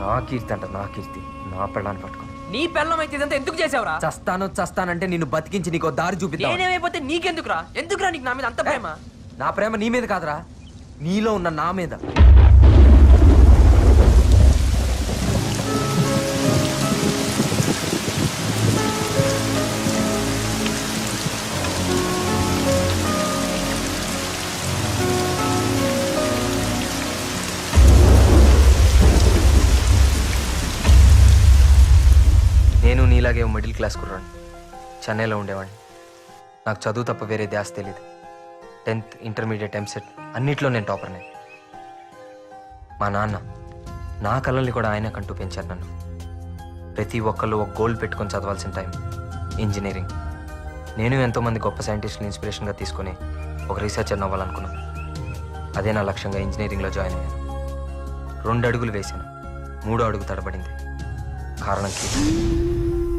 నా కీర్తి అంట, నా కీర్తి. నా పెళ్ళాన్ని పట్టుకో. నీ పెళ్ళం అయితే ఇదంతా ఎందుకు చేసావురా? చస్తానంటే నిన్ను బతికించి నీకు దారి చూపిద్దాం. నేనేమైపోతే నీకెందుకురా? ఎందుకురా నీకు నా మీద అంత ప్రేమ? నా ప్రేమ నీ మీద కాదురా, నీలో ఉన్న నా మీద. నేను నీలాగే మిడిల్ క్లాస్ కుర్రాడిని. చెన్నైలో ఉండేవాడిని. నాకు చదువు తప్ప వేరే ధ్యాస తెలియదు. 10th, ఇంటర్మీడియట్, ఎంసెట్ అన్నిట్లో నేను టాపర్నే. మా నాన్న నా కళల్ని కూడా ఆయన కంటూ పెంచారు నన్ను. ప్రతి ఒక్కళ్ళు ఒక గోల్ పెట్టుకొని చదవాల్సిన టైం ఇంజనీరింగ్. నేను ఎంతోమంది గొప్ప సైంటిస్టులు ఇన్స్పిరేషన్గా తీసుకొని ఒక రీసెర్చర్ అవ్వాలనుకున్నాను. అదే నా లక్ష్యంగా ఇంజనీరింగ్లో జాయిన్ అయ్యాను. 2 అడుగులు వేశాను, 3వ అడుగు తడబడింది. కారణం కీర్తి.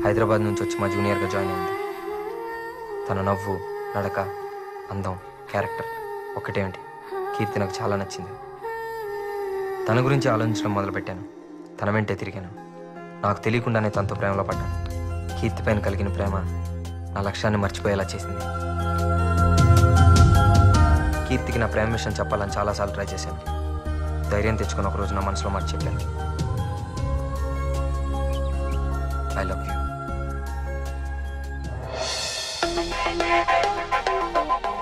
హైదరాబాద్ నుంచి వచ్చి మా జూనియర్గా జాయిన్ అయింది. తన నవ్వు, నడక, అందం, క్యారెక్టర్ ఒక్కటేమిటి, కీర్తి నాకు చాలా నచ్చింది. తన గురించి ఆలోచించడం మొదలుపెట్టాను. తన వెంటే తిరిగాను. నాకు తెలియకుండానే తనతో ప్రేమలో పడ్డాను. కీర్తి పైన కలిగిన ప్రేమ నా లక్ష్యాన్ని మర్చిపోయేలా చేసింది. కీర్తికి నా ప్రేమ విషయం చెప్పాలని చాలాసార్లు ట్రై చేశాను. ధైర్యం తెచ్చుకొని ఒకరోజు నా మనసులో మాట చెప్పాను. I love you.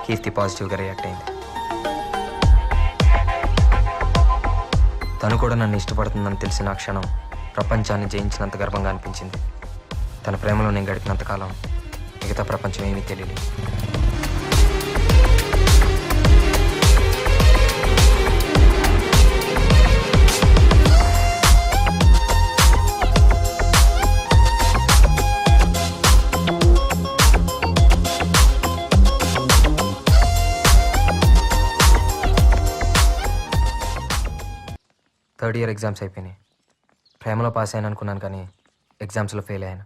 కీర్తి పాజిటివ్గా రియాక్ట్ అయింది. తను కూడా నన్ను ఇష్టపడుతుందని తెలిసిన క్షణం ప్రపంచాన్ని జయించినంత గర్వంగా అనిపించింది. తన ప్రేమలో నేను గడిపినంత కాలం మిగతా ప్రపంచం ఏమీ తెలియలేదు. థర్డ్ ఇయర్ ఎగ్జామ్స్ అయిపోయినాయి. ప్రేమలో పాస్ అయ్యాను అనుకున్నాను, కానీ ఎగ్జామ్స్లో ఫెయిల్ అయ్యాను.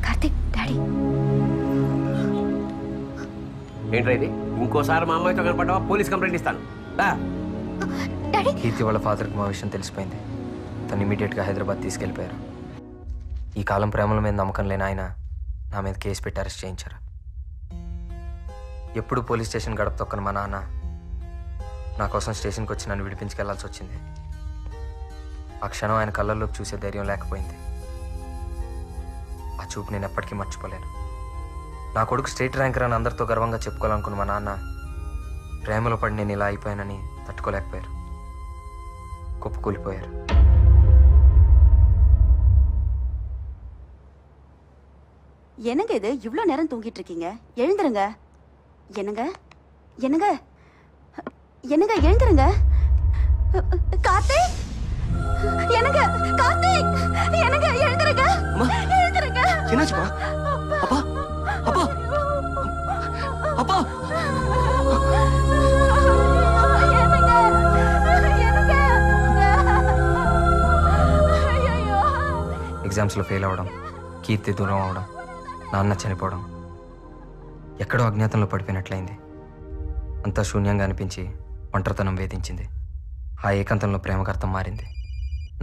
కార్తిక్, డాడీ. ఏంట్రా ఇది? ఇంకోసారి మా అమ్మాయితో కనపడ్డావా పోలీస్ కంప్లైంట్ ఇస్తాను. కీర్తి వాళ్ళ ఫాదర్కి మా విషయం తెలిసిపోయింది. తను ఇమీడియట్గా హైదరాబాద్ తీసుకెళ్ళిపోయారు. ఈ కాలం ప్రేమల మీద నమ్మకం లేని ఆయన నా మీద కేసు పెట్టి అరెస్ట్ చేయించారు. ఎప్పుడు పోలీస్ స్టేషన్ గడప తొక్కని మా నాన్న నా కోసం స్టేషన్కి వచ్చి నన్ను విడిపించుకెళ్లాల్సి వచ్చింది. ఆ క్షణం ఆయన కళ్ళల్లోకి చూసే ధైర్యం లేకపోయింది. ఆ చూపు నేను ఎప్పటికీ మర్చిపోలేను. నా కొడుకు స్టేట్ ర్యాంకర్ అని అందరితో గర్వంగా చెప్పుకోవాలనుకున్న మా నాన్న ప్రేమలో పడి నేను ఇలా అయిపోయానని తట్టుకోలేకపోయారు. కుప్పకూలిపోయారు. என்னங்க இது இவ்வளோ நேரம் தூங்கிட்டு இருக்கீங்க? எழுந்துருங்க. என்னங்க என்னங்க என்னங்க எழுந்துருங்க. கார்த்திக், என்னங்க கார்த்திக், என்னங்க எழுந்துருங்க. எழுந்துருங்க. என்னாச்சுப்பா? அப்பா அப்பா அப்பா ఎగ్జామ్స్లో ఫెయిల్ అవ్వడం, కీర్తి దూరం అవడం, నాన్న చనిపోవడం, ఎక్కడో అజ్ఞాతంలో పడిపోయినట్లయింది. అంతా శూన్యంగా అనిపించి ఒంటరితనం వేధించింది. ఆ ఏకాంతంలో ప్రేమకు అర్థం మారింది.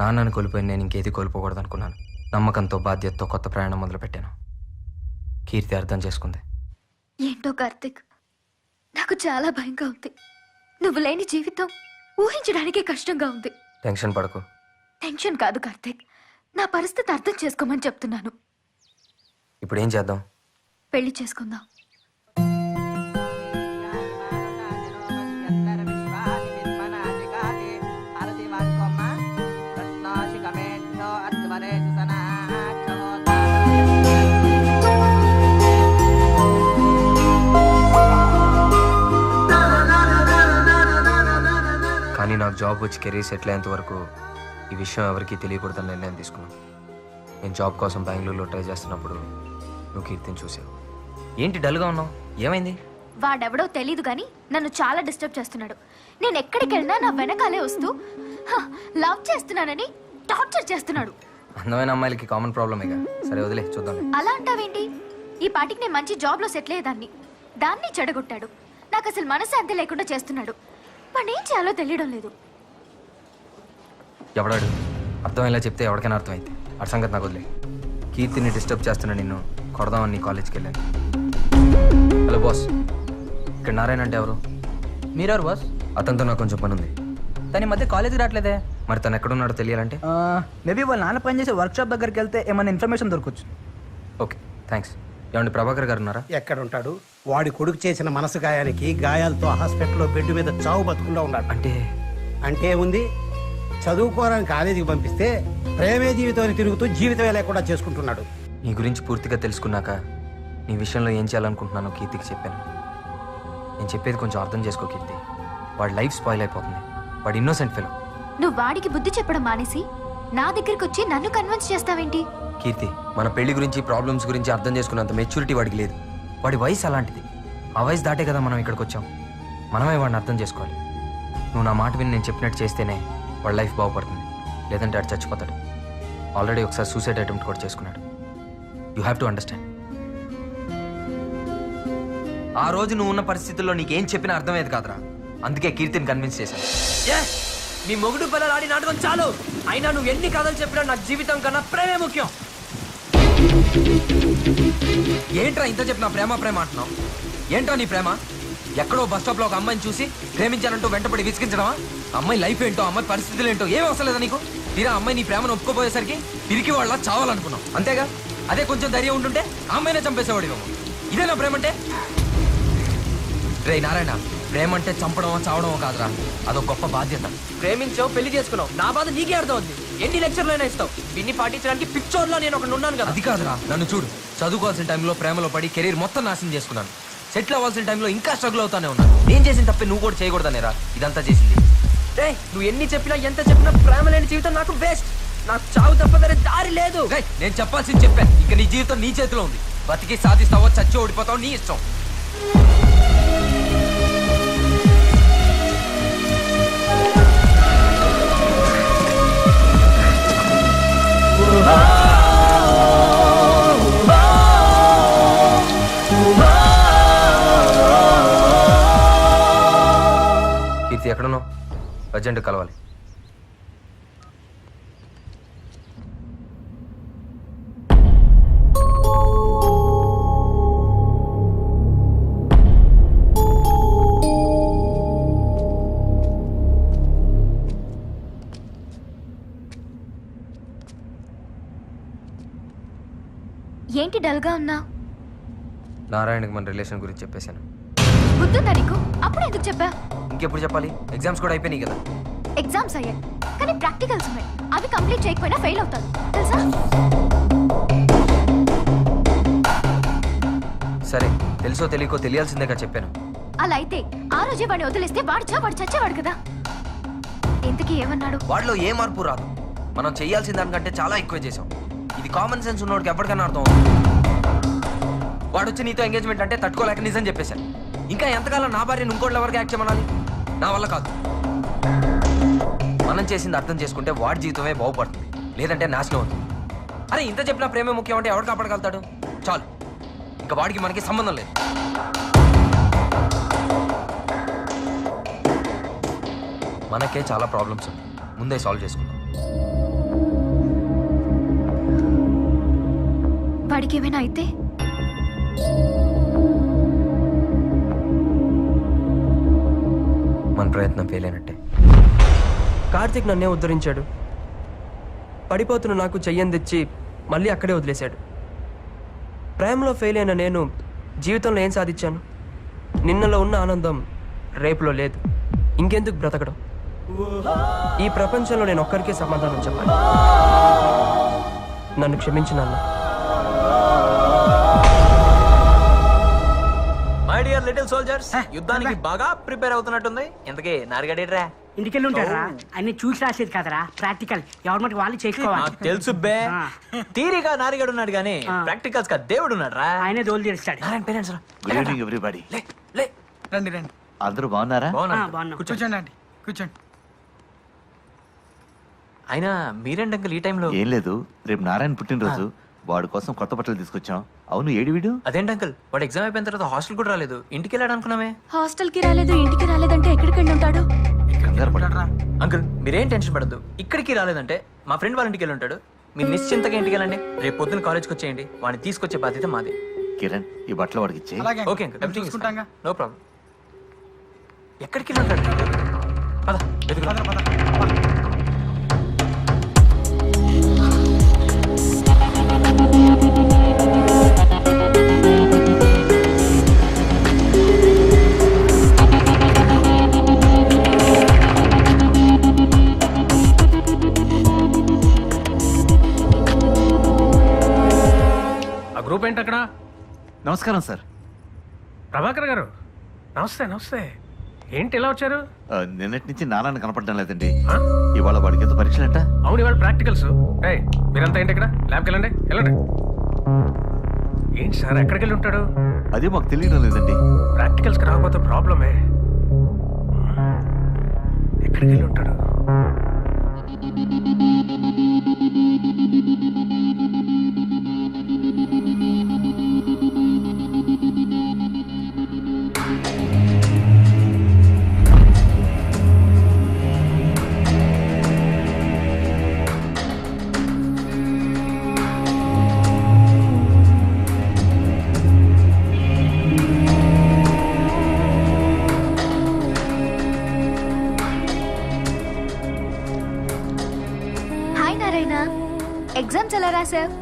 నాన్నను కోల్పోయి నేను ఇంకేది కోల్పోకూడదు అనుకున్నాను. నమ్మకంతో, బాధ్యతతో కొత్త ప్రయాణం మొదలుపెట్టాను. కీర్తి అర్థం చేసుకుంది. ఏంటో కార్తిక్, నాకు చాలా భయంగా ఉంది. నువ్వు లేని జీవితం ఊహించడానికే కష్టంగా ఉంది. టెన్షన్ పడకు. టెన్షన్ కాదు కార్తిక్, నా పరిస్థితి అర్థం చేసుకోమని చెప్తున్నాను. ఇప్పుడు ఏం చేద్దాం? పెళ్లి చేసుకుందాం. కానీ నాకు జాబ్ వచ్చి కెరీర్ సెటిల్ అయ్యేంత వరకు ఈ విషయం ఎవరికీ తెలియకూడదని నిర్ణయం తీసుకున్నాను. నేను జాబ్ కోసం బెంగళూరులో ట్రై చేస్తున్నప్పుడు నువ్వు కీర్తిని చూసావు. ఏంటి డల్గా ఉన్నావు? ఏమైంది? వాడెవడో తెలీదు కానీ నన్ను చాలా డిస్టర్బ్ చేస్తున్నాడు. నేను ఎక్కడికి వెళ్ళినా నా వెనకాలే వస్తూ లవ్ చేస్తున్నానని టార్చర్ చేస్తున్నాడు. అందమైన అమ్మాయిలకి కామన్ ప్రాబ్లమేగా. సరే వదిలే, చూద్దాం. అలా అంటావేంటి? ఈ పాటికి నేను మంచి జాబ్లో సెటిల్ అయ్యేదాన్ని. దాన్ని చెడగొట్టాడు. నాకు అసలు మనశ్శాంతి లేకుండా చేస్తున్నాడు. వాడిని ఏం చేయాలో తెలియడం లేదు. ఎవడాడు? అర్థమయ్యేలా చెప్తే ఎవరికైనా అర్థమైంది. ఆ సంగతి నాకు వదిలే. కీర్తిని డిస్టర్బ్ చేస్తున్నా నిన్ను కొడదామని నీ కాలేజ్కి వెళ్ళాను. హలో బాస్, ఇక్కడ నారాయణ అంటే ఎవరు? మీరెవరు బాస్? అతనితో నాకు కొంచెం పని ఉంది. తన మధ్య కాలేజీకి రావట్లేదే. మరి తను ఎక్కడున్నాడో తెలియాలంటే మేబీ వాళ్ళ నాన్న పనిచేసే వర్క్షాప్ దగ్గరికి వెళ్తే ఏమైనా ఇన్ఫర్మేషన్ దొరకచ్చు. Okay, thanks. ఏమండి ప్రభాకర్ గారు ఉన్నారా? ఎక్కడ ఉంటాడు? వాడి కొడుకు చేసిన మనసు గాయానికి గాయాలతో హాస్పిటల్లో బెడ్ మీద చావు బతుకుండా ఉన్నాడు. అంటే ఉంది, చదువుకోవడానికి కాలేజీకి పంపిస్తే ప్రేమే జీవితాన్ని తిరుగుతూ జీవితమే లేకుండా చేసుకుంటున్నాడు. నీ గురించి పూర్తిగా తెలుసుకున్నాక నీ విషయంలో ఏం చేయాలనుకుంటున్నానో కీర్తికి చెప్పాను. నేను చెప్పేది కొంచెం అర్థం చేసుకో కీర్తి. వాడి లైఫ్ స్పాయిల్ అయిపోతుంది. వాడు ఇన్నోసెంట్ ఫెలో. నువ్వు వాడికి బుద్ధి చెప్పడం మానేసి నా దగ్గరికి వచ్చి నన్ను కన్విన్స్ చేస్తావేంటి? కీర్తి, మన పెళ్లి గురించి, ప్రాబ్లమ్స్ గురించి అర్థం చేసుకున్నంత మెచ్యూరిటీ వాడికి లేదు. వాడి వయసు అలాంటిది. ఆ వయసు దాటే కదా మనం ఇక్కడికి వచ్చాం. మనమే వాడిని అర్థం చేసుకోవాలి. నువ్వు నా మాట విని నేను చెప్పినట్టు చేస్తేనే వాడి లైఫ్ బాగుపడుతుంది. లేదంటే వాడు చచ్చిపోతాడు. ఆల్రెడీ ఒకసారి సూసైడ్ అటెంప్ట్ కూడా చేసుకున్నాడు. You have to understand. ఆ రోజు నువ్వు ఉన్న పరిస్థితుల్లో నీకేం చెప్పినా అర్థమయ్యేది కాదురా. అందుకే కీర్తిని కన్విన్స్ చేశాను. నీ మొగుడు పిల్లలు ఆడి నాటకం చాలు. అయినా నువ్వు ఎన్ని కథలు చెప్పినా నాకు జీవితం కన్నా ప్రేమే ముఖ్యం. ఏంట్రా ఇంత చెప్పినా ప్రేమ ప్రేమ అంటున్నావు? ఏంట్రా నీ ప్రేమ? ఎక్కడో బస్ స్టాప్ లో ఒక అమ్మాయిని చూసి ప్రేమించాలంటూ వెంటపడి విసిగించడమా? అమ్మాయి లైఫ్ ఏంటో, అమ్మాయి పరిస్థితులు ఏంటో ఏం అవసరం లేదా నీకు? తీరా అమ్మాయి నీ ప్రేమను ఒప్పుకోపోయేసరికి పిరికి వాళ్ళ చావాలనుకున్నావు అంతేగా? అదే కొంచెం ధైర్యం ఉంటుంటే ఆ అమ్మాయినే చంపేసేవాడు. ఇదేనా ప్రేమంటే? రే నారాయణ, ప్రేమంటే చంపడమో చావడమో కాదురా, అదొక గొప్ప బాధ్యత. ప్రేమించావు, పెళ్లి చేసుకున్నావు, నా బాధ నీకే అర్థం అవుతుంది. ఎన్ని లెక్చర్లోనే ఇస్తావు, దీన్ని పాటించడానికి పిక్చర్లో నేను ఒకటి ఉన్నాను కదా. అది కాదురా, నన్ను చూడు. చదువుకోవాల్సిన టైంలో ప్రేమలో పడి కెరీర్ మొత్తం నాశనం చేసుకున్నాను. సెటిల్ అవ్వాల్సిన టైంలో ఇంకా స్ట్రగుల్ అవుతానే ఉన్నాను. నేను చేసిన తప్పే నువ్వు కూడా చేయకూడదనేరా ఇదంతా చేసింది. నువ్వు ఎన్ని చెప్పినా ఎంత చెప్పినా ప్రేమ లేని జీవితం నాకు వేస్ట్. నాకు చావు తప్ప వేరే దారి లేదు. నేను చెప్పాల్సింది చెప్పాను. ఇక నీ జీవితం నీ చేతిలో ఉంది. బతికి సాధిస్తావో చచ్చి ఓడిపోతావో నీ ఇష్టం. కీర్తి ఎక్కడున్నావు? అర్జెంట్ కలవాలి. ఏంటి డల్గా ఉన్నా? నారాయణకి మన రిలేషన్ గురించి చెప్పేశాను. గుర్తుందా నీకు? అప్పుడు ఎందుకు చెప్పా? ఇంకెప్పుడు చెప్పాలి? ఎగ్జామ్స్ కూడా అయిపోయినాయి కదా. ఎగ్జామ్స్ అయ్యాయి కానీ ప్రాక్టికల్స్ ఉన్నాయి. అవి కంప్లీట్ చేయకపోయినా ఫెయిల్ అవుతాను తెలుసా? సరే, తెలుసో తెలియకో తెలియాల్సిందేగా చెప్పాను. అలా అయితే ఆ రోజే వాడిని వదిలేస్తే వాడు చచ్చేవాడు కదా. ఇంతకీ ఏమన్నాడు? వాడిలో ఏ మార్పు రాదు. మనం చేయాల్సిన దానికంటే చాలా ఎక్కువ చేసాం. ఇది కామన్ సెన్స్ ఉన్నోడికి ఎప్పటికైనా అర్థం అవుతుంది. వాడు వచ్చి నీతో ఎంగేజ్మెంట్ అంటే తట్టుకోలేక నిజం చెప్పేశాను. ఇంకా ఎంతకాలం నా భార్యను ఇంకోటి ఎవరికి యాక్ట్ చేయమనాలి? నా వల్ల కాదు. మనం చేసింది అర్థం చేసుకుంటే వాడి జీవితమే బాగుపడుతుంది, లేదంటే నాశనం అవుతుంది. అరే ఇంత చెప్పినా ప్రేమే ముఖ్యం అంటే ఎవరు కాపాడగలుగుతాడు? చాలు, ఇంకా వాడికి మనకి సంబంధం లేదు. మనకే చాలా ప్రాబ్లమ్స్ ఉన్నాయి, ముందే సాల్వ్ చేసుకుందాం. వాడికి ఏమైనా అయితే మన ప్రయత్నం ఫెయిల్ అయినట్టే. కార్తీక్ నన్నే ఉద్ధరించాడు. పడిపోతున్న నాకు చెయ్యని తెచ్చి మళ్ళీ అక్కడే వదిలేశాడు. ప్రేమలో ఫెయిల్ అయిన నేను జీవితంలో ఏం సాధించాను? నిన్నలో ఉన్న ఆనందం రేపులో లేదు. ఇంకెందుకు బ్రతకడం? ఈ ప్రపంచంలో నేను ఒక్కరికే సమాధానం చెప్పాలి. నన్ను క్షమించు నాన్న. మై డియర్ లిటిల్ సోల్జర్స్, యుద్ధానికి బాగా ప్రిపేర్ అవుతున్నట్టుంది. ఇంతకీ నారిగడేట్రా? ఇంటికెళ్ళి ఉంటారా? అన్ని చూసి రాసేది కదరా, ప్రాక్టికల్ ఎవరి మటుకు వాళ్ళు చేసుకోవాలి. తెలుసు బే, థియరీగా నారిగడు ఉన్నాడు కానీ ప్రాక్టికల్స్ గా దేవుడు ఉన్నాడు రా. ఆయనే దోలు తీరుస్తాడు. నారాయణ పేరెంట్స్ రా. Good evening everybody. రండి రండి. అందరూ బాగున్నారా? కూర్చోండి అండి, కూర్చోండి. అయినా మీరేంటి అంకుల్ ఈ టైంలో? ఏం లేదు, రేపు నారాయణ పుట్టినరోజు, వాడి కోసం కొత్త బట్టలు తీసుకొచ్చాం. అవును, ఏడి వీడు? అదేంటి అంకుల్, వాడు ఎగ్జామ్ అయిపోయిన తర్వాత హాస్టల్ కూడా రాలేదు, ఇంటికి వెళ్ళాడు అనుకున్నామే. హాస్టల్ కి రాలేదు, ఇంటికి రాలేదంటే ఎక్కడికి వెళ్ళి ఉంటాడు? అంకుల్ మీరేం టెన్షన్ పడద్దు. ఇక్కడికి రాలేదంటే మా ఫ్రెండ్ వాళ్ళ ఇంటికి వెళ్ళి ఉంటాడు. మీరు నిశ్చింతగా ఇంటికి వెళ్ళండి. రేపు పొద్దున్న కాలేజ్కి వచ్చేయండి. వాడిని తీసుకొచ్చే బాధ్యత మాది. కిరణ్, ఈ బట్టలు వాడికి ఇచ్చే. Okay uncle, everything no problem. ఎక్కడికి వెళ్ళి ఉంటాడు? పద వెతుకుదాం. గ్రూప్ ఏంటి అక్కడ? నమస్కారం సార్. ప్రభాకర్ గారు నమస్తే. నమస్తే. ఏంటి ఇలా వచ్చారు? నిన్నటి నుంచి నారాయణ కనపడడం లేదండి. ఇవాళ వాడికి ఎంత పరీక్షలంట? అవును, ఇవాళ ప్రాక్టికల్స్. మీరంతా ఏంటి ఇక్కడ? ల్యాబ్కి వెళ్ళండి. ఏంటి సార్, ఎక్కడికి వెళ్ళి ఉంటాడు? అదే మాకు తెలియడం లేదండి. ప్రాక్టికల్స్కి రాకపోతే ప్రాబ్లమే. ఎక్కడికి వెళ్ళి ఉంటాడు? ఆసఫ్,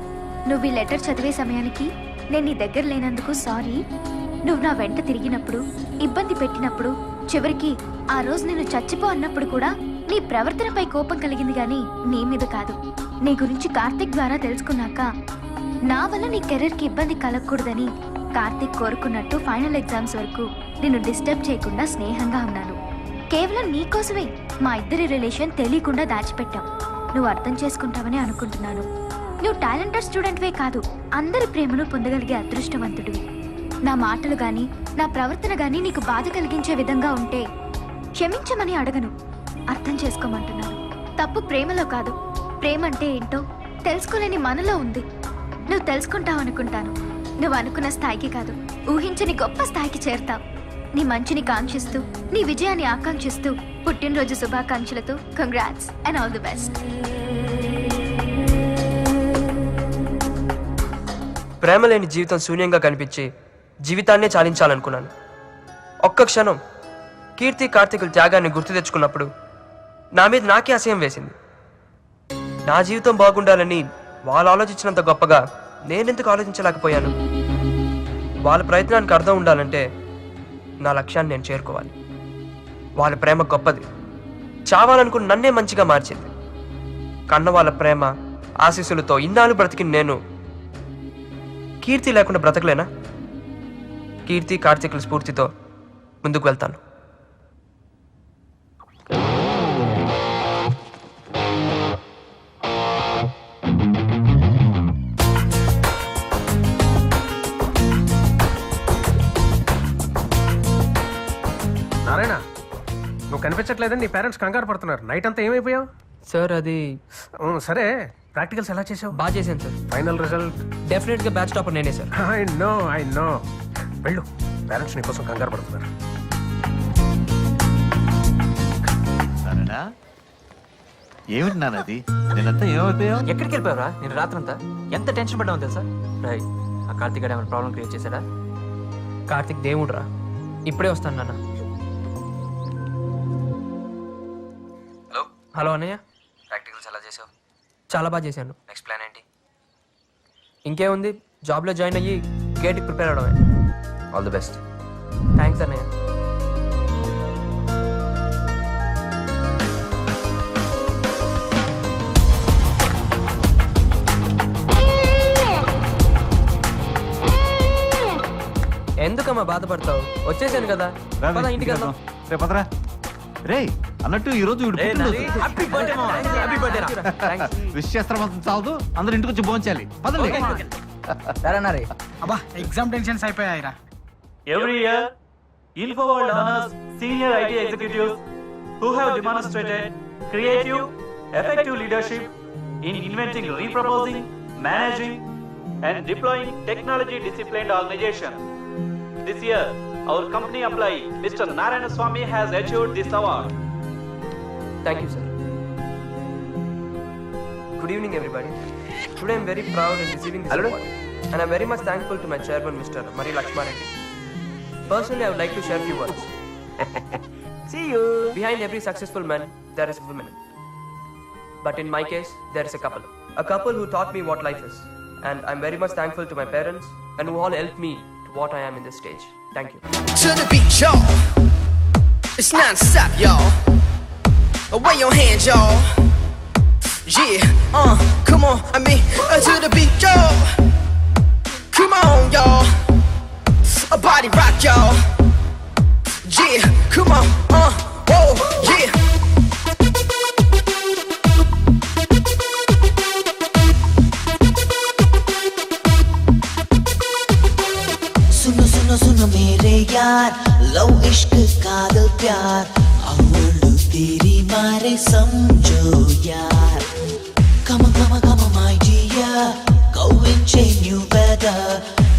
నువ్వు ఈ లెటర్ చదివే సమయానికి నేను నీ దగ్గర లేనందుకు సారీ. నువ్వు నా వెంట తిరిగినప్పుడు, ఇబ్బంది పెట్టినప్పుడు, చివరికి ఆ రోజు నేను చచ్చిపో అన్నప్పుడు కూడా నీ ప్రవర్తనపై కోపం కలిగింది గాని నీ మీద కాదు. నీ గురించి కార్తిక్ ద్వారా తెలుసుకున్నాక నా వల్ల నీ కెరీర్కి ఇబ్బంది కలగకూడదని కార్తిక్ కోరుకున్నట్టు ఫైనల్ ఎగ్జామ్స్ వరకు నిన్ను డిస్టర్బ్ చేయకుండా స్నేహంగా ఉన్నాను. కేవలం నీకోసమే మా ఇద్దరి రిలేషన్ తెలియకుండా దాచిపెట్టాం. నువ్వు అర్థం చేసుకుంటావని అనుకుంటున్నాను. నువ్వు టాలెంటెడ్ స్టూడెంట్వే కాదు, అందరి ప్రేమను పొందగలిగే అదృష్టవంతుడివి. నా మాటలు గాని నా ప్రవర్తన గాని నీకు బాధ కలిగించే విధంగా ఉంటే క్షమించమని అడగను, అర్థం చేసుకోమంటున్నాను. తప్పు ప్రేమలో కాదు, ప్రేమ అంటే ఏంటో తెలుసుకోలేని మనలో ఉంది. నువ్వు తెలుసుకుంటావనుకుంటాను. నువ్వు అనుకున్న స్థాయికి కాదు, ఊహించని గొప్ప స్థాయికి చేరుతావు. నీ మంచిని కాంక్షిస్తూ, నీ విజయాన్ని ఆకాంక్షిస్తూ పుట్టినరోజు శుభాకాంక్షలతో congrats and all the best. ప్రేమ లేని జీవితం శూన్యంగా కనిపించి జీవితాన్నే చాలించాలనుకున్నాను. ఒక్క క్షణం కీర్తి కార్తీకుల త్యాగాన్ని గుర్తు తెచ్చుకున్నప్పుడు నా మీద నాకే అసహ్యం వేసింది. నా జీవితం బాగుండాలని వాళ్ళు ఆలోచించినంత గొప్పగా నేనెందుకు ఆలోచించలేకపోయాను? వాళ్ళ ప్రయత్నానికి అర్థం ఉండాలంటే నా లక్ష్యాన్ని నేను చేరుకోవాలి. వాళ్ళ ప్రేమ గొప్పది, చావాలనుకుని నన్నే మంచిగా మార్చింది. కన్న వాళ్ళ ప్రేమ ఆశీస్సులతో ఇన్నాళ్ళు బ్రతికిన నేను కీర్తి లేకుండా బ్రతకలేనా? కీర్తి కార్తీకుల స్ఫూర్తితో ముందుకు వెళ్తాను. నారాయణ, నువ్వు కనిపించట్లేదని నీ పేరెంట్స్ కంగారు పడుతున్నారు. నైట్ అంతా ఏమైపోయావు? సార్ అది సరే, ప్రాక్టికల్స్ ఎలా చేసావు? బాగా చేశాను సార్. ఫైనల్ రిజల్ట్ డెఫినెట్గా బ్యాచ్ టాపర్ నేనే సార్. ఐ నో వెళ్ళు, పేరెంట్స్ నీ కోసం కంగారు పడుతున్నారు. ఏమిటి నాన్నది? నేనంతా ఏమైపోయావు? ఎక్కడికి వెళ్ళిపోయావరా? నేను రాత్రంతా ఎంత టెన్షన్ పడ్డావు తెలుసా? రైట్, ఆ కార్తీక్ గారు ఏమైనా ప్రాబ్లం క్రియేట్ చేశాడా? కార్తీక్ దేవుడు రా, ఇప్పుడే వస్తాను నాన్న. హలో హలో అన్నయ్య, ప్రాక్టికల్స్ ఎలా చేసావు? చాలా బాగా చేశాను. నెక్స్ట్ ప్లాన్ ఏంటి? ఇంకేముంది, జాబ్లో జాయిన్ అయ్యి గేట్కి ప్రిపేర్ అవడమే. All the best. థ్యాంక్స్ అన్నయ్య. ఎందుకమ్మా బాధపడతావు? వచ్చేసాను కదా, పద ఇంటికి వెళ్దాం. రేపదరా. రే అన్నట్టు ఈ రోజు విష్ చేస్తాం చాలదు, అందరూ ఇంటికి వచ్చి భోంచాలి. అబ్బా ఎగ్జామ్ టెన్షన్స్ అయిపోయాయిరా. Every year, InfoWorld honors senior IT executives who have demonstrated creative, effective leadership in inventing, reproposing, managing, and deploying technology-disciplined organization. This year, our company employee, Mr. Narayana Swamy, has achieved this award. Thank you, sir. Good evening, everybody. Today, I'm very proud in receiving this award, and I'm very much thankful to my chairman, Mr. Mari Lakshma Reddy. Personally, I would like to share a few words. See you. Behind every successful man, there is a woman. But in my case, there is a couple who taught me what life is. And I'm very much thankful to my parents and who all helped me to what I am in this stage. Thank you. To the beat, y'all. It's non-stop, y'all. Away your hands, y'all. Yeah, come on, to the beat, y'all. Come on, y'all. A body rock, y'all. Yeah, come on, whoa, yeah. सुनो सुनो सुनो मेरे यार, love इश्क कादल प्यार, अवलू तेरी मारे समझो यार. Come on, come on, come on, my dear, go and change new weather.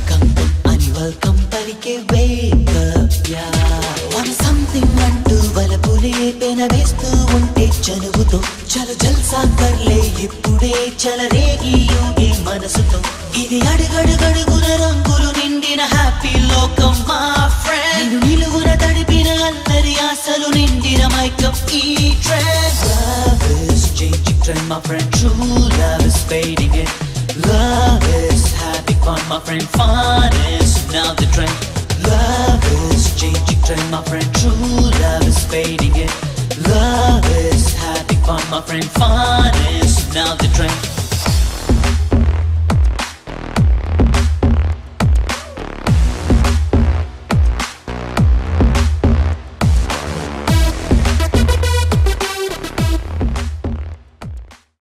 Come on, and welcome, parike wake up, yaar. Want something అంటూ వలపులే పెనవేస్తూ ఉంటే చనువుతో చల జల్సా కర్లే ఇప్పుడే చలరేగి యోగి మనసుతో. ఇది అడుగడుగడుగున రంగులు నిండిన హ్యాపీ లోకం మా ఫ్రెండ్. నిలువున తడిపిన అల్లరి ఆశలు నిండిన మైకం ఈ trend. Love is changing trend, my friend. True love is fading in. Love is having fun, my friend. Fun is now the trend. Love is changing trend, my friend. True love is fading in. Love is having fun, my friend. Fun is now the trend.